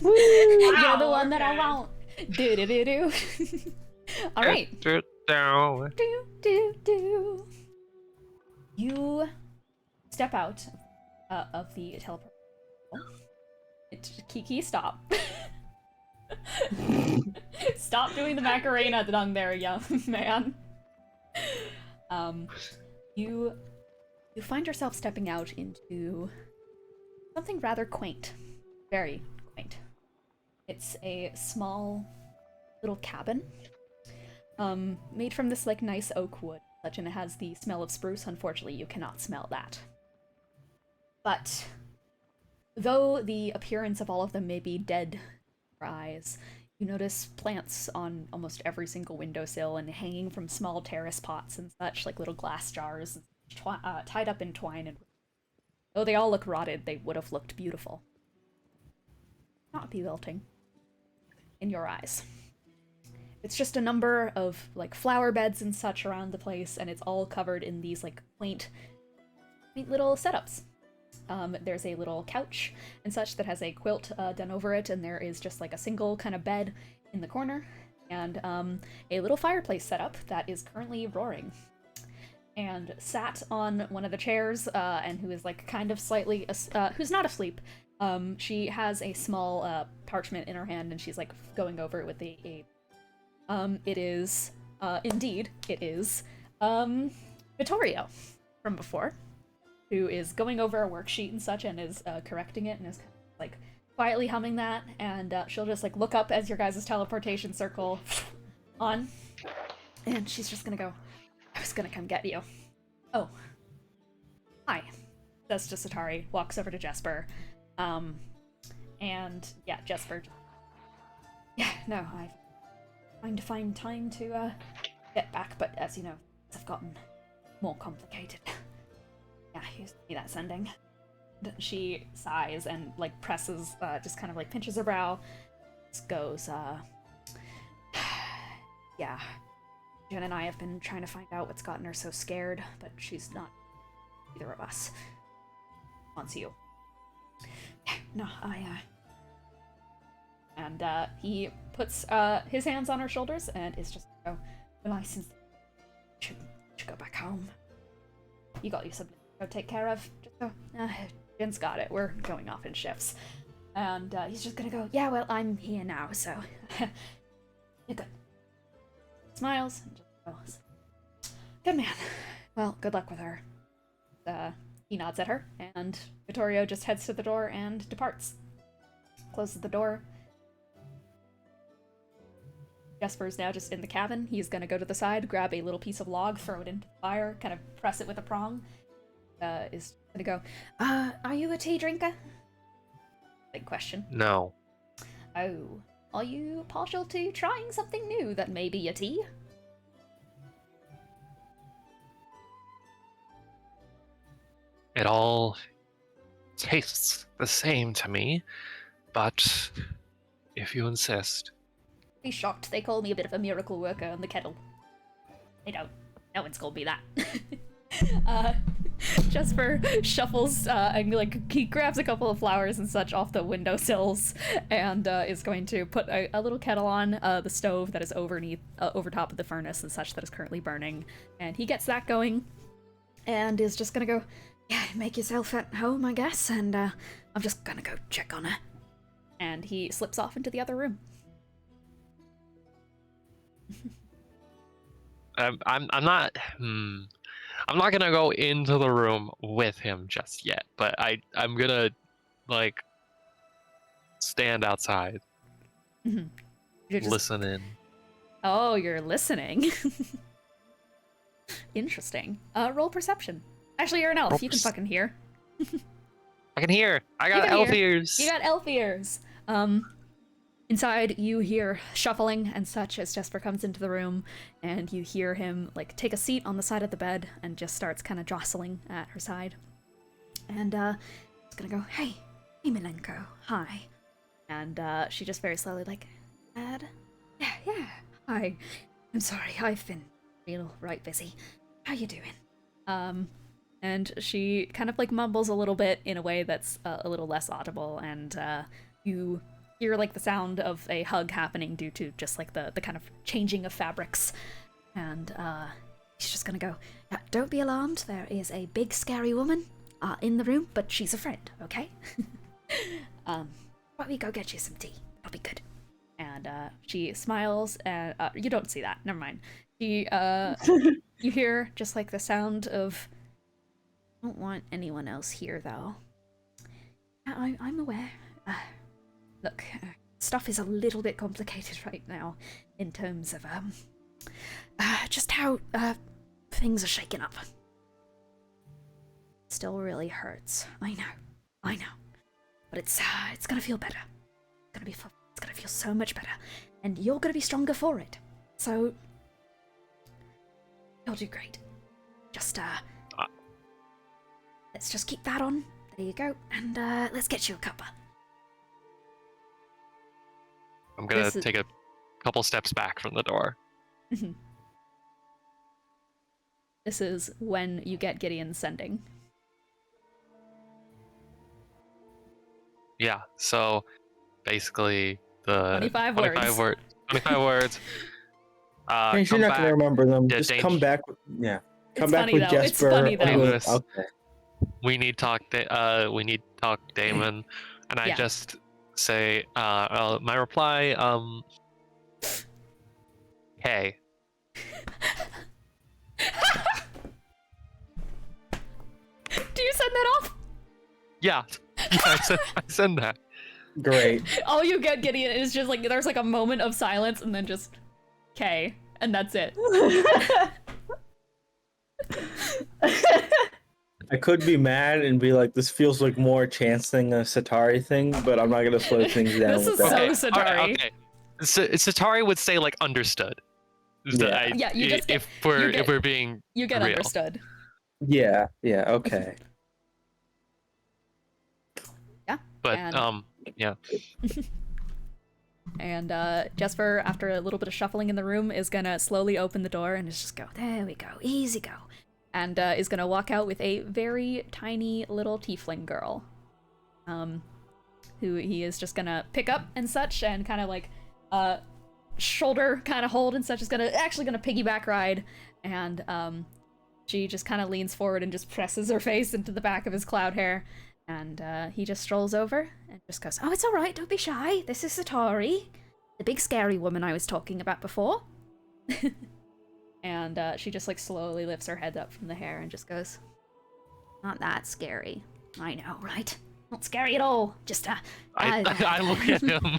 You're the one that I want. Do do do do. All right. Do. Do do do. You step out of the teleport. Kiki, stop. Stop doing the Macarena dung there, young man. You find yourself stepping out into something rather quaint. Very quaint. It's a small little cabin. Made from this like nice oak wood, and it has the smell of spruce. Unfortunately, you cannot smell that. But though the appearance of all of them may be dead in your eyes, you notice plants on almost every single windowsill and hanging from small terrace pots and such, like little glass jars, tied up in twine. And though they all look rotted, they would have looked beautiful. Not bewilting in your eyes. It's just a number of like flower beds and such around the place, and it's all covered in these like quaint little setups. There's a little couch and such that has a quilt done over it, and there is just like a single kind of bed in the corner, and a little fireplace setup that is currently roaring. And sat on one of the chairs, and who is like kind of slightly, who's not asleep. She has a small parchment in her hand, and she's like going over it with it is, indeed, it is, Vittorio from before, who is going over a worksheet and such, and is correcting it, and is kind of like quietly humming that, and she'll just like look up as your guys' teleportation circle on, and she's just gonna go, I was gonna come get you. Oh. Hi. Says to Satari, walks over to Jesper, and yeah, Jesper, yeah, no, I've trying to find time to get back, but as you know, things have gotten more complicated. Yeah, you see that sending? She sighs and like presses, just kind of like pinches her brow. Just goes, yeah. Jen and I have been trying to find out what's gotten her so scared, but she's not either of us. Wants you. Yeah, no, and he puts his hands on her shoulders and is just go, well, I since should go back home. You got you something to go take care of? Just go, Jen's got it. We're going off in shifts. And he's just gonna go, yeah, well, I'm here now, so you're good. Smiles and just goes, good man. Well, good luck with her. He nods at her, and Vittorio just heads to the door and departs. Closes the door. Jesper's now just in the cabin. He's gonna go to the side, grab a little piece of log, throw it into the fire, kind of press it with a prong. Is gonna go, are you a tea drinker? Big question. No. Oh, are you partial to trying something new that may be a tea? It all tastes the same to me, but if you insist. Be shocked. They call me a bit of a miracle worker on the kettle. They don't. No one's called me that. Jesper shuffles and like he grabs a couple of flowers and such off the windowsills and is going to put a little kettle on the stove that is over top of the furnace and such that is currently burning, and he gets that going and is just gonna go, yeah, make yourself at home, I guess, and I'm just gonna go check on her. And he slips off into the other room. I'm not gonna go into the room with him just yet, but I'm gonna like stand outside, listen in. Oh, you're listening. Interesting. Roll perception. Actually, you're an elf. You can fucking hear. I can hear. I got elf ears. You got elf ears. Inside, you hear shuffling and such as Jesper comes into the room, and you hear him like take a seat on the side of the bed and just starts kind of jostling at her side. And he's gonna go, hey Milenko, hi. And she just very slowly like, Dad? Yeah, hi. I'm sorry, I've been real right busy. How you doing? and she kind of like mumbles a little bit in a way that's a little less audible, and you hear like the sound of a hug happening due to just like the kind of changing of fabrics, and she's just gonna go, don't be alarmed, there is a big scary woman in the room, but she's a friend, okay? Why don't we go get you some tea? That'll be good. And she smiles, and you don't see that, never mind. She you hear just like the sound of, I don't want anyone else here though. I'm aware. Look, stuff is a little bit complicated right now in terms of just how things are shaking up. Still really hurts. I know. But it's gonna feel better. It's gonna feel so much better, and you're gonna be stronger for it. So you'll do great. Just let's just keep that on. There you go, and let's get you a cuppa. I'm gonna take a couple steps back from the door. This is when you get Gideon's sending. Yeah, so basically the 25 words. 25 words. You're Come not back. gonna remember them. Yeah, Just Danger. come back. Yeah, come It's back funny, with though. It's Jesper. funny, though. Okay. We need talk. We need talk, Damon. And I Yeah. just say, my reply, hey. Do you send that off? Yeah, I send that. Great. All you get, Gideon, is just like there's like a moment of silence and then just K, and that's it. I could be mad and be like, this feels like more a chance thing than a Satari thing, but I'm not gonna slow things down. This with is that. so All right, Satari. okay. Satari would say like understood. Yeah. Yeah, you just get- if we're you if we're being You get real. understood. Yeah. Okay. But And- yeah. And Jesper, after a little bit of shuffling in the room, is gonna slowly open the door and just go, there we go, easy go. And is gonna walk out with a very tiny little tiefling girl. Who he is just gonna pick up and such, and kind of like shoulder kind of hold and such, is actually gonna piggyback ride, and she just kind of leans forward and just presses her face into the back of his cloud hair. And he just strolls over and just goes, oh, it's all right, don't be shy. This is Satari, the big scary woman I was talking about before. And she just like slowly lifts her head up from the hair and just goes, not that scary. I know, right? Not scary at all. Just I look at him.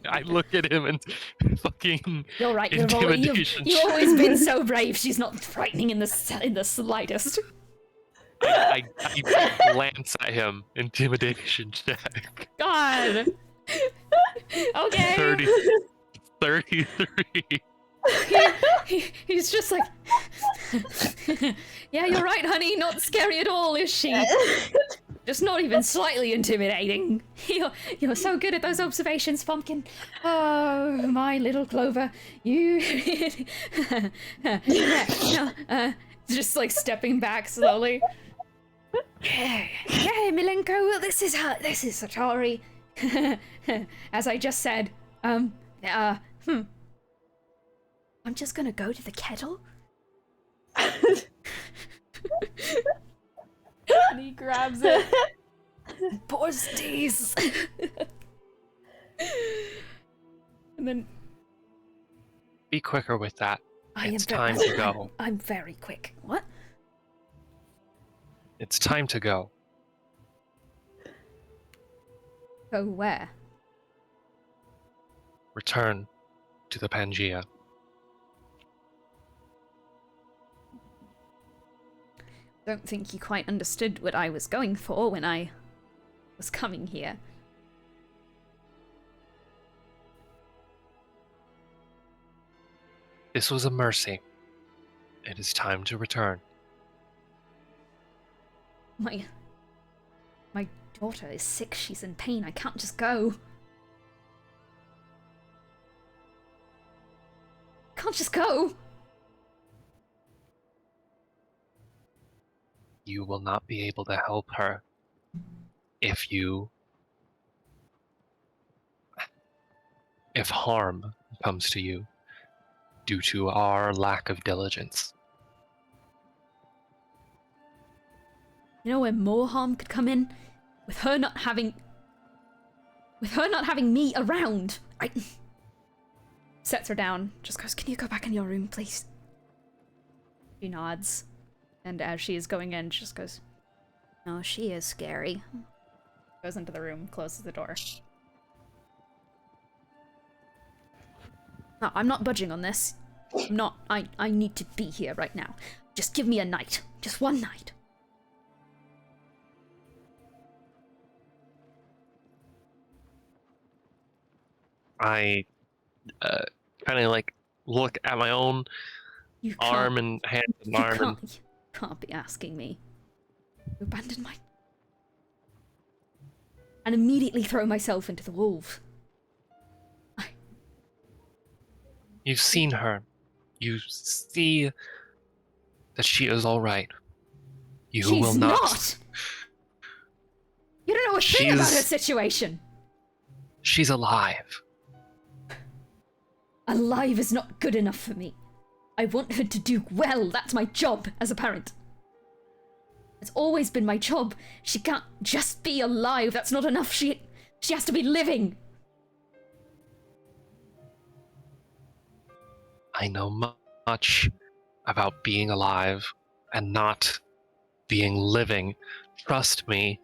I look at him and fucking you're right. intimidation. You've always been so brave. She's not frightening in the slightest. I glance at him. Intimidation check. God. Okay. 33. He's just like, yeah, you're right, honey. Not scary at all, is she? Just not even slightly intimidating. You're so good at those observations, Pumpkin. Oh, my little Clover. You... just like stepping back slowly. Yeah, Milenko, this is Satari. As I just said, I'm just gonna go to the kettle. And he grabs it. Pours teas. And then Be quicker with that. I'm time to go. I'm very quick. What? It's time to go. Go where? Return to the Pangea. Don't think you quite understood what I was going for when I was coming here. This was a mercy. It is time to return. My daughter is sick. She's in pain. I can't just go. Can't just go. you will not be able to help her if harm comes to you due to our lack of diligence. You know where more harm could come in? With her not having me around. Sets her down, just goes, "Can you go back in your room, please?" She nods, and as she is going in, she just goes, "Oh, she is scary." Goes into the room, closes the door. No, I'm not budging on this. I'm not. I need to be here right now. Just give me a night. Just one night. I kind of like look at my own You arm can't. and hand and You arm and can't be asking me. You abandoned my... And immediately throw myself into the wolves. you've seen her. You see that she is all right. You She's will not. You don't know a thing about her She's- situation. She's alive. Alive is not good enough for me. I want her to do well. That's my job as a parent. It's always been my job. She can't just be alive. That's not enough. She has to be living. I know much about being alive and not being living. Trust me,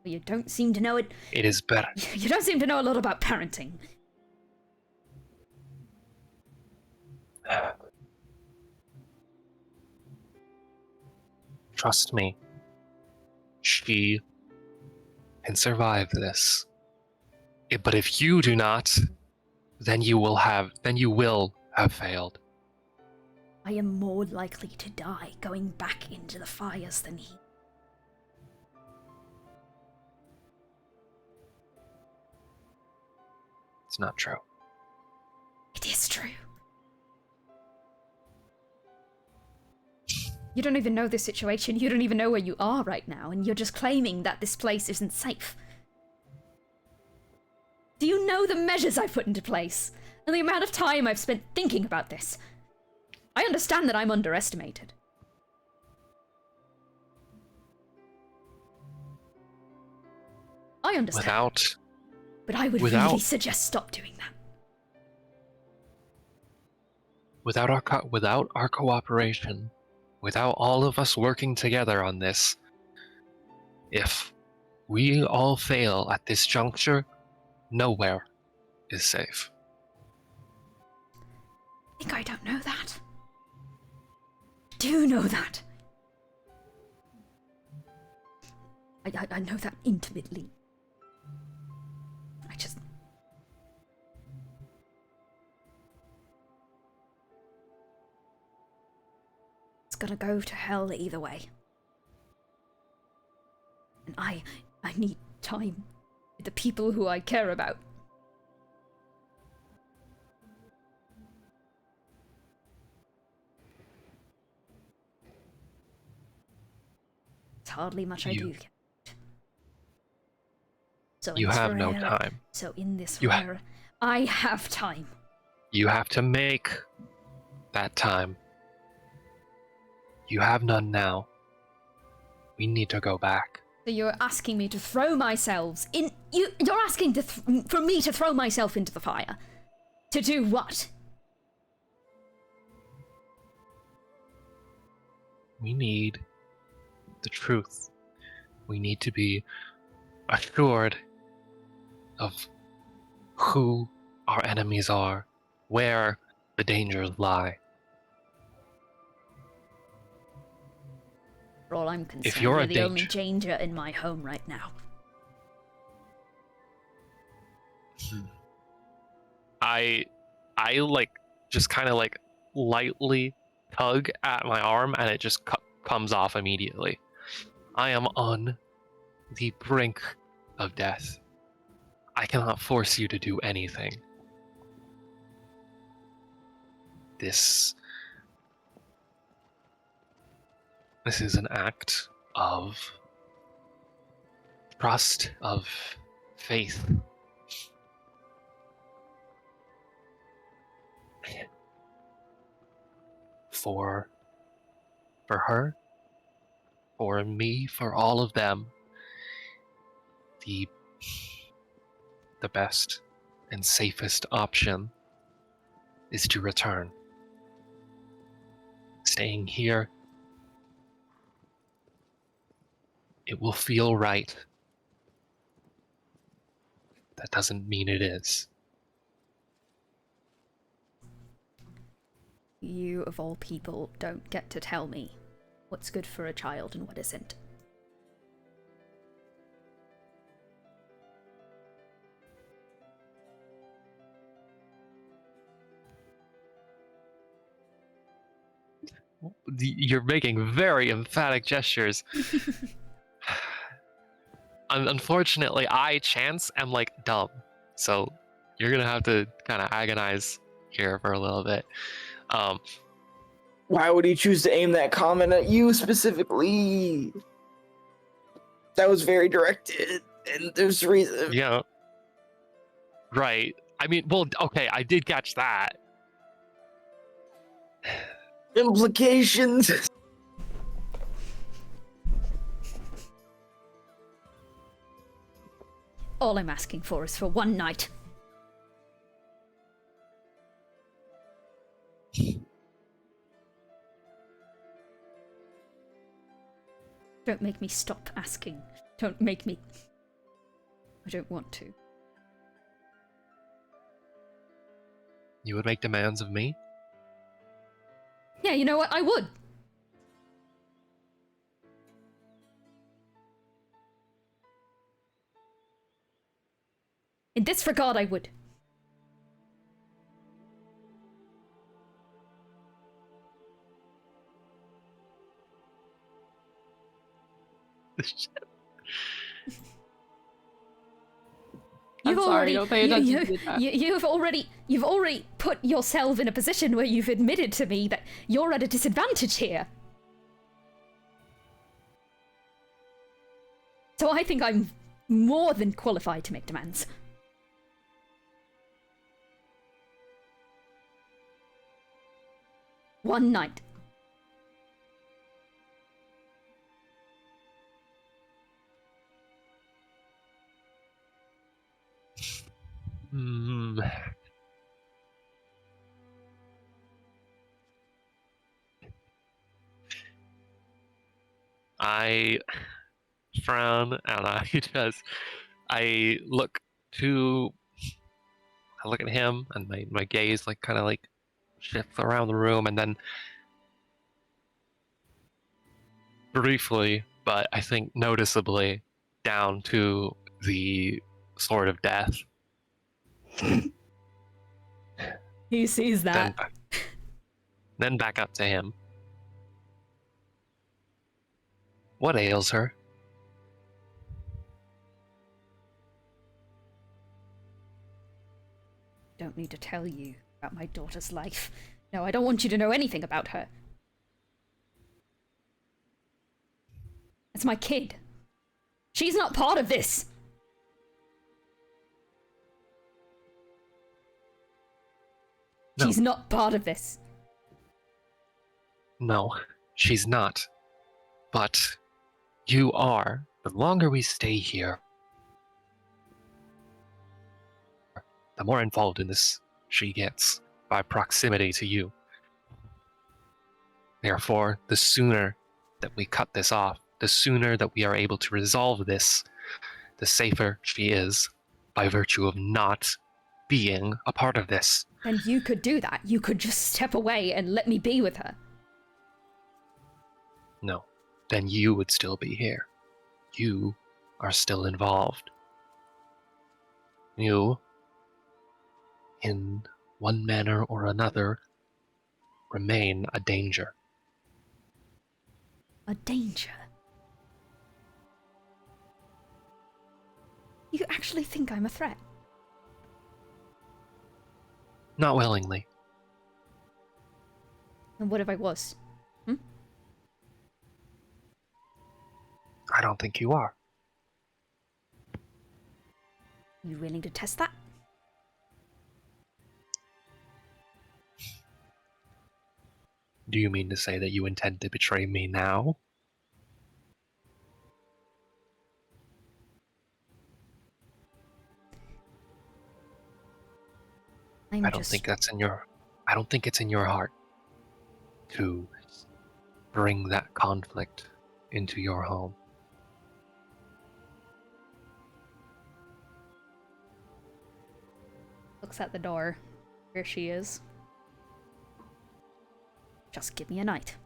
You don't seem to know it. it is better. You don't seem to know a lot about parenting. Trust me. She can survive this. But if you do not, then you will have failed. I am more likely to die going back into the fires than he. It's not true. It is true. You don't even know this situation. You don't even know where you are right now, and you're just claiming that this place isn't safe. Do you know the measures I've put into place? And the amount of time I've spent thinking about this? I understand that I'm underestimated. I understand. But I would really suggest stop doing that. Without our cooperation, without all of us working together on this, if we all fail at this juncture, nowhere is safe. I think I don't know that. I do know that. I know that intimately. It's gonna go to hell either way. And I need time with the people who I care about. It's hardly much I do. So you have no time. So in this rare, I have time. You have to make that time. You have none now. We need to go back. So you're asking me to throw myself in... You're asking for me to throw myself into the fire. To do what? We need the truth. We need to be assured of who our enemies are, where the dangers lie. For all I'm concerned, If you're the only danger in my home right now. I like just kind of like lightly tug at my arm and it just comes off immediately. I am on the brink of death. I cannot force you to do anything. This is an act of trust, of faith. For her, for me, for all of them, the best and safest option is to return. Staying here, it will feel right. That doesn't mean it is. You, of all people, don't get to tell me what's good for a child and what isn't. You're making very emphatic gestures. Unfortunately, I, Chance, am like dumb. So you're gonna have to kind of agonize here for a little bit. Why would he choose to aim that comment at you specifically? That was very directed, and there's reason. Yeah. Right. I mean, well, okay, I did catch that. Implications. All I'm asking for is for one night. Don't make me stop asking. Don't make me... I don't want to. You would make demands of me? Yeah, you know what? I would. In this regard, I would. I'm sorry, don't pay attention to that. You've already put yourself in a position where you've admitted to me that you're at a disadvantage here. So I think I'm more than qualified to make demands. One night. Hmm. I frown and I look at him and my gaze like kind of like shifts around the room, and then briefly, but I think noticeably, down to the Sword of Death. He sees that. Then back up to him. What ails her? Don't need to tell you about my daughter's life. No, I don't want you to know anything about her. It's my kid. She's not part of this. No. She's not part of this. No, she's not. But you are. The longer we stay here, the more involved in this she gets by proximity to you. Therefore, the sooner that we cut this off, the sooner that we are able to resolve this, the safer she is by virtue of not being a part of this. Then you could do that. You could just step away and let me be with her. No, then you would still be here. You are still involved. You, in one manner or another, remain a danger. A danger? You actually think I'm a threat? Not willingly. And what if I was? I don't think you are. You willing to test that? Do you mean to say that you intend to betray me now? I don't think it's in your heart to bring that conflict into your home. Looks at the door where she is. Just give me a night.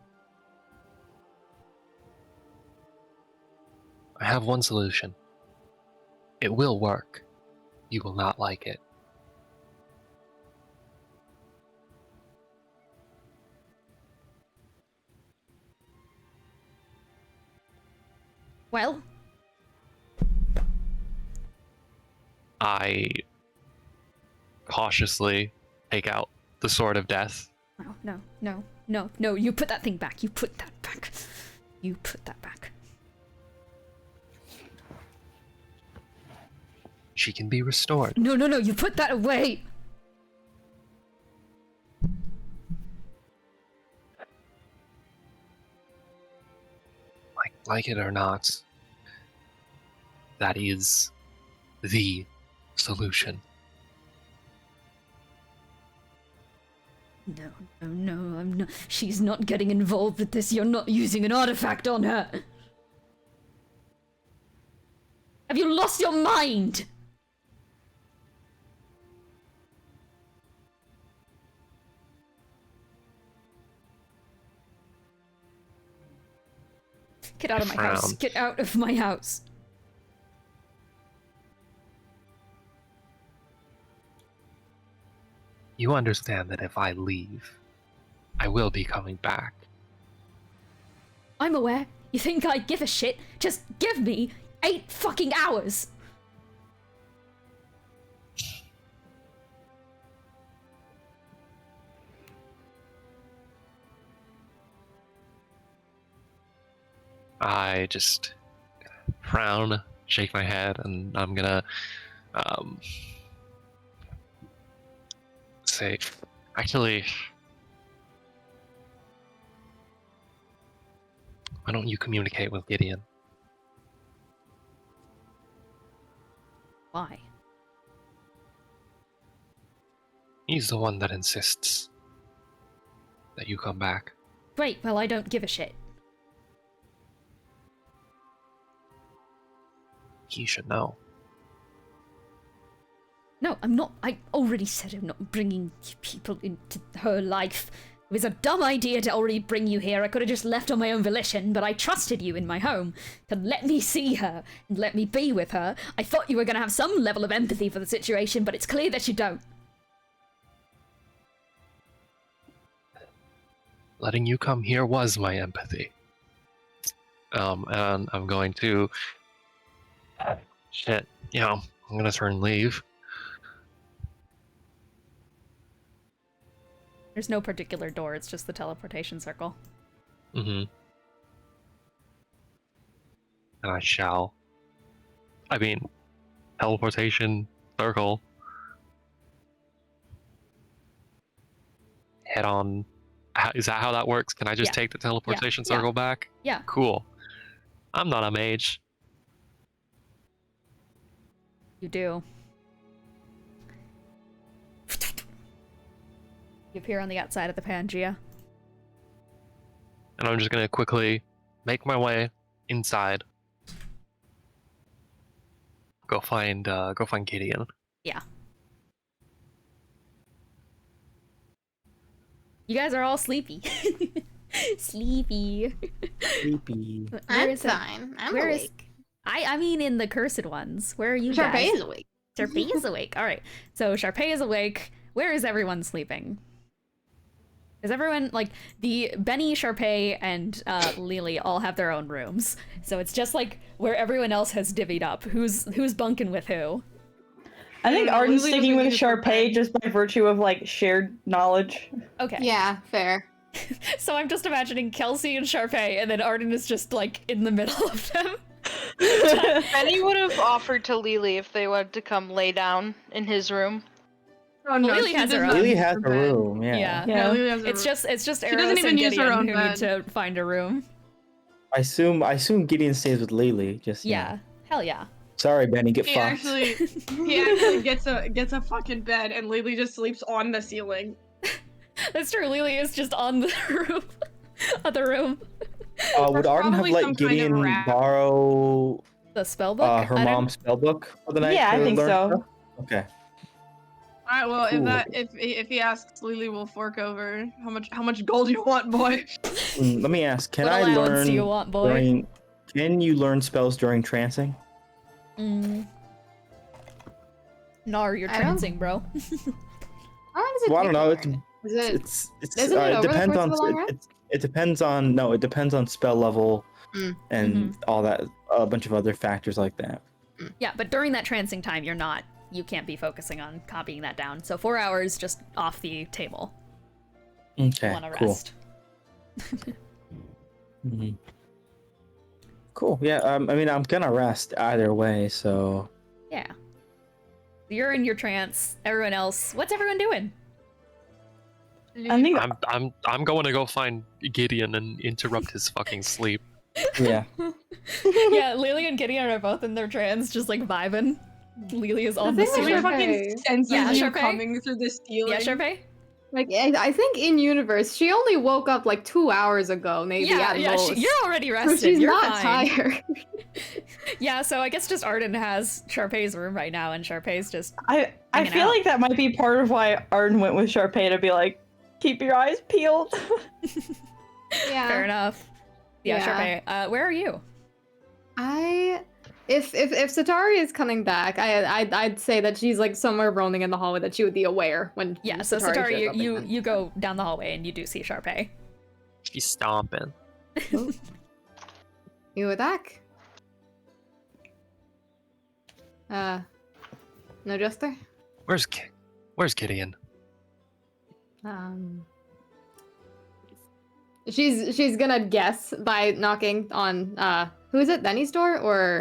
I have one solution. It will work. You will not like it. Well? I cautiously take out the Sword of Death. No, you put that thing back. You put that back. You put that back. She can be restored. No, you put that away! Like it or not, that is the solution. No, I'm not. She's not getting involved with this. You're not using an artifact on her. Have you lost your mind? Get out of my house. Get out of my house. You understand that if I leave, I will be coming back. I'm aware. You think I give a shit? Just give me 8 fucking hours. I just frown, shake my head, and I'm gonna say, actually, why don't you communicate with Gideon? Why? He's the one that insists that you come back. Great, well, I don't give a shit. He should know. No, I'm not. I already said I'm not bringing people into her life. It was a dumb idea to already bring you here. I could have just left on my own volition, but I trusted you in my home to let me see her and let me be with her. I thought you were going to have some level of empathy for the situation, but it's clear that you don't. Letting you come here was my empathy. And I'm going to... Shit, I'm gonna turn and leave. There's no particular door, it's just the teleportation circle. Mm-hmm. And I shall. I mean, teleportation circle. Head on. Is that how that works? Can I just take the teleportation circle back? Yeah. Cool. I'm not a mage. You do. You appear on the outside of the Pangea. And I'm just gonna quickly make my way inside. Go find Gideon. Yeah. You guys are all sleepy. Sleepy. Sleepy. I'm fine. I'm awake. I mean in the cursed ones. Where are you guys? Sharpay is awake. Sharpay is awake. All right. So Sharpay is awake. Where is everyone sleeping? Is everyone like the Benny, Sharpay, and Lily all have their own rooms? So it's just like where everyone else has divvied up. Who's bunking with who? I think Arden's sticking with Sharpay just by virtue of like shared knowledge. Okay. Yeah, fair. So I'm just imagining Kelsey and Sharpay, and then Arden is just like in the middle of them. Benny would have offered to Lily if they wanted to come lay down in his room. Oh no, Lily she has does her not own. Lily use has her a bed. room. Yeah. Yeah. Yeah, Lily has a It's room. just She doesn't Eros even and use her Gideon own who bed. need to find a room. I assume Gideon stays with Lily. Just you know. Yeah. Hell yeah. Sorry, Benny, get He fucked. actually gets a fucking bed, and Lily just sleeps on the ceiling. That's true. Lily is just on the roof of the room. Would There's Arden have probably let some kind of Gideon rat. borrow The spell book. her mom's spell book for the night? Yeah, I to think learn so. stuff? Okay. All right, well, Cool. if he asks, Lily will fork over. How much gold do you want, boy? Let me ask. Can What I allowance learn do you want, boy? during? Can you learn spells during trancing? Nar, you're I don't- trancing, bro. How long does it Well, I take don't know. to learn it? Is it? Isn't it it over the depends course on of a long rest? it depends on no, it depends on spell level and Mm-hmm. all that, a bunch of other factors like that. Yeah, but during that trancing time, you can't be focusing on copying that down. So 4 hours just off the table. Okay, Want to cool. rest. Mhm. Cool. Yeah. I mean, I'm gonna rest either way. So Yeah. You're in your trance. Everyone else, what's everyone doing? I think I'm going to go find Gideon and interrupt his fucking sleep. yeah. Yeah, Lily and Gideon are both in their trance, just like vibing. Lily is on the thing is Lily ceiling. fucking senses Yeah, you Sharpay? coming through the ceiling. Yeah, Sharpay? Like, I think in universe, she only woke up like 2 hours ago, maybe at most. You're already So rested. she's You're not fine. tired. Yeah, so I guess just Arden has Sharpay's room right now, and Sharpay's just I hanging feel out. like that might be part of why Arden went with Sharpay to be like, keep your eyes peeled. Yeah. fair enough. Yeah, Yeah. Sharpay. Where are you? If Satari is coming back, I'd say that she's like somewhere roaming in the hallway that she would be aware when Yeah, so shows Satari, up you again. you go down the hallway and you do see Sharpay. She's stomping. You attack? No Jester? Where's Gideon? She's gonna guess by knocking on who is it? Benny's door or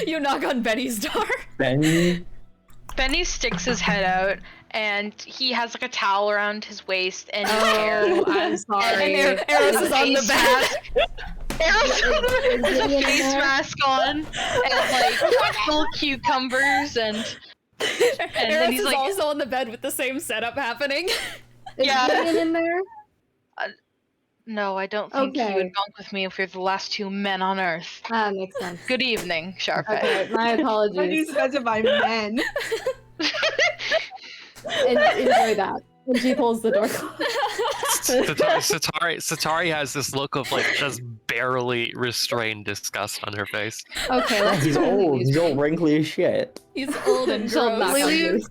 you knock on Benny's door. Benny. Benny sticks his head out, and he has like a towel around his waist and his hair. Oh, I'm sorry. And Eros is on the Face bed. mask. Eros has a face mask on and like full cucumbers and then Eros he's is like, also on the bed with the same setup happening. Is Yeah. Gideon in there? no, I don't think he Okay. would bunk with me if we're the last two men on Earth. Ah, makes sense. Good evening, Sharpay. Okay, my Why do you apologies. specify men? And enjoy that. And she pulls the door closed. Satari has this look of like just barely restrained disgust on her face. Okay, let's He's old. He's old, wrinkly as shit. He's old and She'll gross. knock on Lily- yours.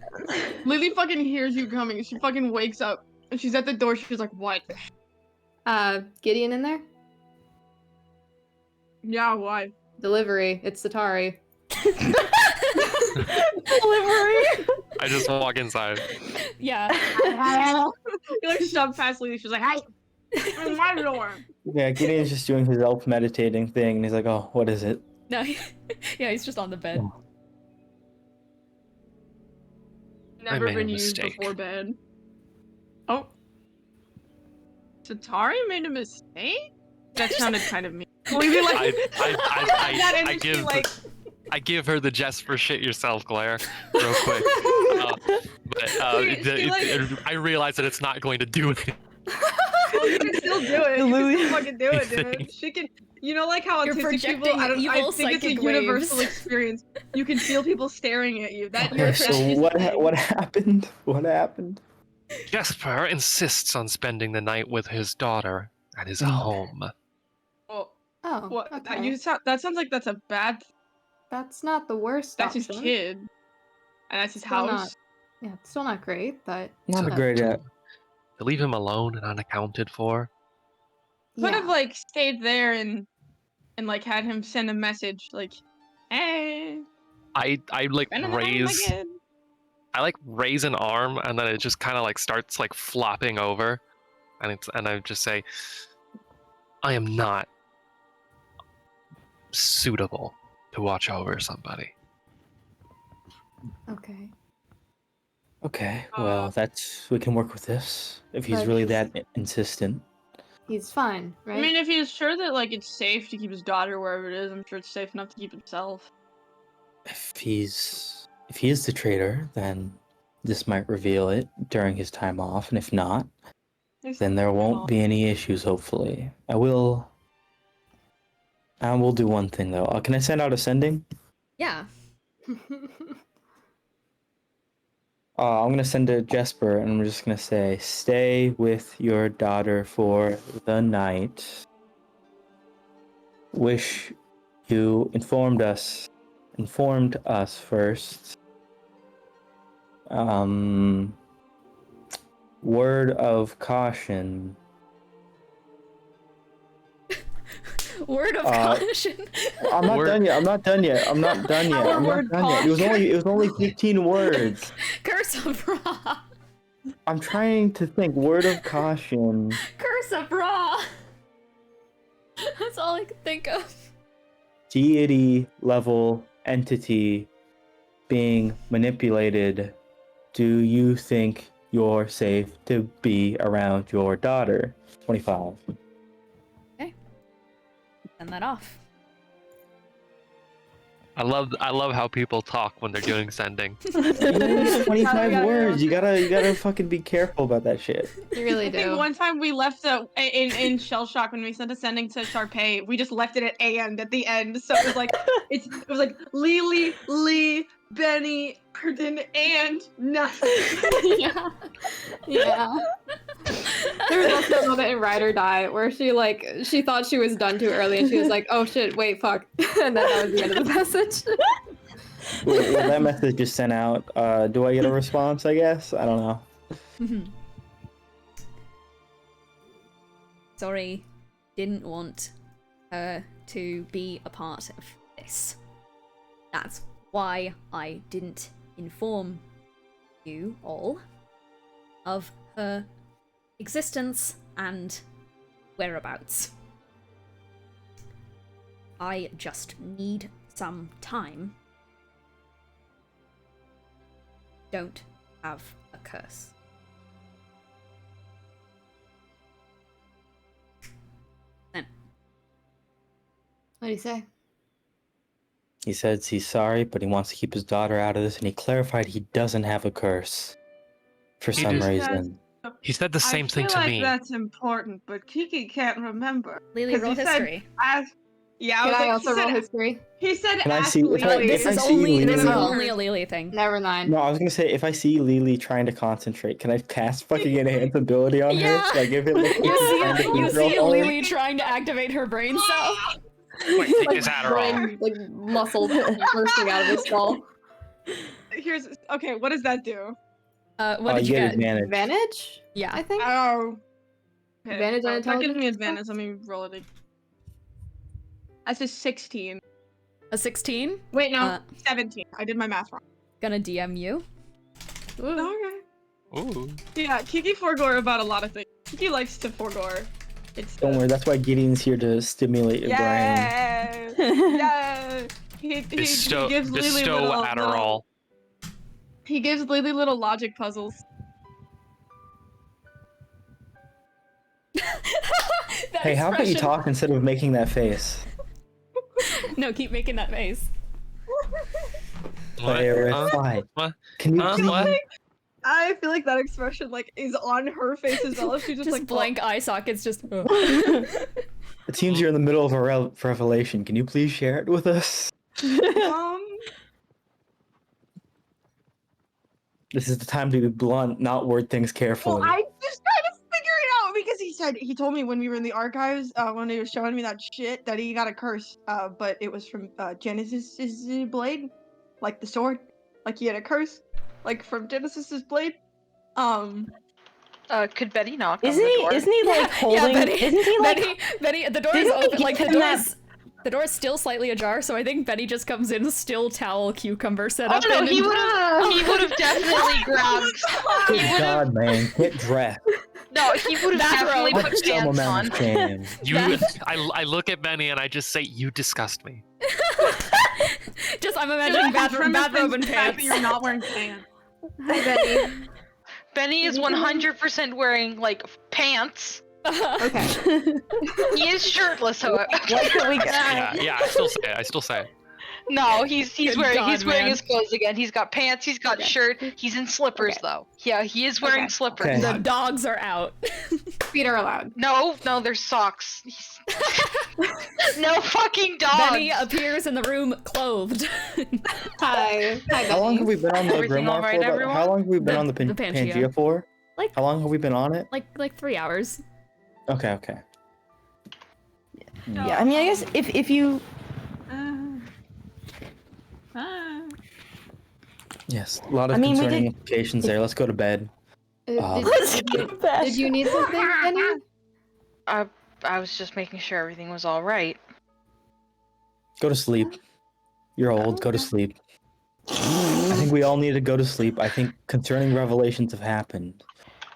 Lily fucking hears you coming. She fucking wakes up. And she's at the door. She's like, what? Gideon in there? Yeah, why? Delivery. It's Satari. Delivery. I just walk inside. Yeah. You like shoved past Lily. She's like, hey, in my door. Yeah, Gideon's just doing his elf meditating thing, and he's like, "Oh, what is it?" No, yeah, he's just on the bed. Never made a been used mistake. before bed. Oh. Satari made a mistake? That sounded kind of mean. Lily like that I energy, give like I give her the just for shit yourself glare real quick. I realize that it's not going to do anything. well, you can still do it. You can still fucking do it, dude. She can. You know, like how You're autistic people. I projecting think it's a evil universal waves. experience. You can feel people staring at you. That Okay, so what happened? What happened? Jesper insists on spending the night with his daughter at his home. Oh, Oh, what? okay. That sounds like that's a bad. That's not the worst That's his option. kid, and that's his Still house. not- Yeah, it's still not great, but Not a bad. great. To leave him alone and unaccounted for. Could Yeah. have like stayed there and like had him send a message like, "Hey, I like spending the night with my raise kid." I like raise an arm and then it just kind of like starts like flopping over, and I just say, "I am not suitable to watch over somebody. Okay. Okay, well, we can work with this if he's But really that insistent. He's fine, right? I mean, if he's sure that like it's safe to keep his daughter wherever it is, I'm sure it's safe enough to keep himself. If he is the traitor, then this might reveal it during his time off, and if not, then there won't be any issues. Hopefully, I will do one thing though. Can I send out a sending? Yeah. I'm gonna send to Jesper, and I'm just gonna say, stay with your daughter for the night. Wish you informed us first. Word of caution. Word of caution. I'm not done yet. It was only 15 words. Curse of Ra. I'm trying to think. Word of caution. Curse of Ra. That's all I could think of. Deity level entity being manipulated. Do you think you're safe to be around your daughter? 25. Send that off. I love how people talk when they're doing sending. 25 words. You gotta fucking be careful about that shit. You really I think do. one time we left in shell shock when we sent a sending to Sharpay, we just left it at and at the end. So it was like it was like Lily, Lee, Benny, Arden, and nothing. Yeah. Yeah. There was also a moment in Ride or Die where she thought she was done too early and she was like, oh shit, wait, fuck. And then that was the end of the message. Well, that message just sent out. Do I get a response, I guess? I don't know. Sorry, didn't want her to be a part of this. That's why I didn't inform you all of her existence and whereabouts. I just need some time. Don't have a curse. Then. What do you say? He says he's sorry, but he wants to keep his daughter out of this, and he clarified he doesn't have a curse for He some just reason. He said the same thing to I feel me. like that's important, but Kiki can't remember. Lily, 'Cause roll he said, history. Yeah, Can I he also roll said, history? He said Can I ask see- if I- Lily. This if is see only Lily- only a Lily thing. Never mind. No, I was gonna say, if I see Lily trying to concentrate, can I cast fucking enhance ability on Yeah. her? Like, if it looks like she's trying to You control see her? Lily trying to activate her brain cell. Wait, take his Adderall. Like muscles bursting out of his skull. Here's okay. What does that do? What did you get? advantage. Advantage? Yeah. I think. Oh, okay. Advantage on That gives me intelligence? advantage. Let me roll it. That's a 16. A 16? Wait, no, Uh, 17. I did my math wrong. Gonna DM you. Okay. Ooh. Yeah, Kiki forgore about a lot of things. Kiki likes to forgore. It's Don't worry, that's why Gideon's here to stimulate your brain. yeah, yeah. He Bestow gives Lily Adderall. He gives Lily little logic puzzles. Hey, how about you talk instead of making that face? No, keep making that face. What? Clarify. What? Can you please? What? I feel like that expression is on her face as well. She's just, like blank eye sockets, just. It seems you're in the middle of a revelation. Can you please share it with us? This is the time to be blunt, not word things carefully. Well, I just trying to figure it out because he told me when we were in the archives, when he was showing me that shit, that he got a curse, but it was from Genesis's blade, like the sword, like he had a curse, like from Genesis's blade. Could Betty knock on Isn't the he? door? Isn't he like holding? Betty, isn't he like? Betty, the door is Didn't he open. Like the give door him is. The door is still slightly ajar, so I think Betty just comes in, still towel, cucumber set Oh up. no, in he and- would have definitely grabbed. Good God, man, get dressed. No, he would have definitely Put put some pants amount on. of shame. You, I look at Benny and I just say, "You disgust me." Just I'm imagining bathrobe and pants. You're not wearing pants. Hi, Betty. Benny is 100% wearing like pants. Okay. He is shirtless, however. Yeah, I still say it. No, he's Good wearing God, he's wearing man. his clothes again. He's got pants, he's got shirt, he's in slippers Okay. though. Yeah, he is wearing Okay. slippers. Okay. The dogs are out. Feet are allowed. No, there's socks. No fucking dogs. Benny appears in the room clothed. Hi. Hi, How long have Betty. we been on the Everything Grimoire all right, for? everyone? How long have we been The- on the, the Pangea. Pangea for? Like- How long have we been on it? like 3 hours. Okay. Yeah, I mean, I guess if you Yes, a lot of I mean, we concerning did- implications there. Let's go to bed. let's go back. Did you need something, Benny? I was just making sure everything was all right. Go to sleep. You're old. Go to sleep. I think we all need to go to sleep. I think concerning revelations have happened,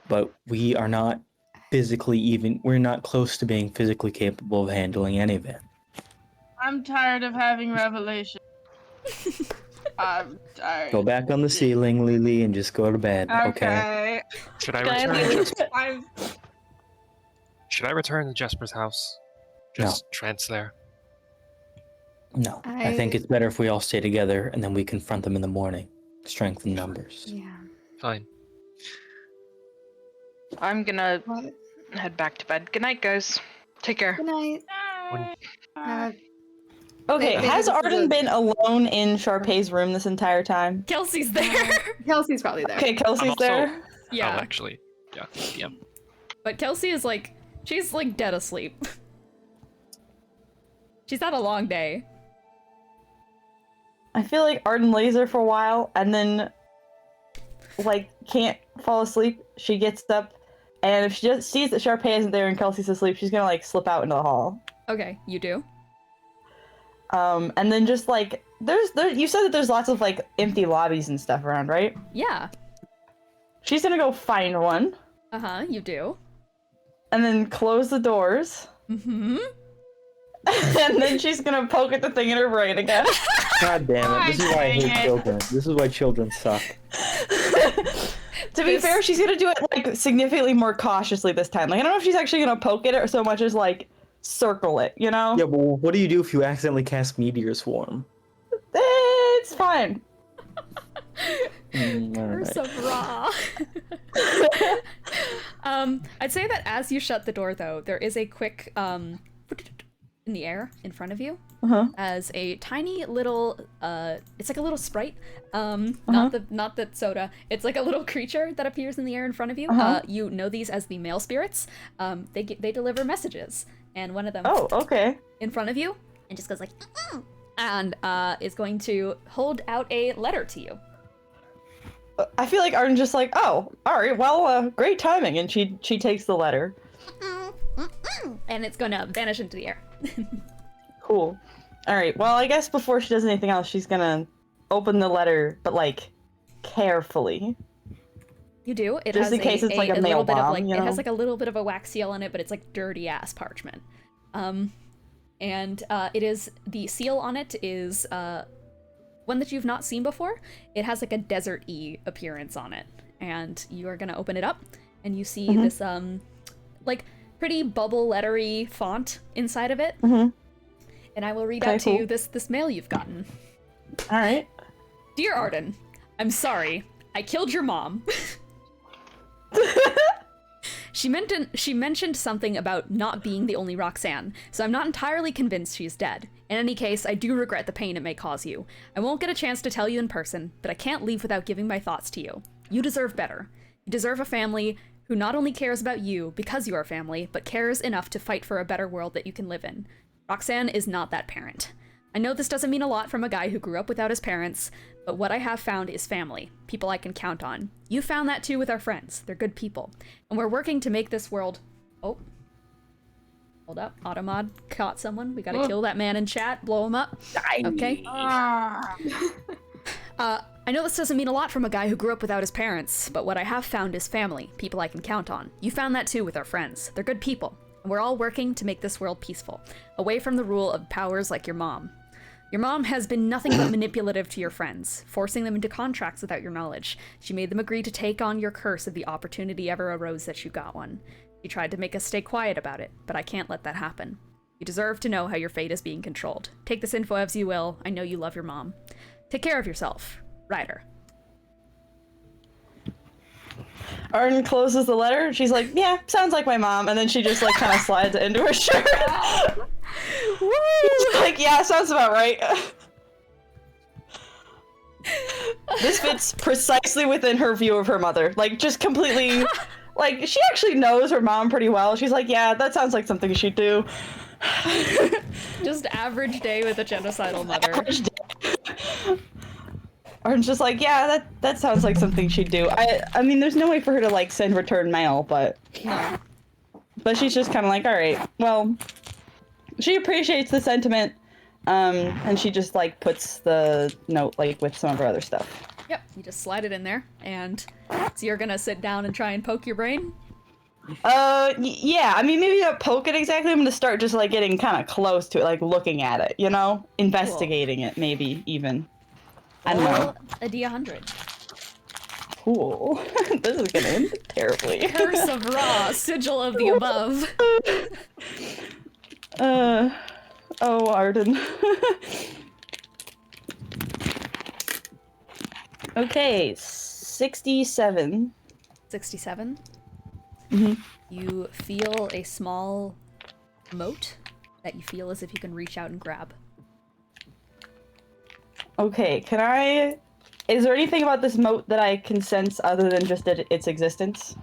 but we are not we're not close to being physically capable of handling any of it. I'm tired of having revelations. I'm tired. Go back on the ceiling, Lily, and just go to bed, okay? Okay. Should I Guys, return? I'm Should I return to Jesper's house? Just trance there. No, I think it's better if we all stay together and then we confront them in the morning. Strength in numbers. Yeah. Fine. I'm gonna What? head back to bed. Good night, guys. Take care. Good night. When- Okay, Maybe has this is Arden a- been alone in Sharpay's room this entire time? Kelsey's there. Kelsey's probably there. Okay, Kelsey's also- there. Yeah. Oh, actually, yeah. But Kelsey is like, she's like dead asleep. She's had a long day. I feel like Arden lays there for a while and then, like, can't fall asleep. She gets up, and if she just sees that Sharpay isn't there and Kelsey's asleep, she's gonna, like, slip out into the hall. Okay, you do. And then just, like, you said that there's lots of, like, empty lobbies and stuff around, right? Yeah. She's gonna go find one, Uh-huh, you do. and then close the doors, Mm-hmm. and then she's gonna poke at the thing in her brain again. God damn it. This is why I hate children. This is why children suck. To be fair, she's gonna do it, like, significantly more cautiously this time. Like, I don't know if she's actually gonna poke at it or so much as, like, circle it, you know? Yeah, but what do you do if you accidentally cast Meteor Swarm? It's fine. You're Alright. so raw. I'd say that as you shut the door, though, there is a quick in the air in front of you as a tiny little it's like a little sprite, not the soda. It's like a little creature that appears in the air in front of you. You know these as the male spirits. They deliver messages, and one of them Oh, okay. in front of you and just goes like and is going to hold out a letter to you. I feel like Arden's just like, oh, alright, well, great timing, and she takes the letter. And it's gonna vanish into the air. Cool. Alright, well, I guess before she does anything else, she's gonna open the letter, but, like, carefully. You do. It Just has in case it's like a mail little bit of bomb, like you it has know? like a little bit of a wax seal on it, but it's like dirty ass parchment. And it is the seal on it is one that you've not seen before. It has like a desert-y appearance on it, and you are gonna open it up, and you see this like pretty bubble lettery font inside of it. And I will read out to you this mail you've gotten. Alright. Dear Arden, I'm sorry. I killed your mom. She mentioned something about not being the only Roxanne, so I'm not entirely convinced she's dead. In any case, I do regret the pain it may cause you. I won't get a chance to tell you in person, but I can't leave without giving my thoughts to you. You deserve better. You deserve a family who not only cares about you because you are family, but cares enough to fight for a better world that you can live in. Roxanne is not that parent. I know this doesn't mean a lot from a guy who grew up without his parents, but what I have found is family, people I can count on. You found that too with our friends. They're good people. And we're working to make this world... Oh. Hold up. Automod caught someone. We gotta kill that man in chat, blow him up. Okay. I know this doesn't mean a lot from a guy who grew up without his parents, but what I have found is family, people I can count on. You found that too with our friends. They're good people. And we're all working to make this world peaceful, away from the rule of powers like your mom. Your mom has been nothing but manipulative to your friends, forcing them into contracts without your knowledge. She made them agree to take on your curse if the opportunity ever arose that you got one. She tried to make us stay quiet about it, but I can't let that happen. You deserve to know how your fate is being controlled. Take this info as you will. I know you love your mom. Take care of yourself. Ryder. Arden closes the letter. She's like, yeah, sounds like my mom. And then she just like kind of slides it into her shirt. Woo! She's like, yeah, sounds about right. This fits precisely within her view of her mother. Like, just completely... Like, she actually knows her mom pretty well. She's like, yeah, that sounds like something she'd do. Just average day with a genocidal mother. Average day. Arden's just like, yeah, that sounds like something she'd do. I mean, there's no way for her to, like, send return mail, but... No. But she's just kind of like, alright, well... She appreciates the sentiment, and she just, like, puts the note, like, with some of her other stuff. Yep, you just slide it in there, and so you're gonna sit down and try and poke your brain? Yeah, I mean, maybe not poke it exactly, I'm gonna start just, like, getting kind of close to it, like, looking at it, you know? Investigating it, maybe, even. I don't know. A D100. Cool. This is gonna end terribly. Curse of Ra, sigil of the above. Oh, Arden. Okay, 67. 67? Mm-hmm. You feel a small moat that you feel as if you can reach out and grab. Okay, can I... Is there anything about this moat that I can sense other than just its existence?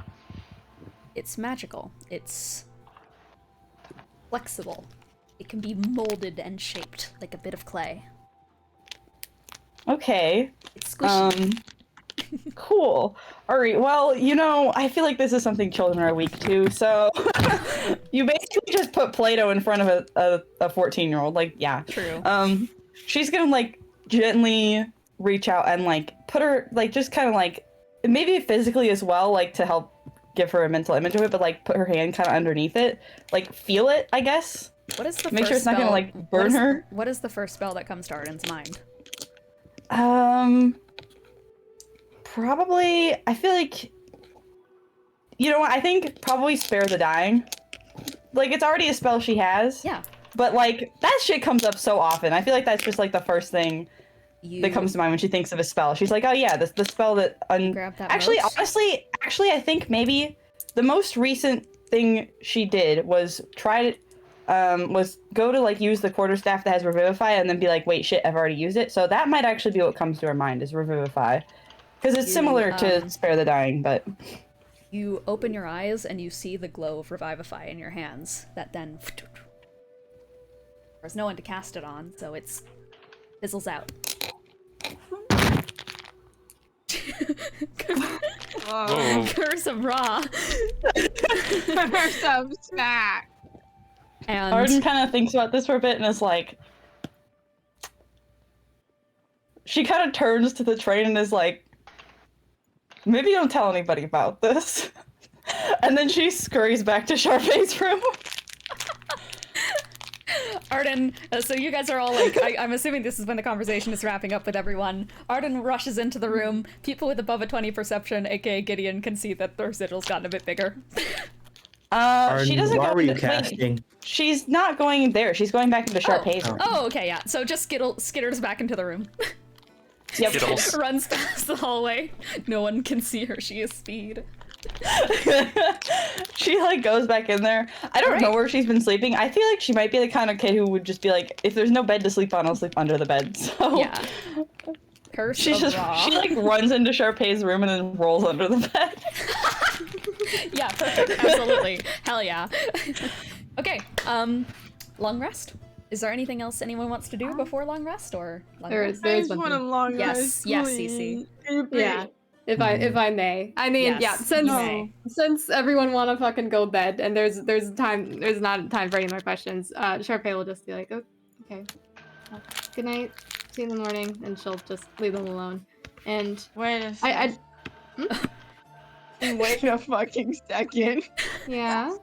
It's magical. It's flexible. It can be molded and shaped like a bit of clay. Okay. It's squishy. Cool. Alright, well, you know, I feel like this is something children are weak to, so... You basically just put Play-Doh in front of a 14-year-old, like, yeah. True. She's gonna, like, gently reach out and, like, put her, like, just kind of, like, maybe physically as well, like, to help give her a mental image of it, but, like, put her hand kind of underneath it. Like, feel it, I guess? What is the Make first sure it's not gonna, spell- like, burn her. What is the first spell that comes to Arden's mind? Probably, I feel like, you know what, I think probably Spare the Dying. Like, it's already a spell she has. Yeah. But, like, that shit comes up so often. I feel like that's just, like, the first thing that comes to mind when she thinks of a spell. She's like, oh yeah, the spell that... Grab that Actually, moat. honestly, I think maybe the most recent thing she did was was go to, like, use the quarterstaff that has Revivify and then be like, wait, shit, I've already used it. So that might actually be what comes to her mind, is Revivify. Because it's similar to Spare the Dying, but... You open your eyes and you see the glow of Revivify in your hands that then... There's no one to cast it on, so it's fizzles out. Whoa. Curse of Ra. Curse of Smack. And Arden kind of thinks about this for a bit and is like... She kind of turns to the train and is like, maybe don't tell anybody about this. And then she scurries back to Sharpay's room. Arden, so you guys are all like, I'm assuming this is when the conversation is wrapping up with everyone. Arden rushes into the room. People with above a 20 perception, aka Gideon, can see that their sigil's gotten a bit bigger. Arden, She doesn't why go were you wait, casting? she's not going there. She's going back into Sharpay's room. Oh, okay, yeah. So just skitters back into the room. Yep. Skittles. Runs past the hallway. No one can see her. She is speed. She, like, goes back in there. I don't know where she's been sleeping. I feel like she might be the kind of kid who would just be like, if there's no bed to sleep on, I'll sleep under the bed. So Yeah. Curse she of Ra. she like runs into Sharpay's room and then rolls under the bed. Yeah, perfect. Absolutely. Hell yeah. Okay, long rest? Is there anything else anyone wants to do before long rest, or long rest? I just want a long Yes, rest. yes, please. Cece. Yeah. If I may. I mean, Yes, yeah, you may. since everyone wanna fucking go bed and there's not time for any more questions, Sharpay will just be like, oh, okay. Well, good night. See you in the morning, and she'll just leave them alone. And Wait a second. Wait a fucking second. yeah.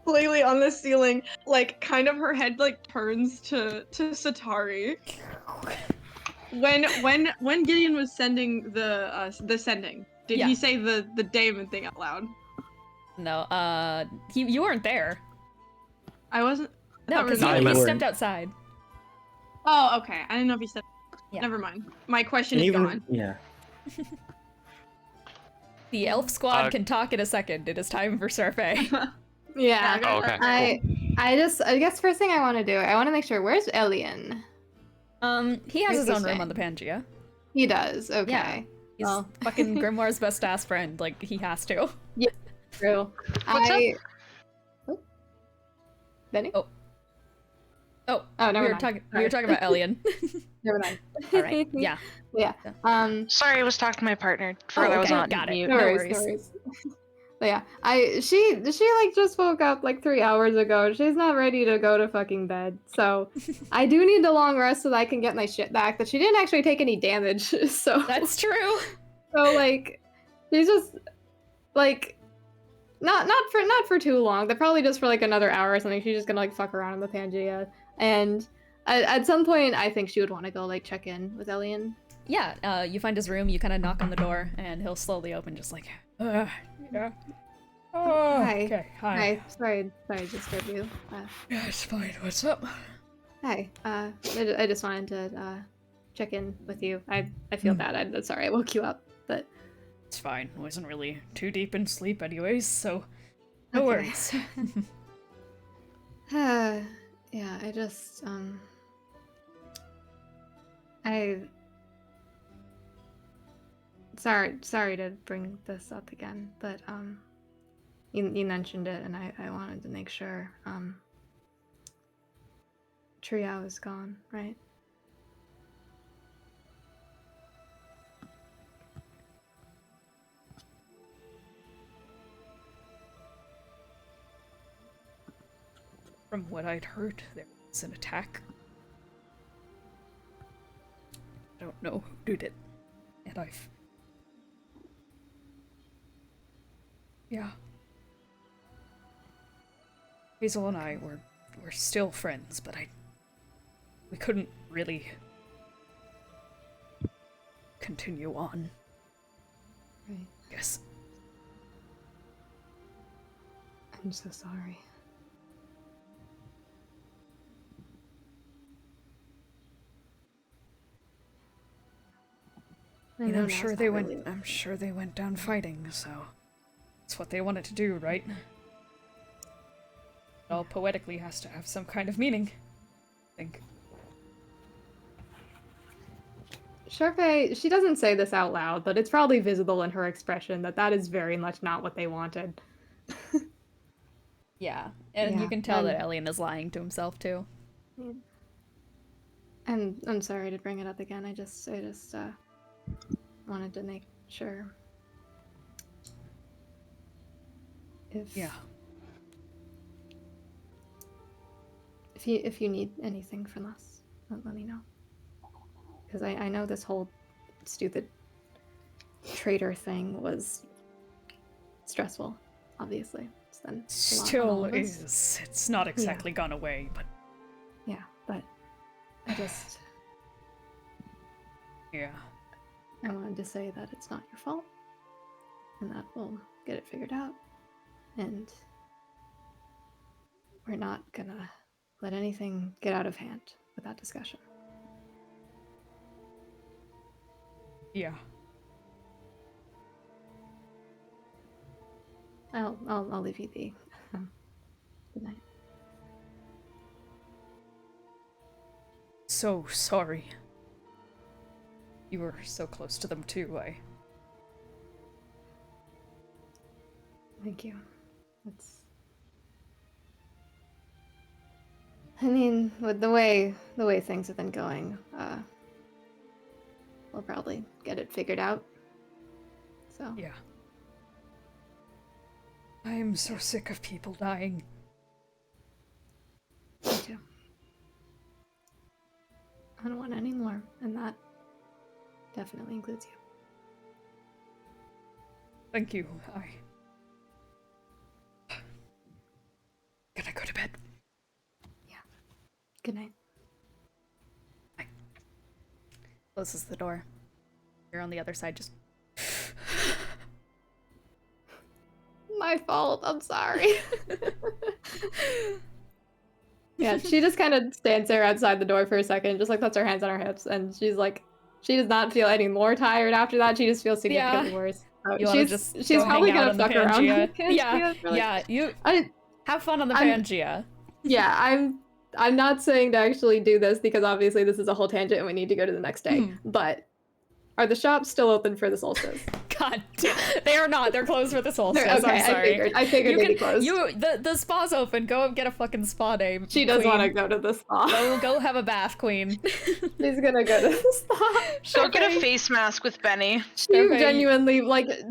Laylee on the ceiling, like kind of her head like turns to Satari. When Gideon was sending the sending, did Yeah. he say the Damon thing out loud? No, you weren't there. I wasn't. I No, thought we were because not- he weren't. stepped outside. Oh, okay. I didn't know if he said. Yeah. Never mind. My question And is even gone. yeah. The elf squad Uh, can talk in a second. It is time for survey. Yeah. Oh, okay. I guess first thing I want to do, I want to make sure, where's Elian? He has Where's his he own room staying? on the Pangea. He does. Okay. Yeah. He's Well. fucking Grimoire's best ass friend. Like, he has to. True. What's up? Oh. Benny? Oh. Oh, Oh, never we were mind. talking. We Sorry. were talking about Elian. Never mind. All right. Yeah. Yeah. Sorry, I was talking to my partner. Forgot I was okay. on Got it. mute. No No worries. No worries. worries. But yeah, she like just woke up like 3 hours ago. She's not ready to go to fucking bed. So I do need a long rest so that I can get my shit back. But she didn't actually take any damage. So That's true. so like she's just like not for too long. They're probably just for like another hour or something. She's just gonna like fuck around in the Pangea. And at some point I think she would want to go like check in with Elian. Yeah. You find his room. You kind of knock on the door, and he'll slowly open, just like. Yeah. Oh. Hi. Okay. Hi. Hi. Sorry to disturb you. Yeah, it's fine. What's up? Hi. I just wanted to check in with you. I feel bad. I'm sorry I woke you up, but It's fine. I wasn't really too deep in sleep, anyways. So, no Okay. worries. Yeah. I just Sorry to bring this up again, but you mentioned it, and I wanted to make sure Trio is gone, right? From what I'd heard, there was an attack. I don't know who did it, and yeah. Hazel and I were still friends, but we couldn't really continue on. Right. Guess. I'm so sorry. I And know I'm now sure it's they not went. really- I'm sure they went down fighting. So it's what they wanted to do, right? It all poetically has to have some kind of meaning. I think. Sharpay, she doesn't say this out loud, but it's probably visible in her expression that is very much not what they wanted. Yeah, and you Yeah, can tell that and- Elian is lying to himself too. And I'm sorry to bring it up again. I just wanted to make sure. Yeah. If you need anything from us, let me know. Because I know this whole stupid traitor thing was stressful, obviously. It's been a lot on all Still of us. is. It's not exactly gone away, but Yeah, but I just yeah. I wanted to say that it's not your fault, and that we'll get it figured out, and we're not gonna let anything get out of hand with that discussion. Yeah. I'll leave you be. Good night. So sorry. You were so close to them too, Thank you. I mean, with the way things have been going, we'll probably get it figured out. So Yeah. I am so sick of people dying. me too. I don't want any more, and that definitely includes you. Thank you. gonna go to bed. Good night. Closes the door. You're on the other side, just. My fault. I'm sorry. Yeah, she just kind of stands there outside the door for a second, just like puts her hands on her hips, and she's like, she does not feel any more tired after that. She just feels significantly worse. So You wanna just she's go probably hang out gonna on the fuck around. Pangea? on Yeah, Pangea for, like- yeah. You I, have fun on the I'm- Pangea. yeah, I'm not saying to actually do this because obviously this is a whole tangent and we need to go to the next day. But are the shops still open for the solstice? God damn, they are not. They're closed for the solstice. Okay, I'm sorry. I figured You they'd be can, closed. the spa's open. Go get a fucking spa day. She does queen. want to go to the spa. Go have a bath, queen. She's gonna go to the spa. Go get a face mask with Benny. She Sharpay, genuinely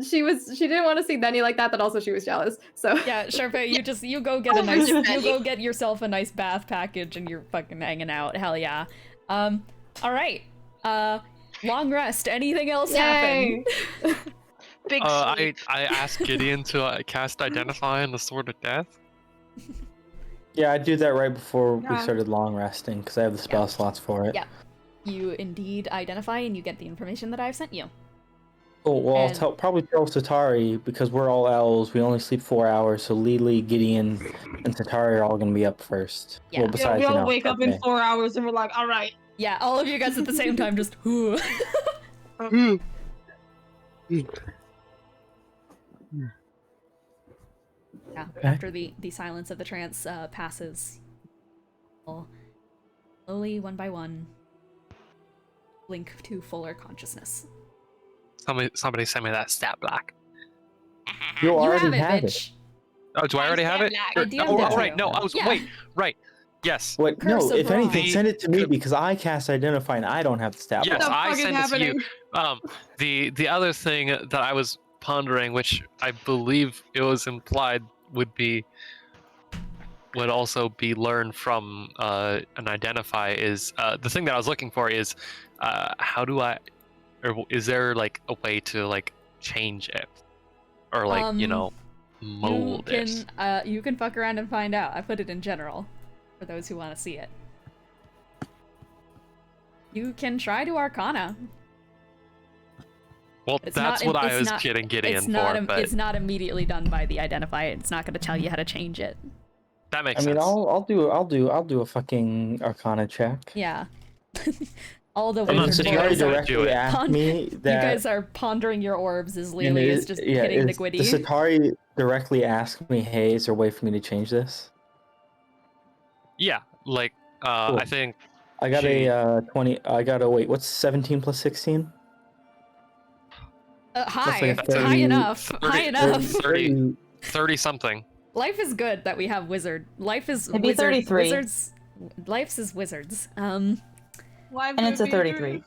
she didn't want to see Benny like that, but also she was jealous. So yeah, Sharpay, you go get a nice, you go get yourself a nice bath package, and you're fucking hanging out. Hell yeah. All right. Long rest. Anything else happen? Big I asked Gideon to cast Identify on the Sword of Death. Yeah, I do that right before we Yeah. started long resting because I have the spell slots for it. Yeah. You indeed identify, and you get the information that I've sent you. Oh, well, And- I'll probably tell Satari because we're all elves. We only sleep 4 hours, so Lily, Gideon, and Satari are all going to be up first. Yeah. Well, Yeah, besides, we all you know, wake up in Sharpay. 4 hours and we're like, all right. Yeah, all of you guys at the same time just whoo. Yeah, Okay. after the silence of the trance passes, all slowly, one by one, blink to fuller consciousness. Somebody send me that stat block. You already have have it, it. bitch. Oh, do I already have it? I Or- DM'd oh, it to right. you. No, I was Yeah. wait. Right. Yes. What? Curse No, of if anything, Ra. send it to me because I cast Identify and I don't have the stat Yes, block. the I fuck is sent it to you. happening? The other thing that I was pondering, which I believe it was implied would also be learned from an Identify is the thing that I was looking for is how do I, or is there like a way to like change it, or like mold it? You can fuck around and find out. I put it in general for those who want to see it. You can try to Arcana. Well, It's that's not- what I it's was not- getting Gideon It's not. for, but It's not immediately done by the Identify. It's not going to tell you how to change it. that makes I mean, sense. I'll do a fucking Arcana check. Yeah. All the I'm not wizard sitting Satari here boys to are directly do it. asked me you that. guys are pondering your orbs as and Lily it is just hitting the the Gwitty. Satari directly asked me, "Hey, is there a way for me to change this?" Yeah, like Cool. I think I got She- a 20. I got a wait. What's 17 plus 16? High. like a It's high 30 enough. High enough. 30 something. Life is good that we have wizard. Life is It'd be wizard. 33. Wizards. Life's is wizards. Why And it's a would it be 33.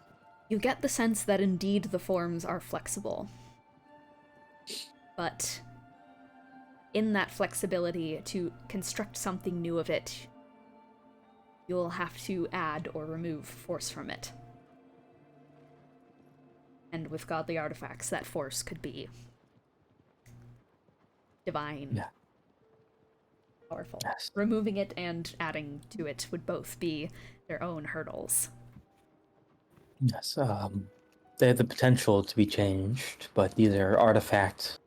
You get the sense that indeed the forms are flexible. But in that flexibility, to construct something new of it, you'll have to add or remove force from it. And with godly artifacts, that force could be divine, Yeah. powerful. Yes. Removing it and adding to it would both be their own hurdles. Yes. They have the potential to be changed, but these are artifact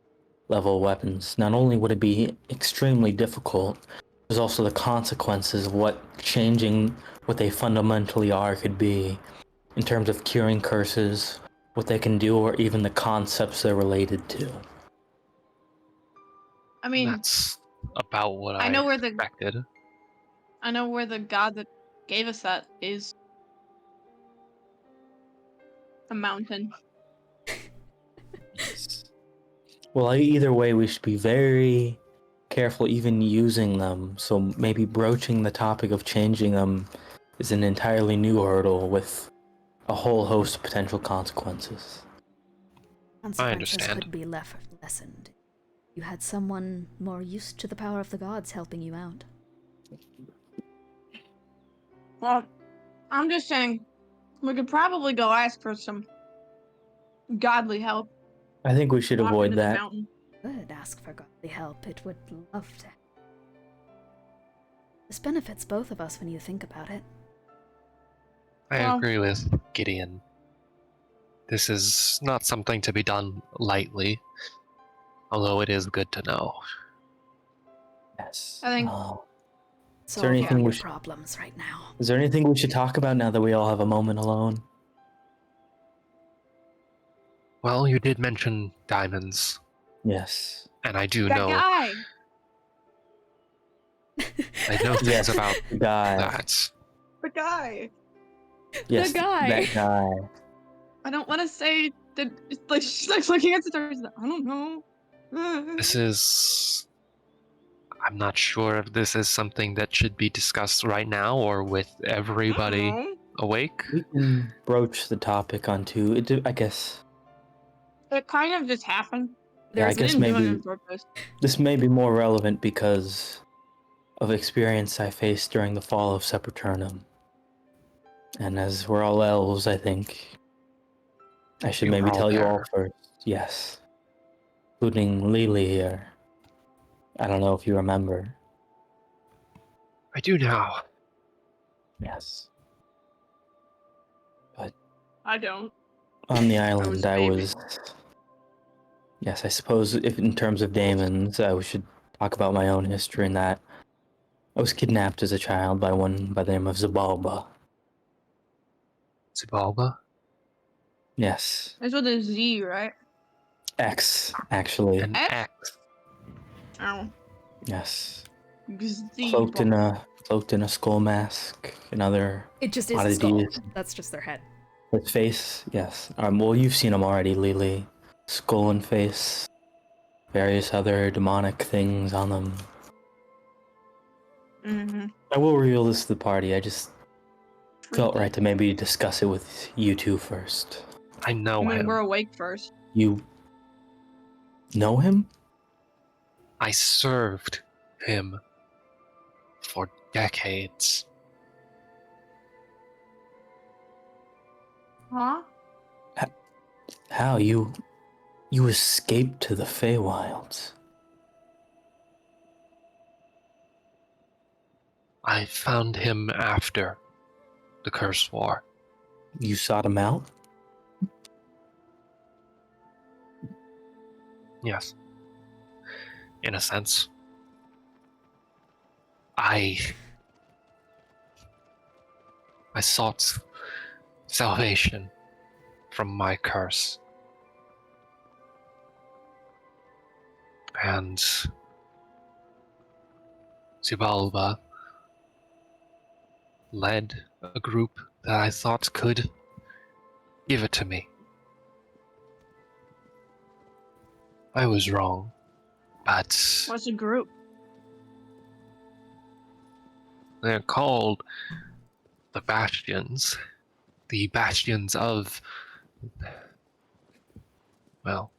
level weapons. Not only would it be extremely difficult, there's also the consequences of what changing what they fundamentally are could be in terms of curing curses, what they can do, or even the concepts they're related to. I mean, That's about what I know where the expected. I know where the god that gave us that is. A mountain. Well, either way, we should be very careful even using them. So maybe broaching the topic of changing them is an entirely new hurdle with a whole host of potential consequences. Consequences understand. could be lessened. You had someone more used to the power of the gods helping you out. Well, I'm just saying, we could probably go ask for some godly help. I think we should Walk avoid into the that. mountain. Good, ask for godly help. It would love to. This benefits both of us when you think about it. I Well- agree with Gideon. This is not something to be done lightly, although it is good to know. Yes. I think- Solve there all anything we your should- problems right now. Is there anything we should talk about now that we all have a moment alone? Well, you did mention diamonds, Yes. and I do That know guy. I know things Yes. about The guy. that. The guy. Yes, The guy. that guy. I don't want to say that. Like she's like looking at the door. She's like, I don't know. This is. I'm not sure if this is something that should be discussed right now or with everybody Uh-oh. awake. We can broach the topic onto it. I guess. It kind of just happened. Yeah, I We guess didn't do it maybe on purpose. this may be more relevant because of experience I faced during the fall of Sepulturnum. And as we're all elves, I think I should You were maybe all tell you there. all first. Yes. Including Lily here. I don't know if you remember. I do now. Yes. I don't. On the was island, a I baby. was. Yes, I suppose if in terms of daemons, I should talk about my own history in that I was kidnapped as a child by one by the name of Zabalba. Zibalba? Yes, That's with a Z, right? X actually. An X? X. Oh. Yes, Z. cloaked in a skull mask and other It just is a skull. oddities. That's just their head. His face, yes. Well, you've seen him already, Lily. Skull and face, various other demonic things on them. Mm-hmm. I will reveal this to the party. I just felt right to maybe discuss it with you two first. I know him. We're awake first. You know him? I served him for decades. Huh? How you escaped to the Feywilds? I found him after the Curse War. You sought him out? Yes. In a sense. I sought salvation from my curse. And Zibalba led a group that I thought could give it to me. I was wrong, but What's a group? they're called the Bastions. The Bastions of, well,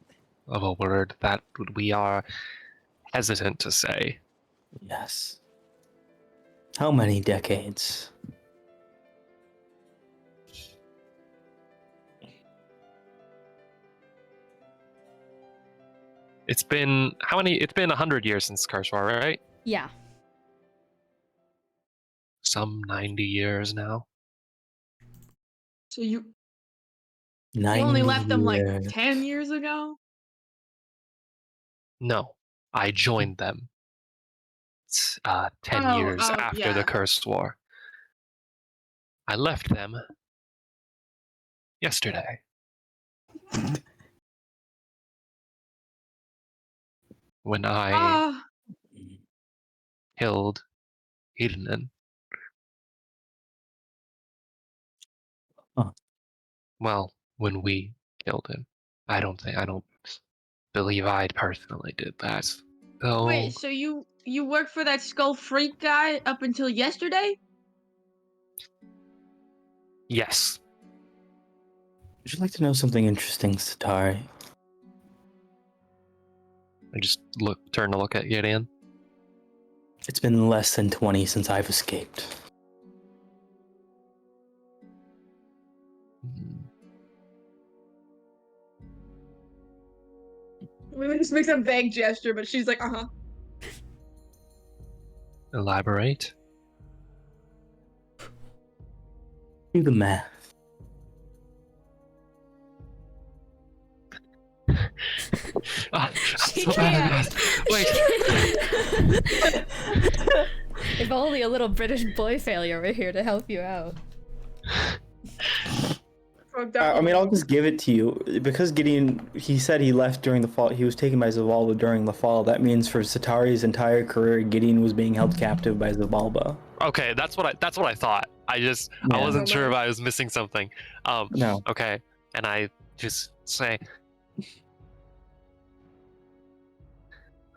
of a word that we are hesitant to say. Yes. How many decades? It's been how many? It's been 100 years since Curse War, right? Yeah. Some 90 years now. So you 90 only left them like years. 10 years ago? No, I joined them. 10 Oh, years after yeah. the Cursed War. I left them yesterday. When I Ah, killed Hilden. Huh. Well, when we killed him. I don't believe I personally did that. Though wait, so you worked for that skull freak guy up until yesterday? yes. Would you like to know something interesting, Satari? I just turn to look at Gideon. It's been less than 20 since I've escaped. We just makes a vague gesture, but she's like, uh-huh. Elaborate. Do the math. I'm She so bad at can't. math. Wait. If only a little British boy failure were here to help you out. I mean, I'll just give it to you. Because Gideon, he said he left during the fall. He was taken by Zabalba during the fall. That means for Satari's entire career, Gideon was being held captive by Zabalba. Okay, that's what I thought. I Yeah. wasn't sure if I was missing something. No. Okay, and I just say,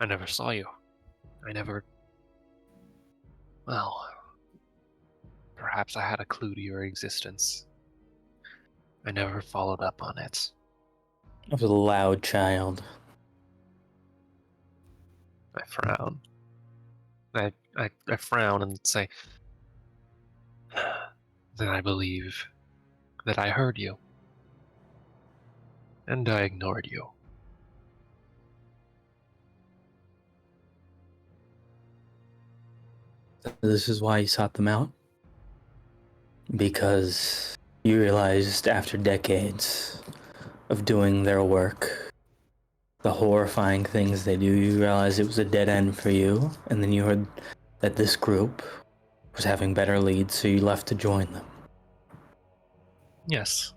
I never saw you. Well, perhaps I had a clue to your existence. I never followed up on it. I was a loud child. I frown. I frown and say, then I believe that I heard you. And I ignored you. This is why you sought them out? Because you realized after decades of doing their work, the horrifying things they do, you realized it was a dead end for you, and then you heard that this group was having better leads, so you left to join them. Yes,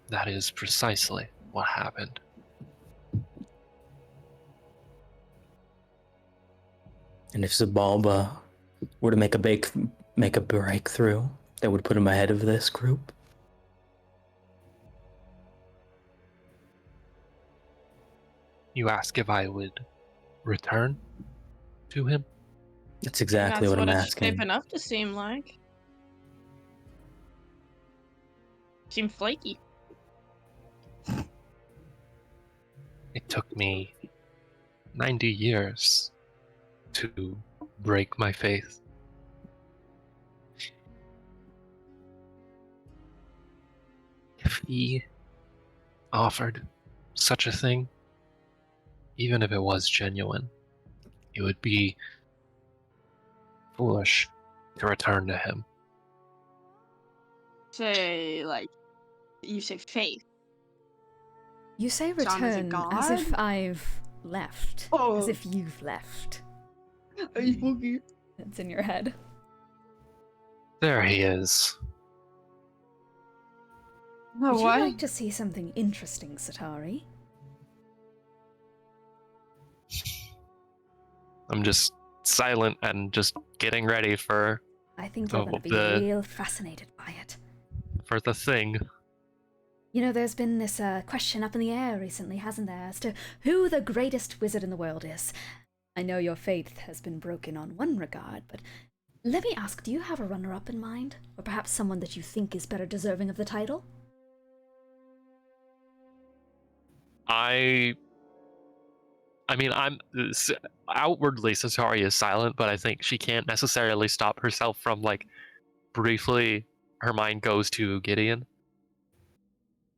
that is precisely what happened. And if Zabalba were to make a breakthrough, that would put him ahead of this group. You ask if I would return to him? That's exactly what I'm it's asking. shaping up to seem like. Seem flaky. It took me 90 years to break my faith. If he offered such a thing, even if it was genuine, it would be foolish to return to him. Say, like, you say faith. You say Sound as a return as if god? I've left. Oh. As if you've left. Are you fucking? It's in your head. There he is. No, Would you what? like to see something interesting, Satari? I'm just silent and just getting ready for I think you're Oh, going to be the- real fascinated by it. the thing. You know, there's been this question up in the air recently, hasn't there, as to who the greatest wizard in the world is. I know your faith has been broken on one regard, but let me ask, do you have a runner-up in mind? Or perhaps someone that you think is better deserving of the title? I mean, outwardly Satari is silent, but I think she can't necessarily stop herself from, like, briefly her mind goes to Gideon.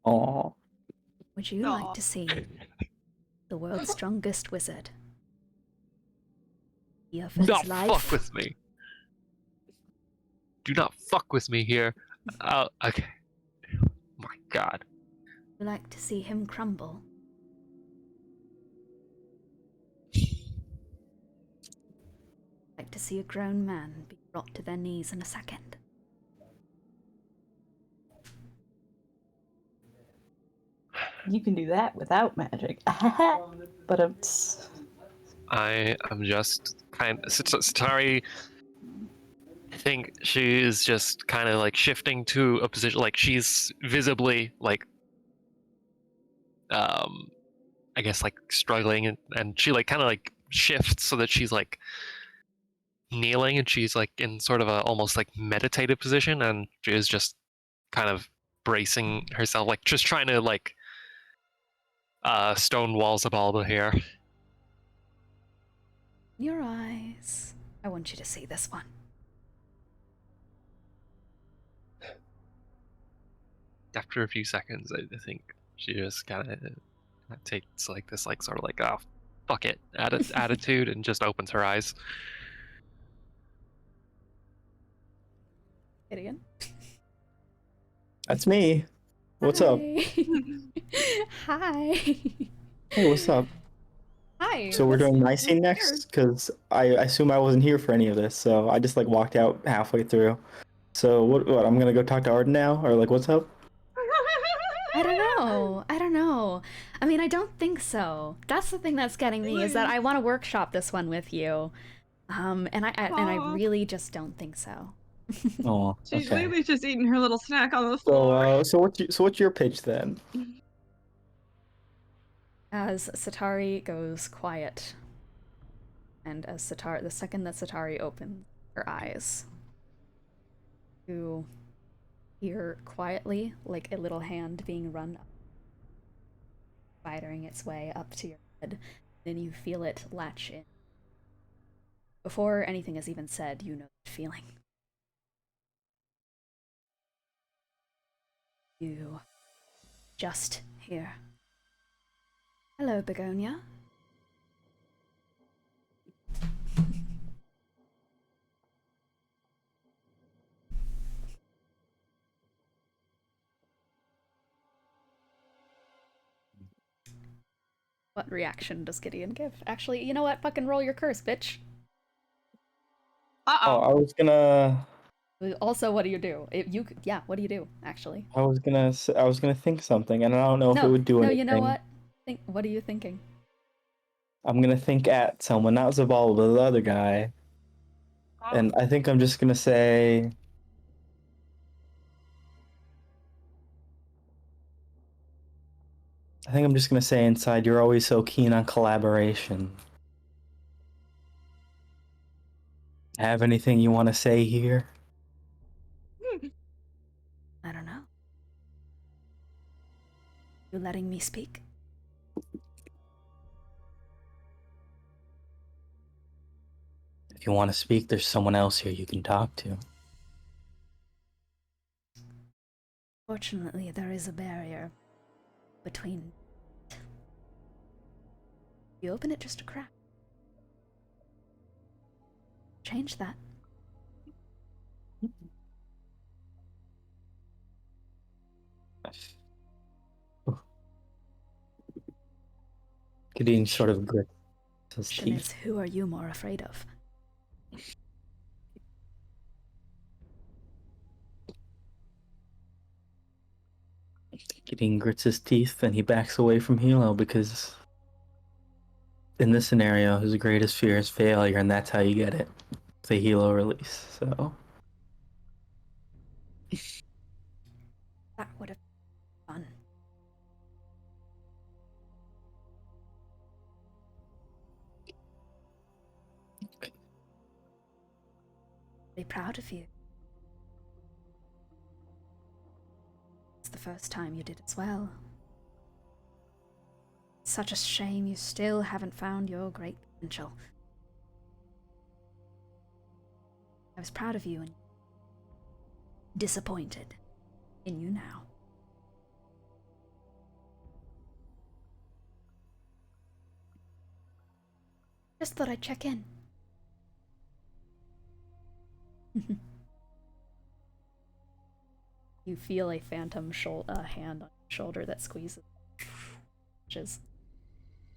Aww. Would you like to see the world's strongest wizard? He offers Not life. fuck with me. Do not fuck with me here. Okay. My God. Would you like to see him crumble? Like to see a grown man be brought to their knees in a second. You can do that without magic. But I am just Satari. I think she is just kind of like shifting to a position, like she's visibly like, I guess like struggling, and she like kind of like shifts so that she's like kneeling, and she's like in sort of a almost like meditative position, and she is just kind of bracing herself, like just trying to like stonewall Zabalba here. Your eyes. I want you to see this one. After a few seconds, I think she just kind of takes like this, like sort of like, oh, fuck it attitude, and just opens her eyes. Gideon? That's me. What's up? Hi. Hey, what's up? Hi. So we're doing my scene next? Because I assume I wasn't here for any of this, so I just like walked out halfway through. So what I'm gonna go talk to Arden now? Or like, what's up? I don't know. I don't know. I mean, I don't think so. That's the thing that's getting me, is that I want to workshop this one with you. And I really just don't think so. Oh, She's okay. literally just eating her little snack on the floor. So what's your pitch then? As Satari goes quiet, and as the second that Satari opens her eyes, you hear quietly, like a little hand being run up, spidering its way up to your head. Then you feel it latch in. Before anything is even said, you know that feeling. You just hear. Hello, Begonia. What reaction does Gideon give? Actually, you know what? Fucking roll your curse, bitch. Oh, I was gonna Also, what do you do? What do you do, actually? I was gonna think something, and I don't know if it would do anything. You know what? What are you thinking? I'm gonna think at someone, not Zabal, but the other guy. And I think I'm just gonna say, inside, you're always so keen on collaboration. Have anything you want to say here? I don't know. You letting me speak? If you want to speak, there's someone else here you can talk to. Fortunately, there is a barrier between. You open it just a crack. Change that. Gideon sort of grits his Question teeth. is, who are you more afraid of? Gideon grits his teeth and he backs away from Hilo because in this scenario, his greatest fear is failure, and that's how you get it. The Hilo release, so. That would have been fun. Be proud of you. It's the first time you did as well. It's such a shame you still haven't found your great potential. I was proud of you and disappointed in you now. Just thought I'd check in. You feel a phantom hand on your shoulder that squeezes.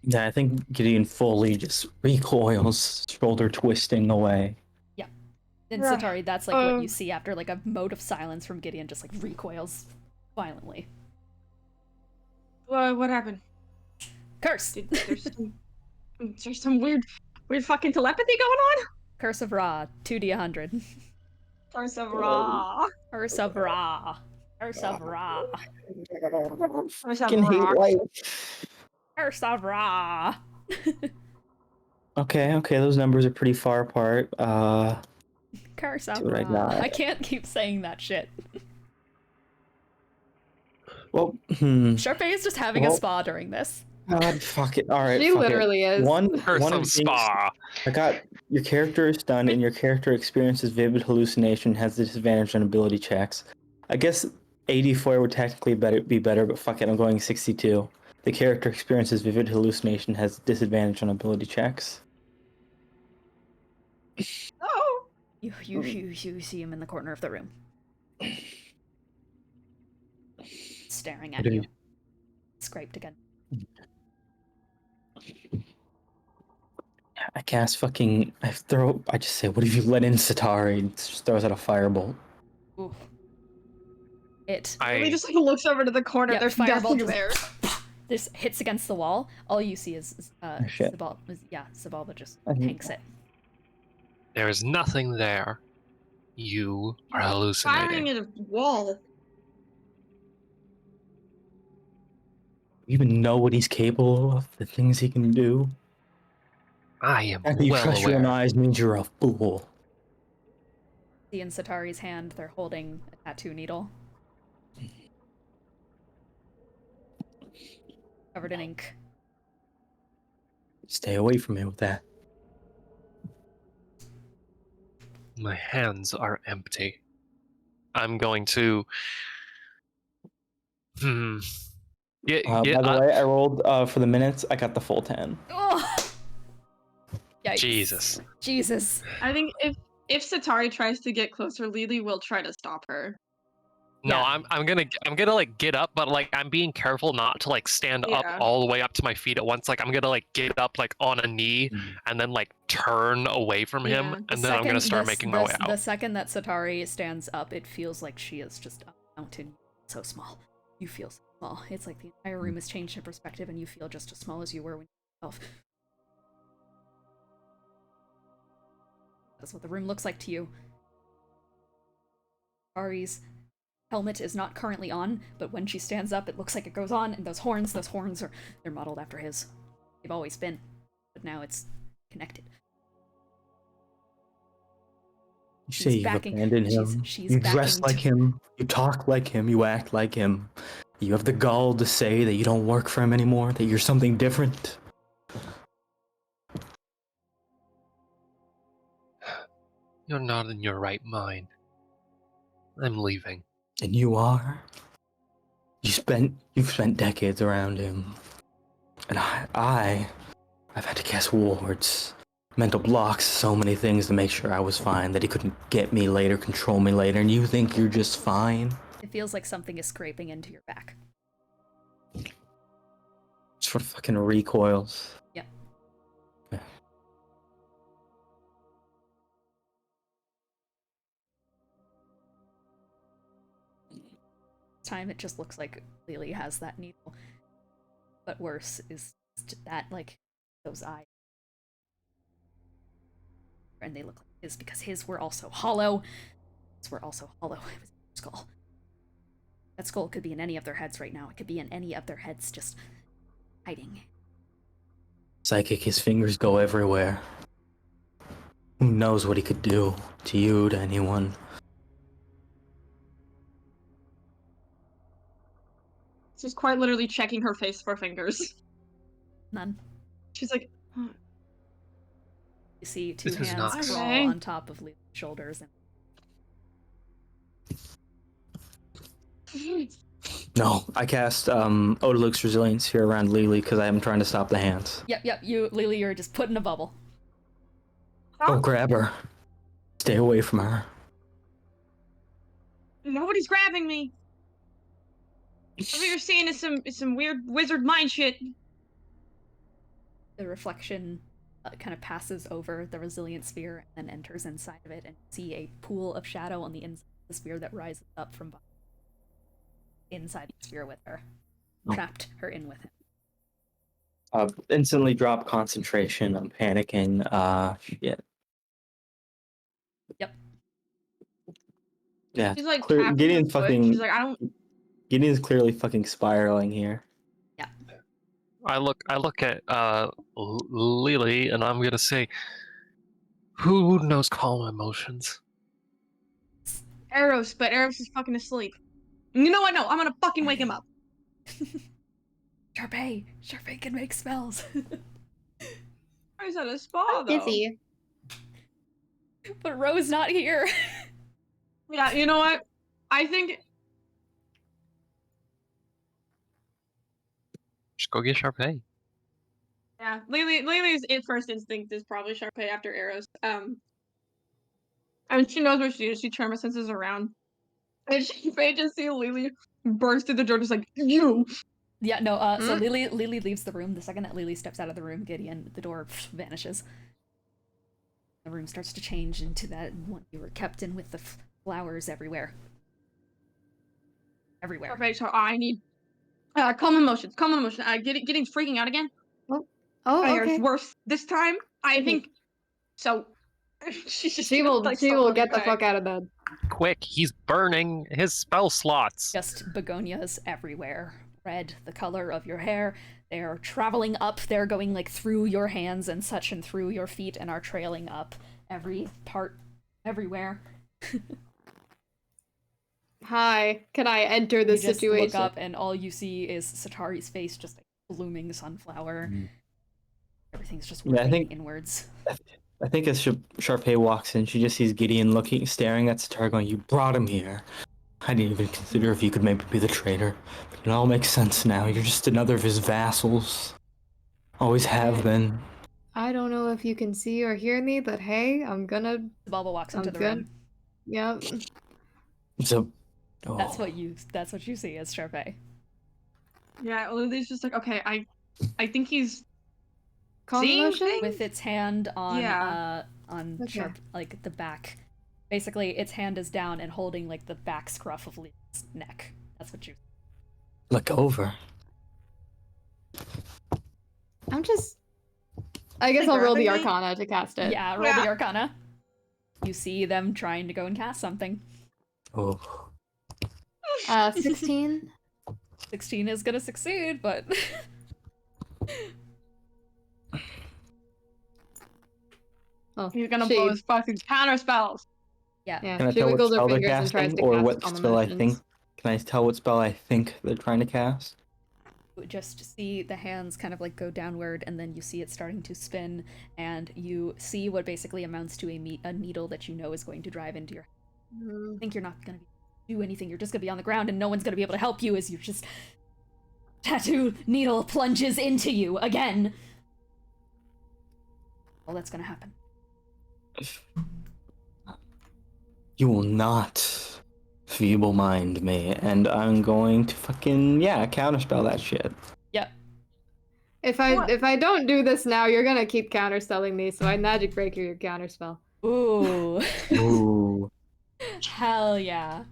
Yeah, I think Gideon fully just recoils, shoulder twisting away. Yeah. And Satari, that's like what you see after like a mode of silence from Gideon, just like recoils violently. What happened? Curse! There's some weird fucking telepathy going on? Curse of Ra, 2d100. Curse of Ra. Curse of Ra. Curse of Ra. Curse of Ra. Curse of Ra. Okay, those numbers are pretty far apart. Curse of See what I Ra. got. I can't keep saying that shit. Well, Sharpay is just having a spa during this. God, fuck it. All right, She fuck literally it. is. One Curse of of the things spa. I got your character is stunned, and your character experiences vivid hallucination, has disadvantage on ability checks. I guess 84 would technically be better, but fuck it, I'm going 62. The character experiences vivid hallucination, has disadvantage on ability checks. Oh. You see him in the corner of the room. staring What at do you. Scraped again. I cast fucking. I just say, what if you let in Satari? It just throws out a firebolt. Ooh. It. Lily just like looks over to the corner. Yeah, There's fireball nothing just there. this hits against the wall. All you see is shit. Zabalba just I hate tanks it. There is nothing there. You are Firing hallucinating. at a wall. You even know what he's capable of, the things he can do. I am After you well trust your own aware. eyes means you're a fool. See in Satari's hand, they're holding a tattoo needle. Covered in ink. Stay away from me with that. My hands are empty. I'm going to. Yeah, By the way, I rolled for the minutes. I got the full 10. Oh! Yikes. Jesus. Jesus. I think if Satari tries to get closer, Lily will try to stop her. No, Yeah. I'm gonna like get up, but like I'm being careful not to like stand up Yeah. all the way up to my feet at once. Like I'm gonna like get up like on a knee and then like turn away from him, Yeah. and then I'm gonna start making my way The out. second that Satari stands up, it feels like she is just a mountain. So small. You feel so small. It's like the entire room has changed in perspective, and you feel just as small as you were when you were yourself. That's what the room looks like to you. Satari's helmet is not currently on, but when she stands up, it looks like it goes on, and those horns they're modeled after his. They've always been, but now it's connected. You She's say you've backing- abandoned him. she's You dress backing like to- him. You talk like him. You act like him. You have the gall to say that you don't work for him anymore, that you're something different. You're not in your right mind. I'm leaving. And you are. You've spent decades around him. And I've had to cast wards, mental blocks, so many things to make sure I was fine, that he couldn't get me later, control me later, and you think you're just fine? It feels like something is scraping into your back. Sort of fucking recoils. Yep. Okay. This time it just looks like Lily has that needle. But worse is that, like, those eyes. And they look like his because his were also hollow. His were also hollow. It was a skull. That skull could be in any of their heads right now. It could be in any of their heads just hiding. Psychic, his fingers go everywhere. Who knows what he could do to you, to anyone? She's quite literally checking her face for fingers. None. She's like, You see two This is hands not- crawl Okay. on top of Lily's shoulders. And No, I cast Odaluk's Resilience here around Lily because I'm trying to stop the hands. yep, Lily, you're just put in a bubble. Don't grab her. Stay away from her. nobody's grabbing me. What you're seeing is some weird wizard mind shit. The reflection kind of passes over the resilient sphere and then enters inside of it, and see a pool of shadow on the inside of the sphere that rises up from inside the sphere with her. Trapped her in with him. Instantly drop concentration. I'm panicking. Shit. Yep. Yeah. She's like clear, tapping her Gideon's foot. fucking. She's like, I don't. Gideon's clearly fucking spiraling here. I look at Lily, and I'm gonna say, who knows calm emotions? Eros, but Eros is fucking asleep. You know what? No, I'm gonna fucking wake him up. Sharpay can make spells. He's at a spa though. Busy. But Ro's not here. Yeah, you know what? I think Just go get Sharpay. yeah, Lily's first instinct is probably Sharpay after Eros. I mean, she knows where she is. She trauma senses around, and Sharpay just see Lily burst through the door, just like, you! Yeah, no, so Lily leaves the room. The second that Lily steps out of the room, Gideon, the door vanishes. The room starts to change into that one you were kept in with the flowers everywhere. Everywhere. Okay, so I need calm emotions. Getting freaking out again. Oh, It's okay. worse this time. I think so. She will get the fuck out of bed. Quick, he's burning his spell slots. Just begonias everywhere. Red, the color of your hair. They're traveling up. They're going like through your hands and such and through your feet and are trailing up every part, everywhere. Hi, can I enter the situation? Look up and all you see is Satari's face, just a blooming sunflower. Everything's just working inwards. I think as Sharpay walks in, she just sees Gideon staring at Satari going, "You brought him here. I didn't even consider if you could maybe be the traitor. But it all makes sense now. You're just another of his vassals. Always have been." I don't know if you can see or hear me, but hey, I'm gonna... Bulba walks into the room. Yep. So... Oh. That's what you see as Sharpay. Yeah, Lily's just like, okay, I think he's Seeing things? With its hand on Okay. Sharp, like the back. Basically, its hand is down and holding like the back scruff of Lee's neck. That's what you. Look over. I'm just... I guess I'll roll the Arcana to cast it. Yeah, roll the Arcana. You see them trying to go and cast something. Oh. 16. 16 is gonna succeed, but... Oh, he's gonna blow his fucking counter spells. Yeah. Can I she tell what wiggles her spell they're fingers and tries casting, to or cast what calm spell I emotions. think? Can I tell what spell I think they're trying to cast? Just see the hands kind of like go downward, and then you see it starting to spin, and you see what basically amounts to a needle that you know is going to drive into your head. I think you're not gonna do anything. You're just gonna be on the ground, and no one's gonna be able to help you as you just tattoo needle plunges into you again. Well, that's gonna happen. You will not feeble mind me, and I'm going to fucking counterspell that shit. Yep. If I don't do this now, you're gonna keep counterspelling me, so I magic break your counterspell. Ooh. Ooh. Hell yeah.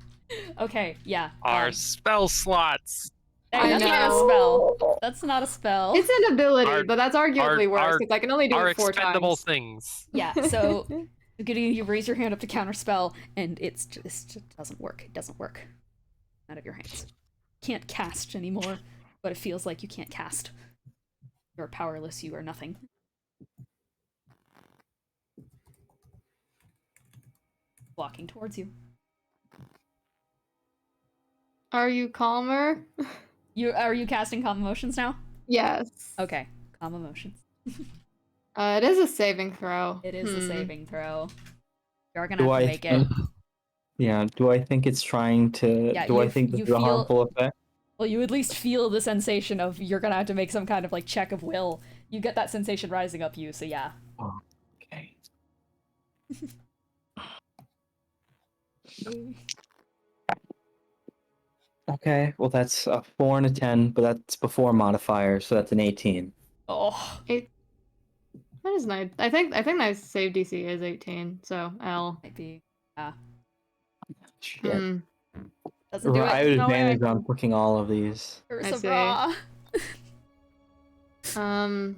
Okay, yeah. Our spell slots. Hey, that's not a spell. That's not a spell. It's an ability, but that's arguably worse, because I can only do it 4 expendable times. things. Yeah, so you raise your hand up to counterspell, and it just doesn't work. It doesn't work. Out of your hands. Can't cast anymore, but it feels like you can't cast. You're powerless, you are nothing. Walking towards you. Are you calmer? Are you casting calm emotions now? Yes. Okay, calm emotions. It is a saving throw. It is a saving throw. You're gonna have to make it. Yeah, do I think it's trying to... Yeah, do I think this is a harmful effect? Well, you at least feel the sensation of you're gonna have to make some kind of like check of will. You get that sensation rising up you, so yeah. Oh, okay. Okay, well that's a 4 and a 10, but that's before modifier, so that's an 18. Oh. That is nice. I think my save DC is 18, so L. Might be. Yeah. Shit. Doesn't do it. I have advantage on clicking all of these. Ursa. Do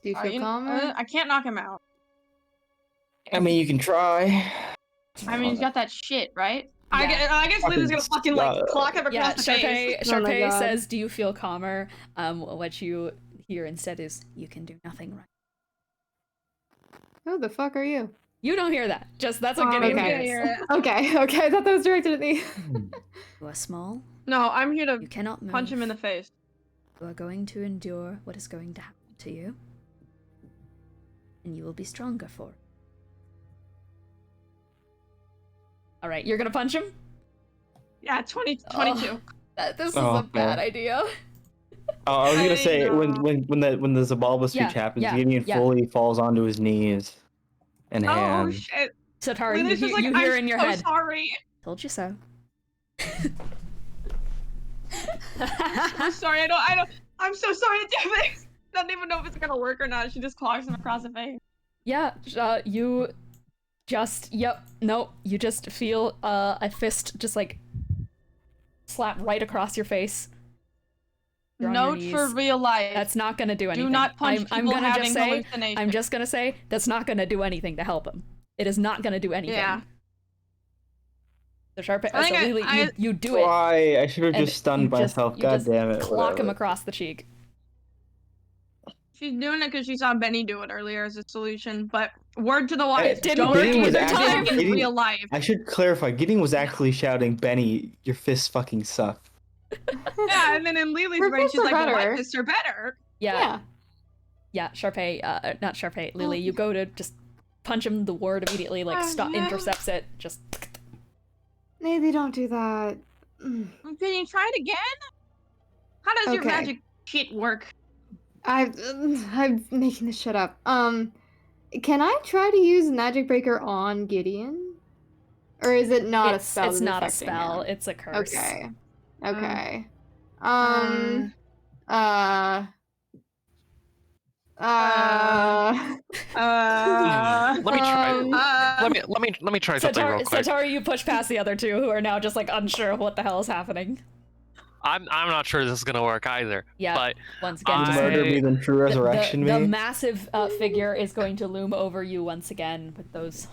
you feel calmer? I can't knock him out. I mean, you can try. I mean, he's got that shit, right? Yeah. I guess Lily's gonna fucking like clock him across the face. Sharpay says, "Do you feel calmer?" What you hear instead is, "You can do nothing right." Who the fuck are you? You don't hear that. Just that's what Gideon hears. Okay, I thought that was directed at me. You are small. No, I'm here to You cannot move. punch him in the face. You are going to endure what is going to happen to you, and you will be stronger for it. All right, you're gonna punch him? Yeah, 22. This is a bad idea. Oh, I was gonna say when the Zabalba speech happens, Gideon fully falls onto his knees and hand. Oh shit! Satari, you hear in your head. Sorry. Told you so. I'm sorry. I'm so sorry to do this. I don't even know if it's gonna work or not. She just clocks him across the face. Yeah, you just, you just feel a fist just like slap right across your face. You're on your Note for knees. real life. That's not gonna do anything. Do not punch people having hallucinations. I'm just gonna say that's not gonna do anything to help him. It is not gonna do anything. Yeah. So Sharpay, so Lily, you do it. Why? I should have and just stunned myself. God damn it. Clock him across the cheek. She's doing it because she saw Benny do it earlier as a solution, but word to the wise, It didn't don't work do either it time. in real life. I should clarify. Gideon was actually shouting, "Benny, your fists fucking suck." Yeah, and then in Lily's Her brain, she's fists like, are well, my better. fists are better. Yeah, Sharpay, not Sharpay, Lily, you go to just punch him, the ward immediately, like, intercepts it, just... Maybe don't do that. Can you try it again? How does your magic shit work? I'm making this shit up. Can I try to use Magic Breaker on Gideon? Or is it not a spell? It's not a spell, it's a curse. Okay. Okay. Let me try. Let me try something real quick. Satari, you push past the other two who are now just like unsure of what the hell is happening. I'm not sure this is gonna work either. Yeah. But once again, just murder me than true resurrection the me. massive figure is going to loom over you once again with those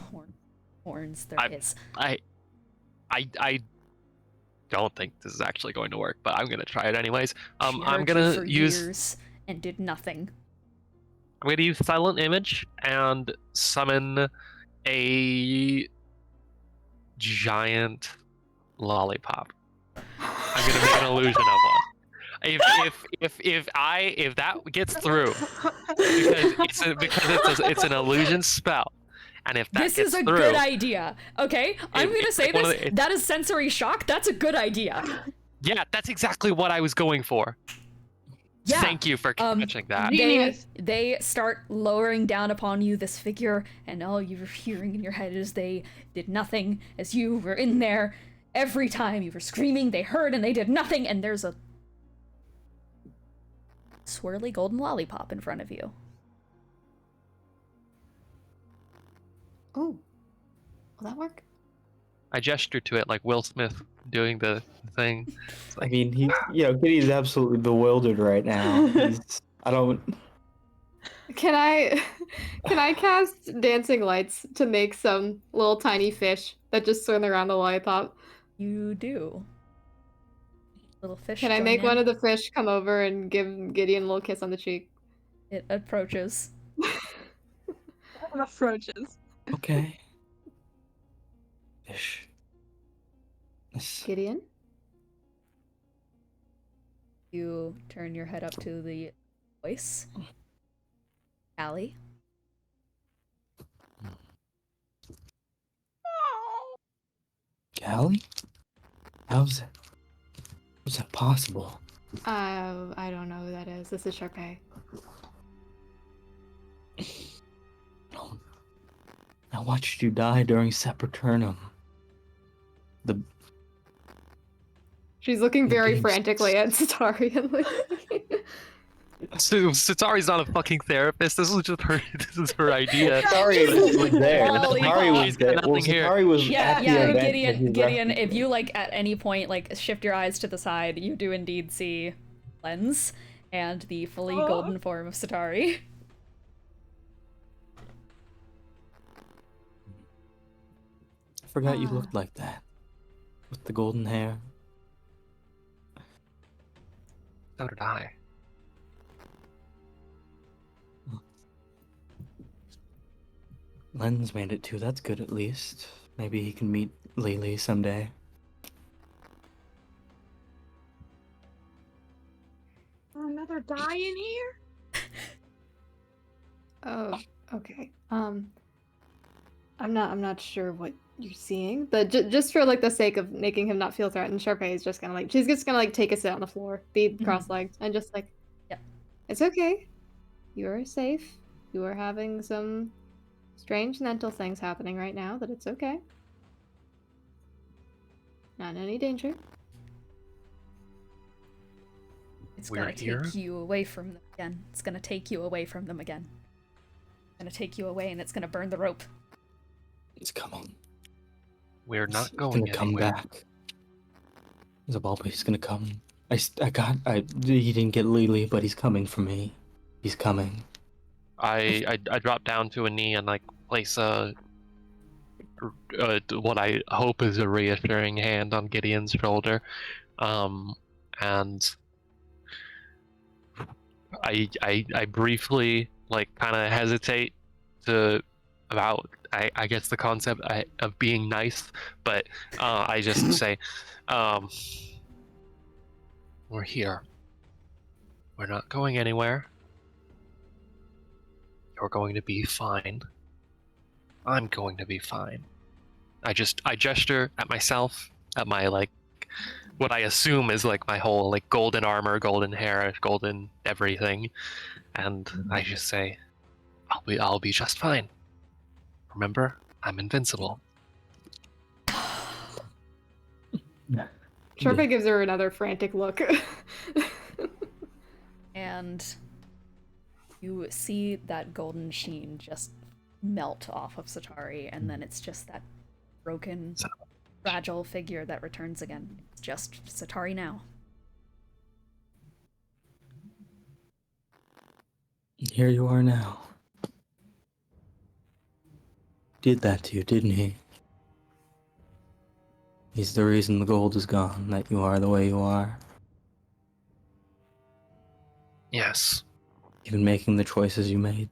horns. I don't think this is actually going to work, but I'm gonna try it anyways. I'm She gonna heard you for use years and did nothing. I'm gonna use Silent Image and summon a giant lollipop. I'm gonna make an illusion of one. If that gets through, because it's an illusion spell, and if that This gets is a through, good idea. Okay, I'm gonna it's say like this. That is sensory shock. That's a good idea. Yeah, that's exactly what I was going for. Yeah. Thank you for catching that. They start lowering down upon you, this figure, and all you're hearing in your head is they did nothing as you were in there. Every time you were screaming, they heard and they did nothing, and there's a swirly golden lollipop in front of you. Oh, will that work? I gestured to it like Will Smith doing the thing. I mean, Gideon's absolutely bewildered right now. Can I cast dancing lights to make some little tiny fish that just swim around the lollipop? You do. Little fish. Can I make one of the fish come over and give Gideon a little kiss on the cheek? It approaches. Approaches. Okay. Fish. Gideon? You turn your head up to the voice. Allie? Callie? How's that possible? I don't know who that is. This is Sharpay. I watched you die during Sepulturnum. She's looking very frantically at Satari and Satari's not a fucking therapist. This is just her. This is her idea. Satari was there. Satari was there. Well, Satari was at the event. Gideon, if you like at any point like shift your eyes to the side, you do indeed see Lens and the fully golden form of Satari. I forgot you looked like that. With the golden hair. So did I. Lens made it too. That's good at least. Maybe he can meet Lily someday. Another die in here? Oh, okay. I'm not sure what you're seeing, but just for like the sake of making him not feel threatened, Sharpay is just gonna like take a sit on the floor, be cross-legged, and just like, yeah, it's okay. You are safe. You are having some strange mental things happening right now, but it's okay. Not in any danger. It's We're gonna here? take you away from them again. It's gonna take you away from them again. It's gonna take you away and it's gonna burn the rope. He's coming. We're not He's going gonna come anywhere. back. Zabalba, he's gonna come. He didn't get Lily, but he's coming for me. He's coming. I drop down to a knee and like place what I hope is a reassuring hand on Gideon's shoulder, and I briefly like kind of hesitate to about I guess the concept of being nice, but I just say, we're here. We're not going anywhere. You're going to be fine. I'm going to be fine. I gesture at myself, at my like what I assume is like my whole like golden armor, golden hair, golden everything, and I just say, I'll be just fine. Remember, I'm invincible. Sharpay gives her another frantic look. And you see that golden sheen just melt off of Satari, and then it's just that broken, fragile figure that returns again. It's just Satari now. Here you are now. Did that to you, didn't he? He's the reason the gold is gone, that you are the way you are. Yes. Even making the choices you made.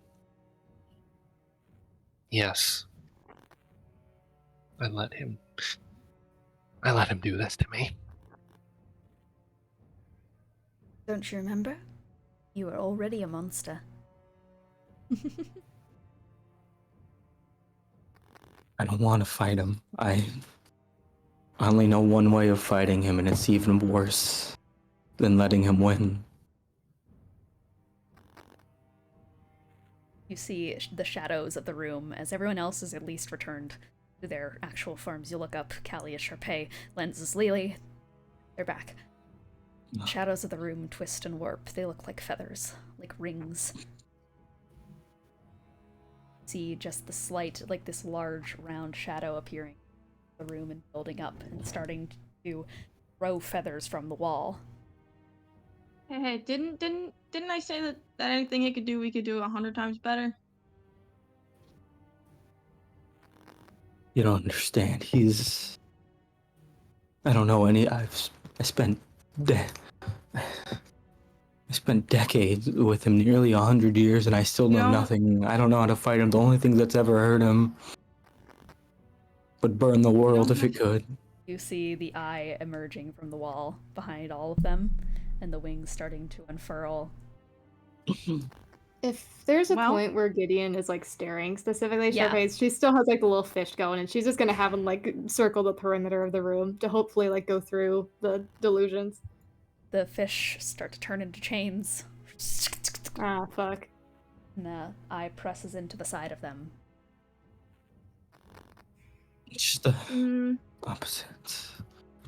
Yes. I let him do this to me. Don't you remember? You were already a monster. I don't want to fight him. I only know one way of fighting him, and it's even worse than letting him win. You see the shadows of the room as everyone else is at least returned to their actual forms. You look up, Callie is Sharpay, Lens is Lily. They're back. Shadows of the room twist and warp. They look like feathers, like rings. See just the slight, like this large round shadow appearing in the room and building up and starting to throw feathers from the wall. Hey, didn't I say that anything he could do, we could do 100 times better? You don't understand. I don't know any. I spent decades with him, nearly 100 years, and I still know nothing. I don't know how to fight him. The only thing that's ever hurt him would burn the world if it could. You see the eye emerging from the wall behind all of them, and the wings starting to unfurl. If there's a point where Gideon is like staring specifically at Yeah. Sharpay, she still has like the little fish going, and she's just gonna have him like circle the perimeter of the room to hopefully like go through the delusions. The fish start to turn into chains. Ah, fuck. And the eye presses into the side of them. It's just the opposite.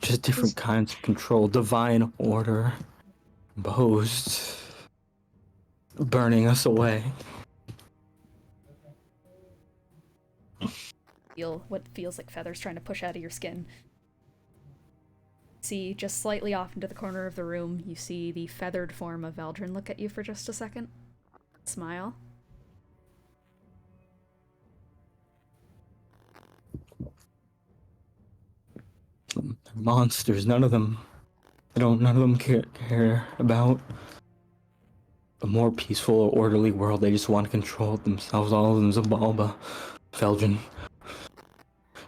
Just different kinds of control. Divine order. Imposed. Burning us away. Feel what feels like feathers trying to push out of your skin. See, just slightly off into the corner of the room, you see the feathered form of Valdrin look at you for just a second. Smile. Monsters, none of them care about a more peaceful or orderly world. They just want to control it themselves. All of them, Zabalba, Felgen,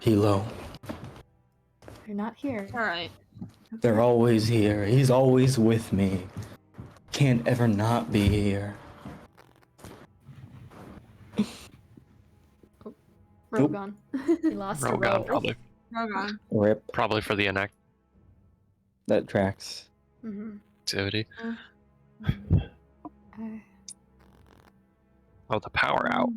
Hilo. They're not here. Alright. They're always here. He's always with me. Can't ever not be here. Rogan. He lost a Rogan, roll. probably. Rogan. Rip. Probably for the That tracks. Mm-hmm. inactivity. Oh, the power out.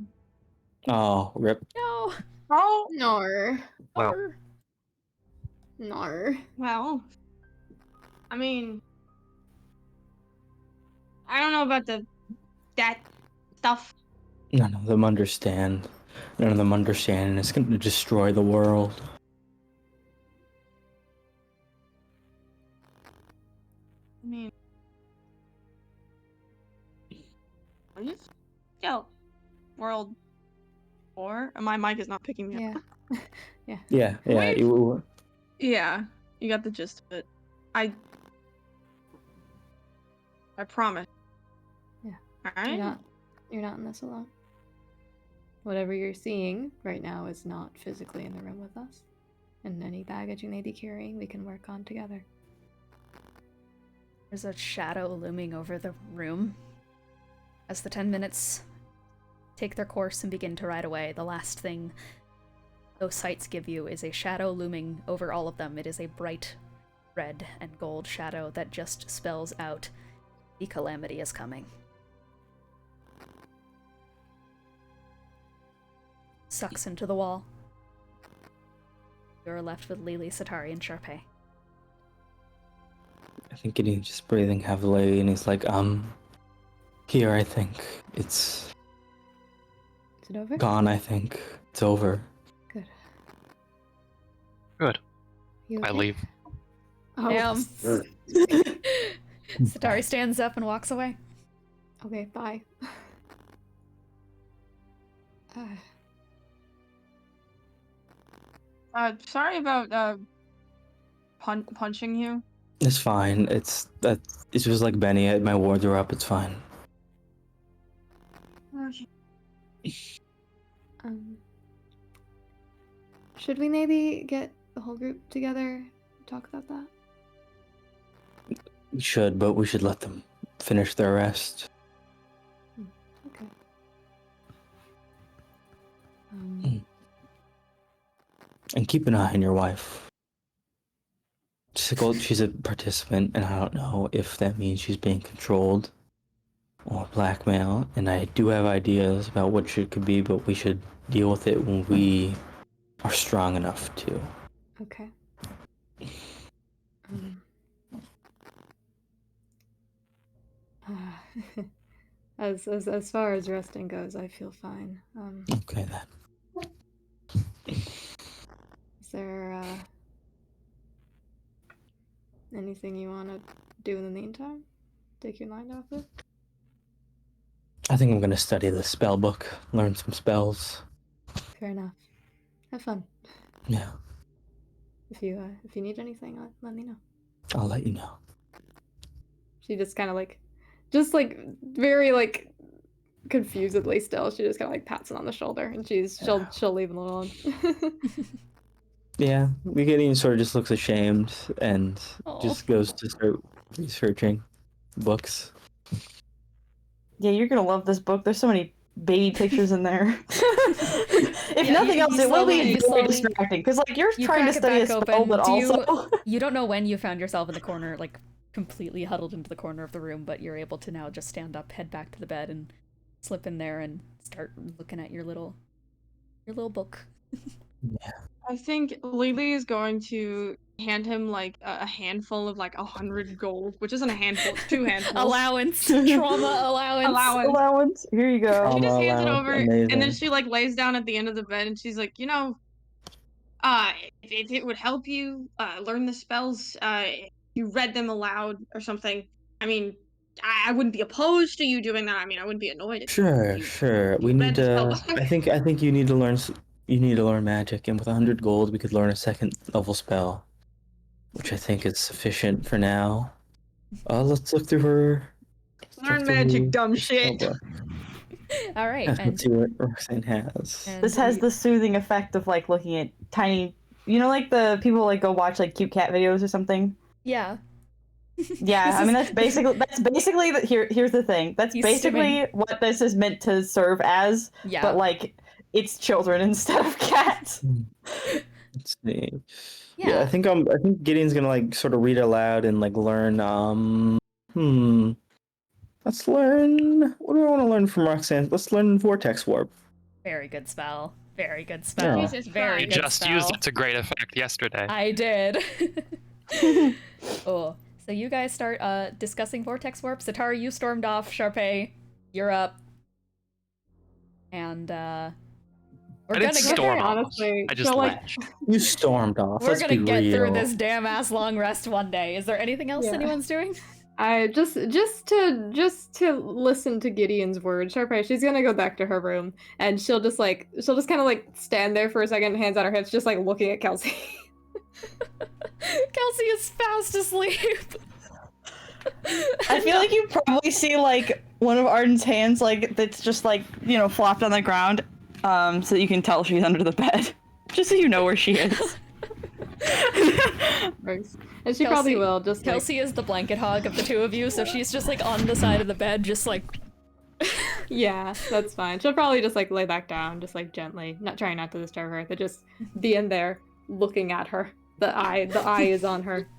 Oh, rip. No! Oh, No. Wow. No. well. I mean, I don't know about that stuff. None of them understand. None of them understand, and it's going to destroy the world. I mean, what is World 4? My mic is not picking me up. Yeah. Yeah. Yeah, you got the gist of it. I promise. Yeah. Alright? You're not in this alone. Whatever you're seeing right now is not physically in the room with us. And any baggage you may be carrying, we can work on together. There's a shadow looming over the room. As the 10 minutes take their course and begin to ride away, the last thing those sights give you is a shadow looming over all of them. It is a bright red and gold shadow that just spells out the calamity is coming. Sucks into the wall. You're left with Lily, Satari, and Sharpay. I think Gideon's just breathing heavily, and he's like, here, I think. It's Is it over? gone, I think. It's over. Good. Good. You I okay? leave. Oh. Damn. Satari stands up and walks away. Okay, bye. Sorry about punching you. It's fine. It's just like Benny. My wards are up. It's fine. Should we maybe get the whole group together, talk about that? We should, but we should let them finish their rest. Okay. And keep an eye on your wife. She's a participant, and I don't know if that means she's being controlled or blackmailed. And I do have ideas about what she could be, but we should deal with it when we are strong enough to. Okay. As far as resting goes, I feel fine. Okay then. Is there anything you want to do in the meantime? Take your mind off it? I think I'm gonna study the spell book, learn some spells. Fair enough. Have fun. Yeah, If you need anything, let me know. I'll let you know. She just kind of very confusedly still. She just kind of pats him on the shoulder, and she'll leave him alone. Yeah, Gideon sort of just looks ashamed and just goes to start researching books. Yeah, you're gonna love this book. There's so many baby pictures in there. If nothing else, it will be very distracting because you're trying to study a spell, but also you don't know when you found yourself in the corner, completely huddled into the corner of the room, but you're able to now just stand up, head back to the bed, and slip in there and start looking at your little book. Yeah. I think Lily is going to hand him a handful of 100 gold, which isn't a handful, it's 2 handfuls. Allowance. Trauma allowance. allowance. Here you go. She just hands it allowance, over, amazing. and then she lays down at the end of the bed, and she's like, if it would help you learn the spells, you read them aloud or something. I mean, I wouldn't be opposed to you doing that. I mean, I wouldn't be annoyed if Sure. We need to. I think you need to learn. You need to learn magic, and with 100 gold, we could learn a 2nd level spell, which I think is sufficient for now. Let's look through her. Learn magic, dumb shit. All right. Let's see what Roxanne has. This has the soothing effect of looking at tiny, the people go watch cute cat videos or something. Yeah. Yeah, I mean that's basically here's the thing. That's basically what this is meant to serve as. Yeah. But it's children instead of cats. Let's see. Yeah, I think Gideon's gonna sort of read aloud and learn. Let's learn. What do I want to learn from Roxanne? Let's learn Vortex Warp. Very good spell. Very good spell. Jesus Very Christ. good Just spell. used it to great effect yesterday. I did. Oh, So you guys start discussing vortex warp. Satari, you stormed off. Sharpay, you're up. And I didn't storm off. honestly, I just so, latched. You stormed off. we're Let's gonna be get real. through this damn ass long rest one day. Is there anything else Yeah. anyone's doing? I just to listen to Gideon's words, Sharpay, she's gonna go back to her room and she'll just kind of like stand there for a second, hands on her hips, just like looking at Kelsey. Kelsey is fast asleep. I feel like you probably see like one of Arden's hands like that's just like, you know, flopped on the ground, so that you can tell she's under the bed. Just so you know where she is. And she probably will just like, Kelsey is the blanket hog of the two of you, so she's just like on the side of the bed, just like yeah, that's fine. She'll probably just like lay back down, just like gently, not trying not to disturb her, but just be in there looking at her. The eye is on her.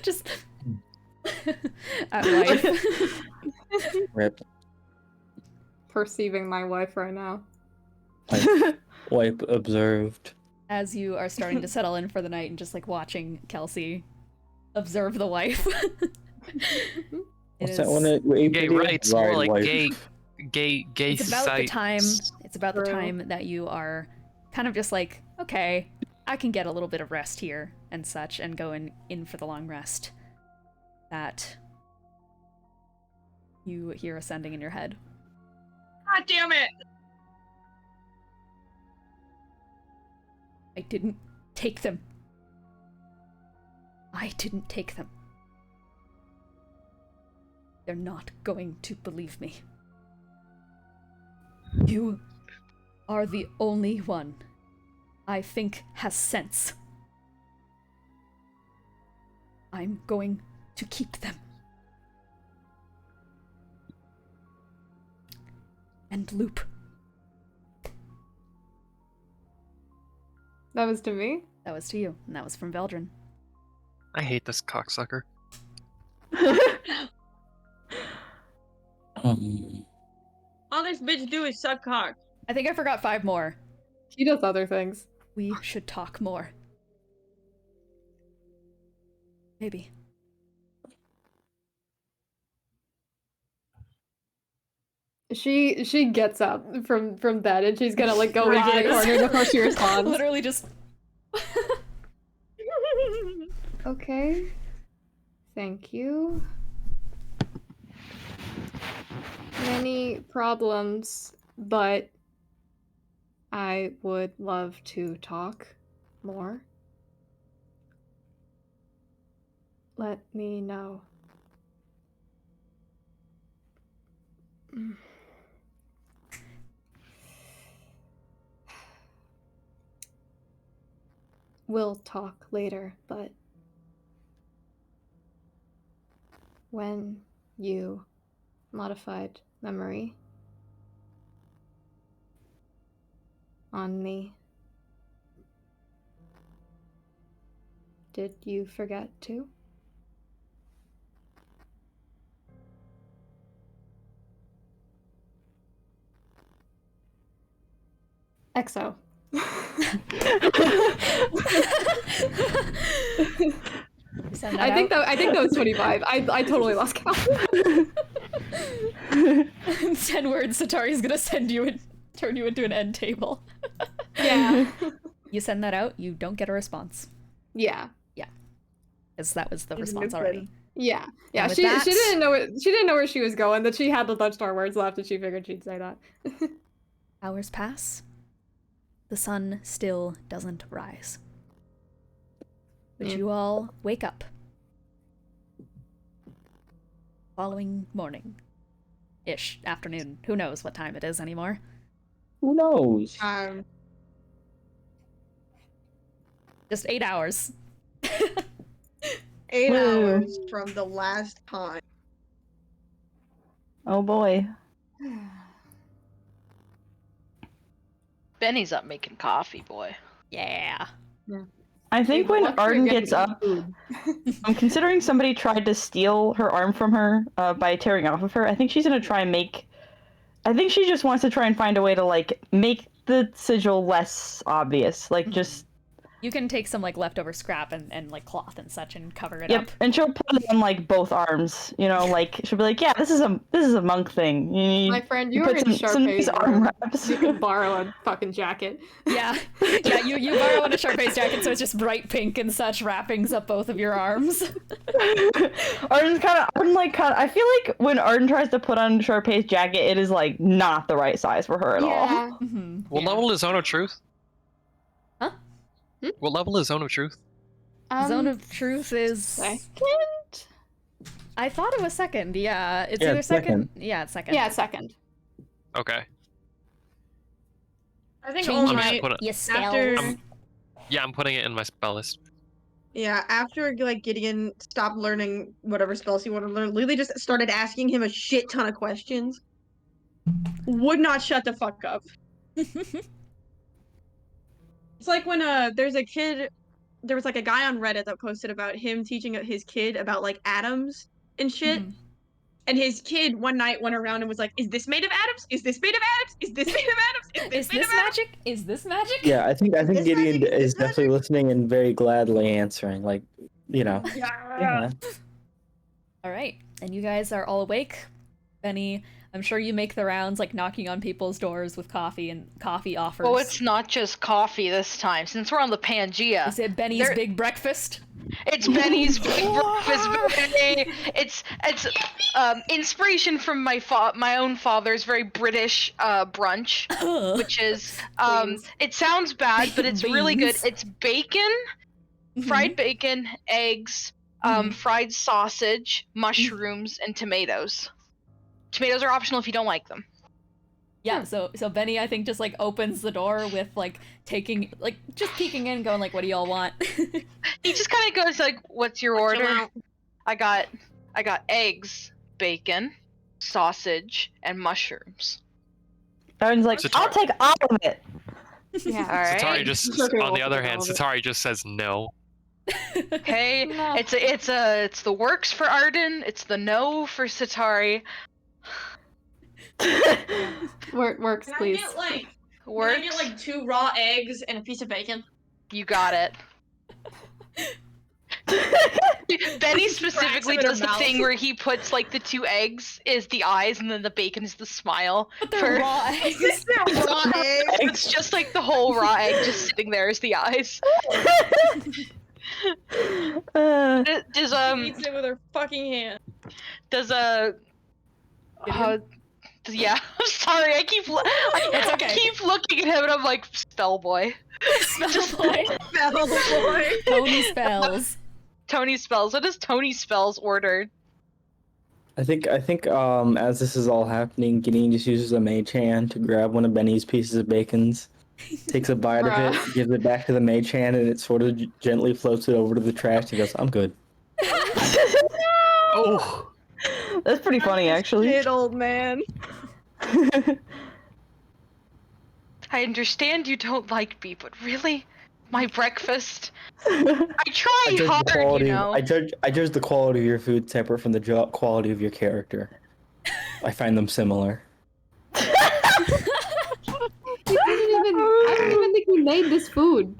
just at life. Rip. Perceiving my wife right now. Wipe observed. As you are starting to settle in for the night and just like watching Kelsey observe the wife. What's that one? Gay rights, more like gay It's about the time. sites. It's about the time that you are kind of just like, okay, I can get a little bit of rest here and such, and go in for the long rest that you hear ascending in your head. God damn it! I didn't take them. I didn't take them. They're not going to believe me. You are the only one I think has sense. I'm going to keep them. And Loop. That was to me? That was to you, and that was from Veldrin. I hate this cocksucker. All this bitch do is suck cock. I think I forgot 5 more. He does other things. We should talk more. Maybe. She gets up from bed and she's gonna like go into the Rise. corner before she responds. Literally just... Okay. Thank you. Many problems, but I would love to talk more. Let me know. We'll talk later, but when you modified memory on me, did you forget to? EXO. I think that was 25. I totally lost count. 10 words, Satari's gonna send you and turn you into an end table. Yeah. You send that out, you don't get a response. Yeah. Yeah. Because that was the It's response good. already. Yeah. Yeah. And with She that- didn't know where she was going, that she had the touchstar words left and she figured she'd say that. Hours pass. The sun still doesn't rise. But you all wake up. Following morning. Ish. Afternoon. Who knows what time it is anymore. Who knows? Just 8 hours. 8 hours from the last time. Oh boy. Benny's up making coffee, boy. Yeah. I think when Luxury Arden getting gets up, food. I'm considering somebody tried to steal her arm from her by tearing off of her. I think she's gonna try and I think she just wants to try and find a way to like make the sigil less obvious. Like just You can take some like leftover scrap and like cloth and such and cover it Yep, up. and she'll put it on like both arms. You know, like she'll be like, "Yeah, this is a monk thing. You need My friend, you put are in some nice Sharpay's arm room. wraps." You can borrow a fucking jacket. Yeah, yeah. You borrow a Sharpay's jacket, so it's just bright pink and such wrappings up both of your arms. Arden's kind of. I feel like when Arden tries to put on Sharpay's jacket, it is like not the right size for her at all. Mm-hmm. What level is Zone of Truth? Huh? What level is Zone of Truth? Zone of Truth is Second? I thought it was second. Yeah, it's Yeah, either it's second. second. Yeah, it's second. Yeah, second. Okay. I think Change all it night put it- You spells. after. Yeah, I'm putting it in my spell list. Yeah, after like Gideon stopped learning whatever spells he wanted to learn, Lily just started asking him a shit ton of questions. Would not shut the fuck up. It's like when there was like a guy on Reddit that posted about him teaching his kid about like atoms and shit. Mhm. And his kid one night went around and was like, "Is this made of atoms? Is this made of atoms? Is this made of atoms? Is Is this made this of atoms?" magic? Is this magic? Yeah, I think This Gideon magic, is this magic. definitely listening and very gladly answering. Like, you know. Yeah. All right, and you guys are all awake. Benny, I'm sure you make the rounds, like knocking on people's doors with coffee and coffee offers. Oh, it's not just coffee this time. Since we're on the Pangea, Is it Benny's There- big breakfast? it's Benny's big breakfast buffet. It's inspiration from my own father's very British brunch, which is Beans. it sounds bad, but it's really good. Beans. It's bacon, fried bacon, eggs, fried sausage, mushrooms, and tomatoes. Tomatoes are optional if you don't like them. Yeah, so Benny, I think, just like opens the door with like just peeking in, going like, "What do y'all want?" He just kind of goes like, "What's your Watch 'em order?" out. I got eggs, bacon, sausage, and mushrooms. Arden's like, So "I'll take all of it." Yeah. All right. Satari just, It's okay, on the we'll other figure hand, all of it. Satari just says no. Hey, No. it's the works for Arden. It's the no for Satari. Works, Can I please. get like Works. Can I get like 2 raw eggs and a piece of bacon? You got it. Benny specifically in her does the mouth. thing where he puts like the 2 eggs is the eyes and then the bacon is the smile. But they're For- raw eggs. Raw eggs. It's just like the whole raw egg just sitting there as the eyes. Uh, Does She eats it with her fucking hand. does Gideon? yeah. I'm sorry. I keep It's I okay. keep looking at him and I'm like spell boy. Spell boy. Battle boy. Tony spells. Tony spells. What does Tony spells order? I think as this is all happening, Gideon just uses a mage hand to grab one of Benny's pieces of bacons, takes a bite of it, gives it back to the mage hand, and it sort of gently floats it over to the trash. He goes, "I'm good." Oh! that's pretty funny, actually. Shit, old man. I understand you don't like me, but really? My breakfast? I try I judge hard, the quality. you know. I judge the quality of your food separate from the quality of your character. I find them similar. I don't even think he made this food.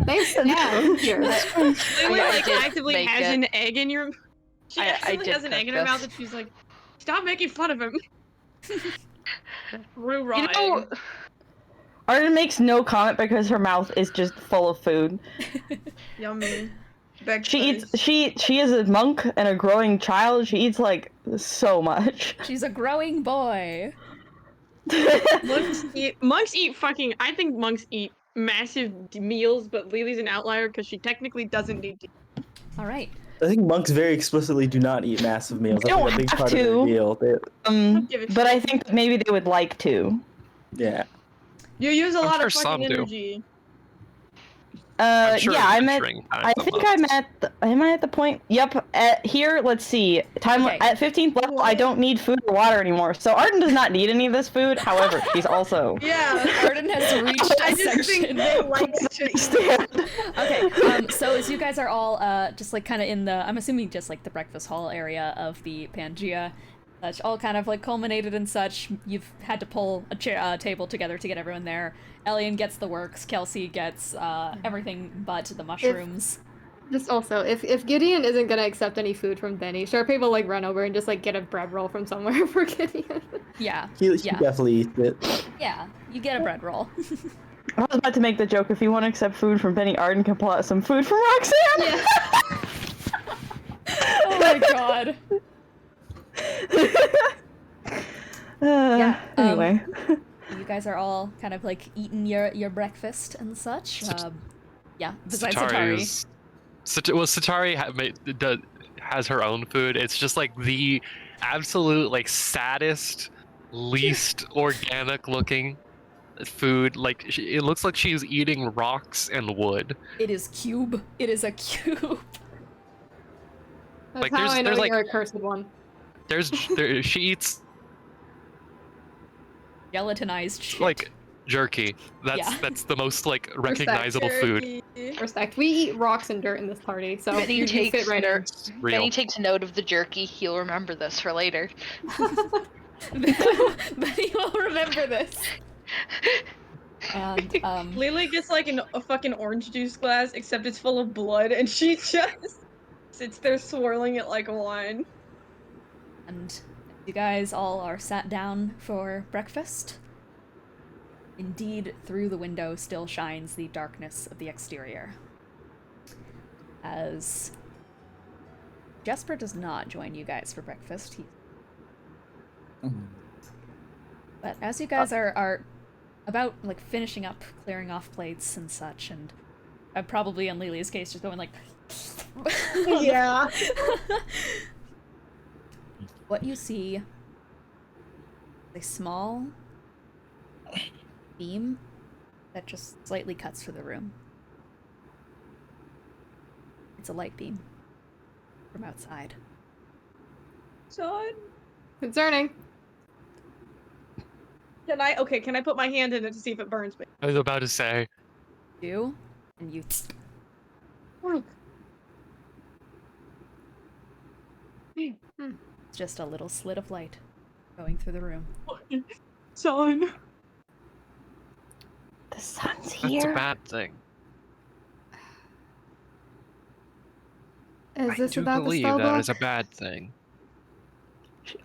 They snapped here. Lily I like did actively make has it. an egg in your. She I actively did has an cook egg in her this. mouth, and she's like, "Stop making fun of him." Real raw You know, egg. Arden makes no comment because her mouth is just full of food. Yummy. Beg She eats. space. She is a monk and a growing child. She eats like so much. She's a growing boy. Monks eat fucking. I think monks eat massive meals, but Lily's an outlier because she technically doesn't need to. All right. I think monks very explicitly do not eat massive meals. They That's don't like a big have part of their to. deal. Give a But I shit. think that maybe they would like to. Yeah. You use a I'm lot sure of some fucking do. energy. I'm sure Yeah, I'm at. adventuring I time think allows. am I at the point? Yep. At here, let's see. Time Okay. at 15th level, I don't need food or water anymore. So Arden does not need any of this food. However, she's also. Yeah. Arden has reached I a just think section. they like to eat. Stand. Okay, so as you guys are all just like kind of in the, I'm assuming just like the breakfast hall area of the Pangea, such, all kind of like culminated in such. You've had to pull a table together to get everyone there. Elian gets the works. Kelsey gets everything but the mushrooms. Just also, if Gideon isn't gonna accept any food from Benny, Sharpay will like run over and just like get a bread roll from somewhere for Gideon. Yeah. He yeah. definitely eats it. Yeah, you get a bread roll. I was about to make the joke, if you want to accept food from Benny, Arden can pull out some food from Roxanne! Yeah. Oh my god. Yeah, Anyway. You guys are all kind of like eating your breakfast and such. Yeah, besides Satari. Satari has her own food. It's just like the absolute like saddest, least organic looking food. Like it looks like she's eating rocks and wood. It is cube. It is a cube. That's Like, how I know there's, you're like- a cursed one. She eats Gelatinized shit. like jerky. Yeah. That's the most like recognizable food. Respect. We eat rocks and dirt in this party, so Benny you fit takes right in. Real. Benny takes note of the jerky. He'll remember this for later. Benny will remember this. And Lily gets like a fucking orange juice glass, except it's full of blood, and she just sits there swirling it like wine. and you guys all are sat down for breakfast. Indeed, through the window still shines the darkness of the exterior. As Jesper does not join you guys for breakfast. But as you guys are about like finishing up, clearing off plates and such, and probably in Lily's case just going like Yeah. what you see is a small beam that just slightly cuts through the room. It's a light beam from outside. Son, Concerning. can I put my hand in it to see if it burns me? I was about to say. You and you. It's just a little slit of light going through the room. Son. The sun's That's a here. bad thing. Is I this do about the believe spell that book? is a bad thing.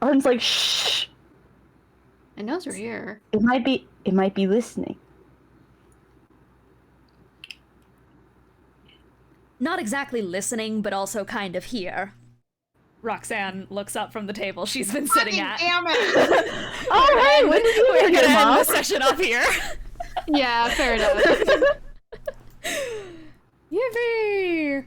Arden's like, shh. It knows we're here. It might be listening. Not exactly listening, but also kind of here. Roxanne looks up from the table she's been sitting at. Damn it! All right, when did you We're get gonna end Mom? the session up here. Yeah, fair enough. Yippee!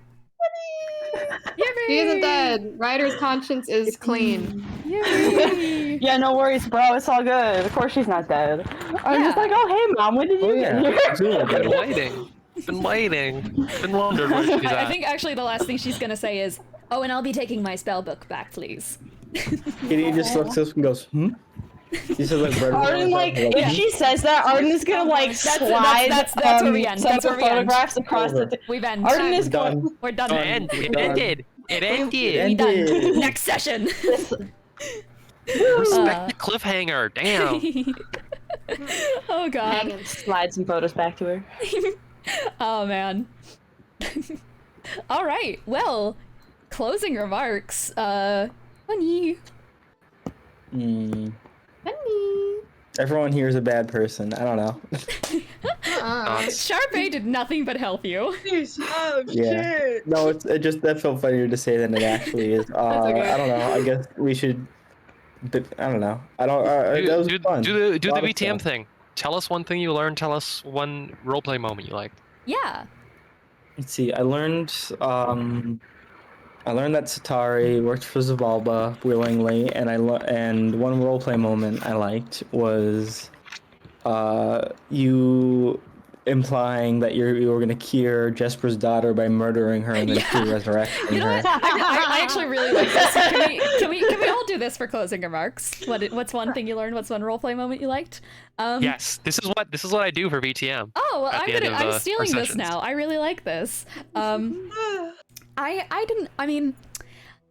Yippee! He isn't dead. Ryder's conscience is clean. Yippee! Yeah, no worries, bro. It's all good. Of course she's not dead. I'm just Yeah. like, oh, hey, Mom, when did you get here? Been waiting. Been waiting. Been wondering where she's I at. think actually the last thing she's gonna say is, "Oh, and I'll be taking my spell book back, please." Kitty just looks up and goes, "Hmm." He says like, Arden, like, if she says that, Arden is gonna like slide that's where we end. some That's of where the we end. photographs across the. We've ended. Arden is Done. going. We're done. Done. It ended. It ended. We done. Ended. Next session. Respect the cliffhanger. Damn. Oh god. Slide some photos back to her. Oh man. All right. Well, closing remarks. Funny. Funny. Everyone here is a bad person. I don't know. Sharpay did nothing but help you. Oh Yeah. shit! No, it just that felt funnier to say than it actually is. okay. I don't know. I guess we should. I don't know. I don't. That was fun. Do the Lot of BTM stuff. thing. Tell us one thing you learned. Tell us one roleplay moment you liked. Yeah. Let's see. I learned that Satari worked for Zabalba willingly, and and one roleplay moment I liked was you implying that you were gonna cure Jesper's daughter by murdering her and then resurrecting You know her. what? I actually really like this. Can we all do this for closing remarks? What's one thing you learned? What's one roleplay moment you liked? Yes, this is what I do for BTM. Oh, well, At the end of, I'm our stealing this sessions. now. I really like this. I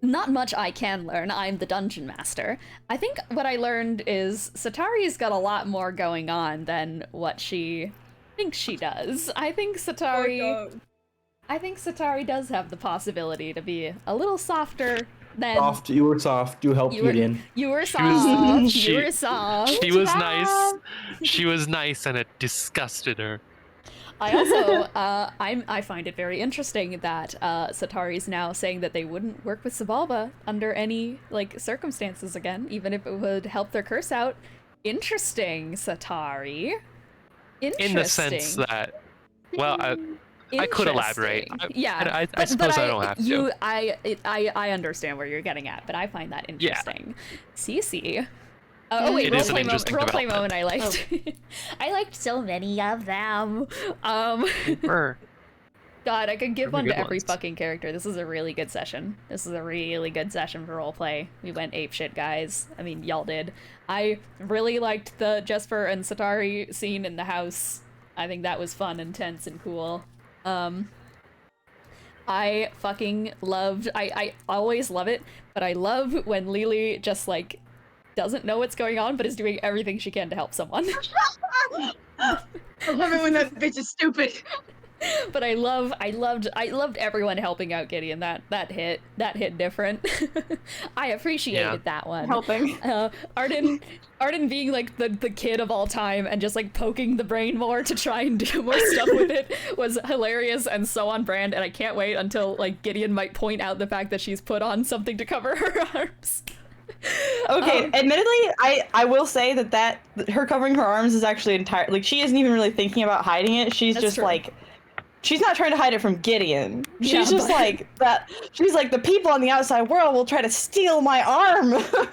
not much I can learn. I'm the dungeon master. I think what I learned is Satari's got a lot more going on than what she thinks she does. I think Satari does have the possibility to be a little softer than... Soft, you were soft. You helped Gideon. You were soft. You were soft. She was nice. She was nice, and it disgusted her. I also, I find it very interesting that Satari's now saying that they wouldn't work with Sabalba under any, like, circumstances again, even if it would help their curse out. Interesting, Satari. Interesting. In the sense that, well, I could elaborate. Yeah, I suppose I don't have to. I understand where you're getting at, but I find that interesting. Yeah. Cece. Oh wait, it is an interesting roleplay moment I liked. Oh. I liked so many of them. God, I could give one to every fucking character. This is a really good session. This is a really good session for roleplay. We went apeshit, guys. I mean, y'all did. I really liked the Jesper and Satari scene in the house. I think that was fun and tense and cool. I fucking loved... I always love it, but I love when Lily just, like, doesn't know what's going on, but is doing everything she can to help someone. I love it when that bitch is stupid. But I loved everyone helping out Gideon. That hit different. I appreciated that one. Helping. Arden being like the kid of all time and just like poking the brain more to try and do more stuff with it was hilarious and so on brand, and I can't wait until like Gideon might point out the fact that she's put on something to cover her arms. Okay, admittedly, I will say that her covering her arms is actually entirely, like, she isn't even really thinking about hiding it. She's just true. Like, she's not trying to hide it from Gideon. She's just like that. She's like, the people on the outside world will try to steal my arm.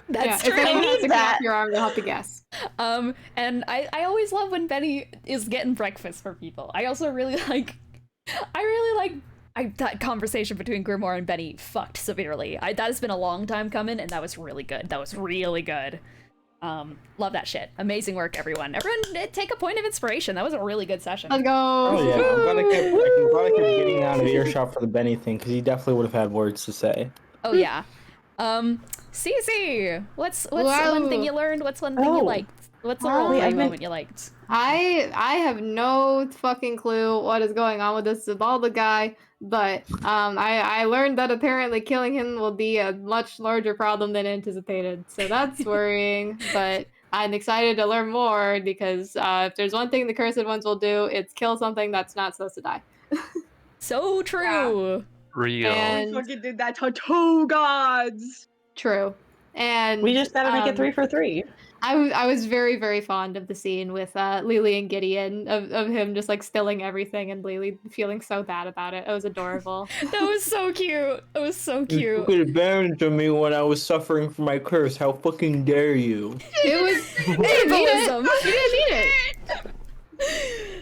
That's true. If anyone has to cut off your arm, they'll have to guess. And I always love when Benny is getting breakfast for people. I also really like that conversation between Grimoire and Benny fucked severely. That has been a long time coming, and that was really good. That was really good. Love that shit. Amazing work, everyone. Everyone, take a point of inspiration. That was a really good session. Let's go. Oh yeah, I'm glad I kept getting out of earshot for the Benny thing, because he definitely would have had words to say. Oh yeah. Cece, what's one thing you learned? What's one thing you liked? What's a roleplay moment you liked? I have no fucking clue what is going on with this Zabalda guy, but I learned that apparently killing him will be a much larger problem than anticipated, so that's worrying, but I'm excited to learn more, because if there's one thing the Cursed Ones will do, it's kill something that's not supposed to die. So true! Yeah. Real. And we fucking did that to 2 gods! True. And we just gotta make it 3 for 3. I was very, very fond of the scene with Lily and Gideon, of him just like spilling everything and Lily feeling so bad about it. It was adorable. That was so cute. It was so cute. You took advantage of me when I was suffering from my curse. How fucking dare you? It was ableism. You didn't need it.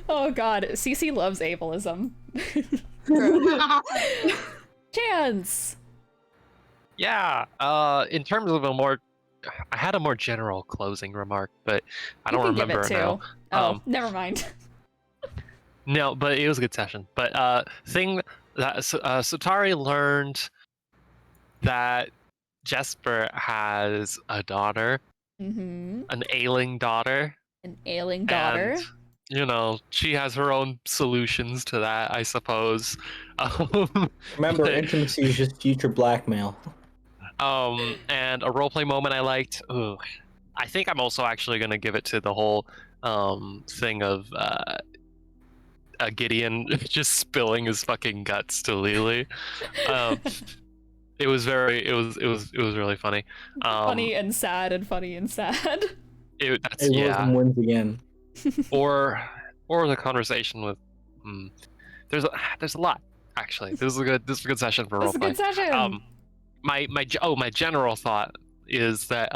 Oh god, Cece loves ableism. Chance. Yeah. In terms of I had a more general closing remark, but I don't remember it now. Oh, never mind. No, but it was a good session. But thing that Satari learned that Jesper has a daughter, an ailing daughter. An ailing daughter. And, you know, she has her own solutions to that, I suppose. Remember, intimacy is just future blackmail. And a roleplay moment I liked. Ooh, I think I'm also actually gonna give it to the whole thing of Gideon just spilling his fucking guts to Lily. It was really funny. Funny and sad and funny and sad. Ableism wins again. or the conversation with. There's a lot actually. This is a good session for roleplay. This is a good session. My general thought is that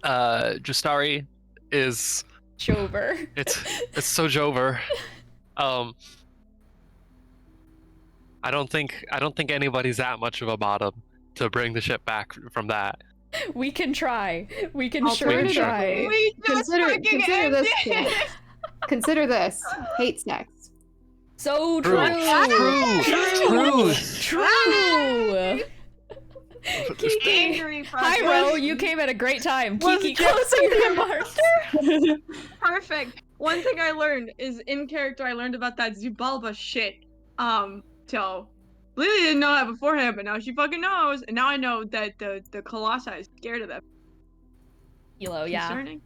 Justari is Jover. It's so Jover. I don't think anybody's that much of a bottom to bring the ship back from that. We can try. We can sure try. We just consider this. Consider this. Hate sex. So true. True. at this point. Angry Hi, project. Ro. You came at a great time. Was Kiki, Jeff closing remarks. Perfect. One thing I learned is in character. I learned about that Zubalba shit. So Lily didn't know that beforehand, but now she fucking knows, and now I know that the Colossi is scared of them. Hilo, yeah. Concerning.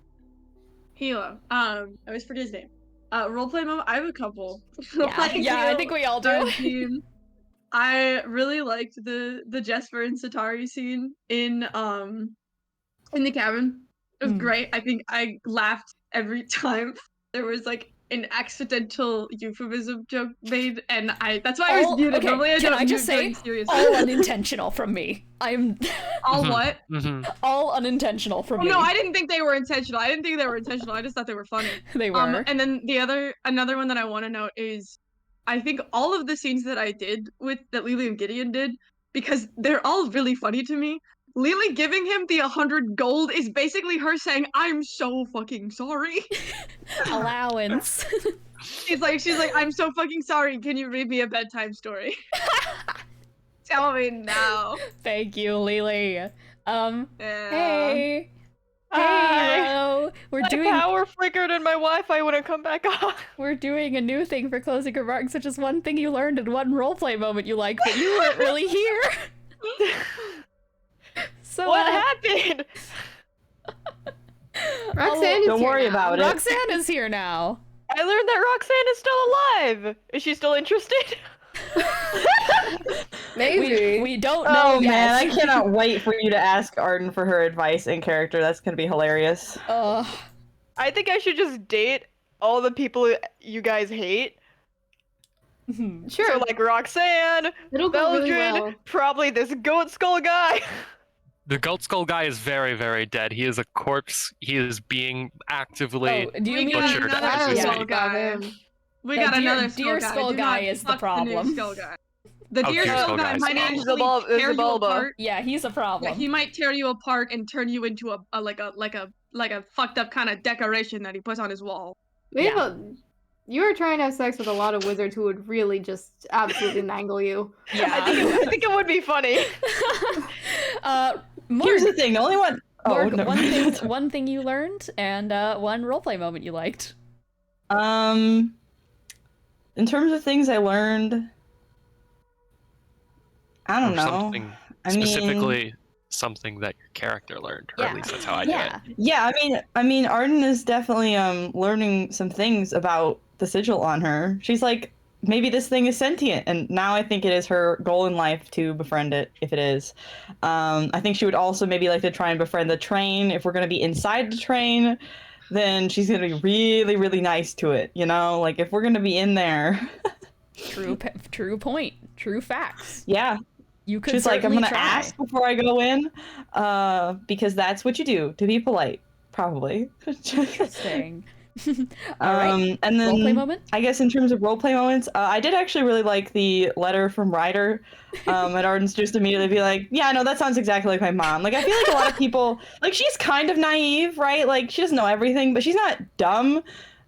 Hilo. I always forget his name. Roleplay moment. I have a couple. Yeah, I think we all do. I really liked the Jesper and Satari scene in the cabin. It was great. I think I laughed every time there was like an accidental euphemism joke made, and that's why I was muted. Okay, Normally I can don't I just mute say, during serious. all unintentional from me. I'm All what? all unintentional from Oh, me. no, I didn't think they were intentional. I just thought they were funny. They were. And then another one that I want to note is, I think all of the scenes that I did that Lily and Gideon did, because they're all really funny to me. Lily giving him the 100 gold is basically her saying, "I'm so fucking sorry." Allowance. She's like, "I'm so fucking sorry. Can you read me a bedtime story?" Tell me now. Thank you, Lily. Yeah. Hey. Hi. Hey, Ro. My power flickered and my Wi-Fi wouldn't come back on. We're doing a new thing for closing remarks, which is one thing you learned and one roleplay moment you like, but you weren't really here. So What happened? Roxanne is Don't here worry now. about it. Roxanne is here now. I learned that Roxanne is still alive. Is she still interested? Maybe. We don't know Oh man, I yet. cannot wait for you to ask Arden for her advice in character. That's gonna be hilarious. I think I should just date all the people you guys hate. Sure. So like Roxanne, It'll go really Belgian, well. probably this goat skull guy. The goat skull guy is very, very dead. He is a corpse. He is being actively do you mean butchered another as we skull speak. guy? We The got deer- another deer skull Do guy not is the fuck the new problem. skull guy. The Oh, deer deer skull skull guy guy is might the actually problem. tear you Zabulba. apart. Yeah, he's a problem. Yeah, he might tear you apart and turn you into a fucked up kind of decoration that he puts on his wall. You are trying to have sex with a lot of wizards who would really just absolutely mangle you. Yeah. I think it would be funny. Morgue, Here's the thing, the only one. Morgue, never one mind. one thing you learned and one roleplay moment you liked. In terms of things I learned, I don't Or know. something specifically something that your character learned, or at least that's how I did it. Yeah, I mean, Arden is definitely learning some things about the sigil on her. She's like, maybe this thing is sentient, and now I think it is her goal in life to befriend it, if it is. I think she would also maybe like to try and befriend the train. If we're gonna be inside the train, then she's gonna be really, really nice to it. You know, like if we're gonna be in there. True point. True facts. Yeah. You could She's like, I'm certainly gonna try. ask before I go in, because that's what you do to be polite, probably. Interesting. All right. And then roleplay moment? I guess in terms of roleplay moments, I did actually really like the letter from Ryder. And Arden's just immediately be like, yeah, no, that sounds exactly like my mom. Like, I feel like a lot of people, like, she's kind of naive, right? Like, she doesn't know everything, but she's not dumb.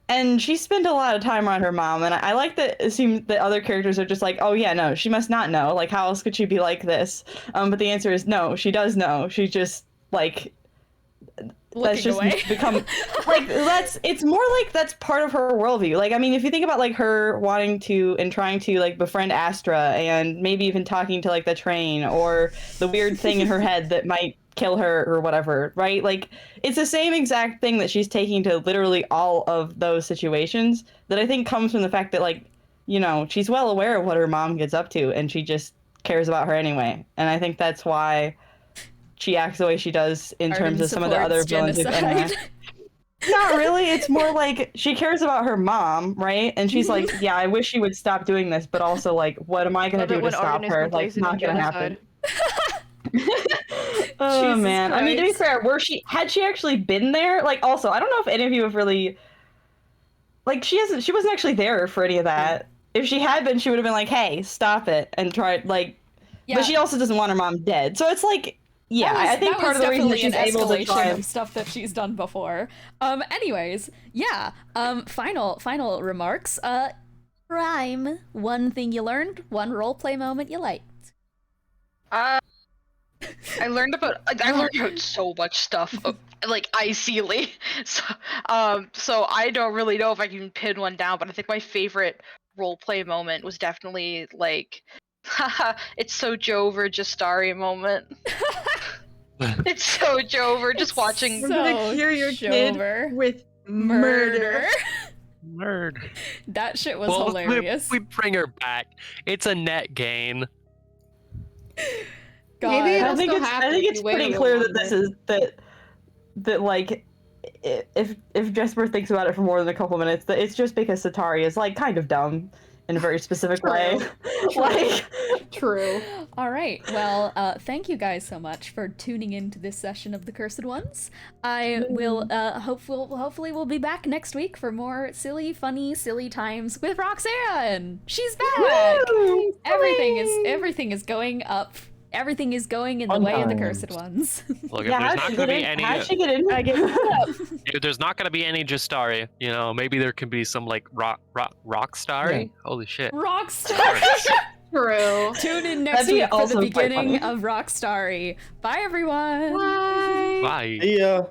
And she spent a lot of time around her mom, and I like that it seems that other characters are just like, oh yeah, no, she must not know. Like, how else could she be like this? But the answer is no, she does know. She just, like, that's just become, like, it's more like that's part of her worldview. Like, I mean, if you think about, like, her wanting to and trying to, like, befriend Astra, and maybe even talking to, like, the train, or the weird thing in her head that might kill her or whatever, right? Like, it's the same exact thing that she's taking to literally all of those situations, that I think comes from the fact that, like, you know, she's well aware of what her mom gets up to, and she just cares about her anyway. And I think that's why she acts the way she does in terms of some of the other villains we've been with. Not really. It's more like she cares about her mom, right? And she's like, yeah, I wish she would stop doing this, but also, like, what am I going to do to stop her? Like, it's not going to happen. Oh Jesus man, I mean, to be Christ. fair, had she actually been there? Like, also, I don't know if any of you have really, like, she wasn't actually there for any of that. If she had been, she would have been like, hey, stop it, and tried, like, Yeah. but she also doesn't want her mom dead. So it's like, yeah, I think part of the reason that she's able to try of stuff that she's done before. Anyways, yeah. Final remarks. Rhyme. One thing you learned, one roleplay moment you liked. I learned about so much stuff like icily. So I don't really know if I can pin one down, but I think my favorite roleplay moment was definitely like haha, it's so Jover Justari moment. It's so Jover just watching We're gonna cure your Jover. kid with murder. Nerd. That shit was Well, hilarious. we bring her back. It's a net gain. God. Maybe I it'll think still it's happen if pretty you wait a little clear that longer. this is that like if Jesper thinks about it for more than a couple minutes, that it's just because Satari is like kind of dumb in a very specific way. Like True. All right. Well, thank you guys so much for tuning into this session of the Cursed Ones. I will hopefully we'll be back next week for more silly times with Roxanne. She's back. Everything is going up. Everything is going in the way of the Cursed Ones. Look, if there's not gonna be any, how'd she get in? if there's not gonna be any Justari, you know, maybe there can be some like Rockstari. Yeah. Holy shit. Rockstar. True. Tune in next That'd be week for the also quite beginning funny. of Rockstarry. Bye, everyone. Bye. Bye. Yeah.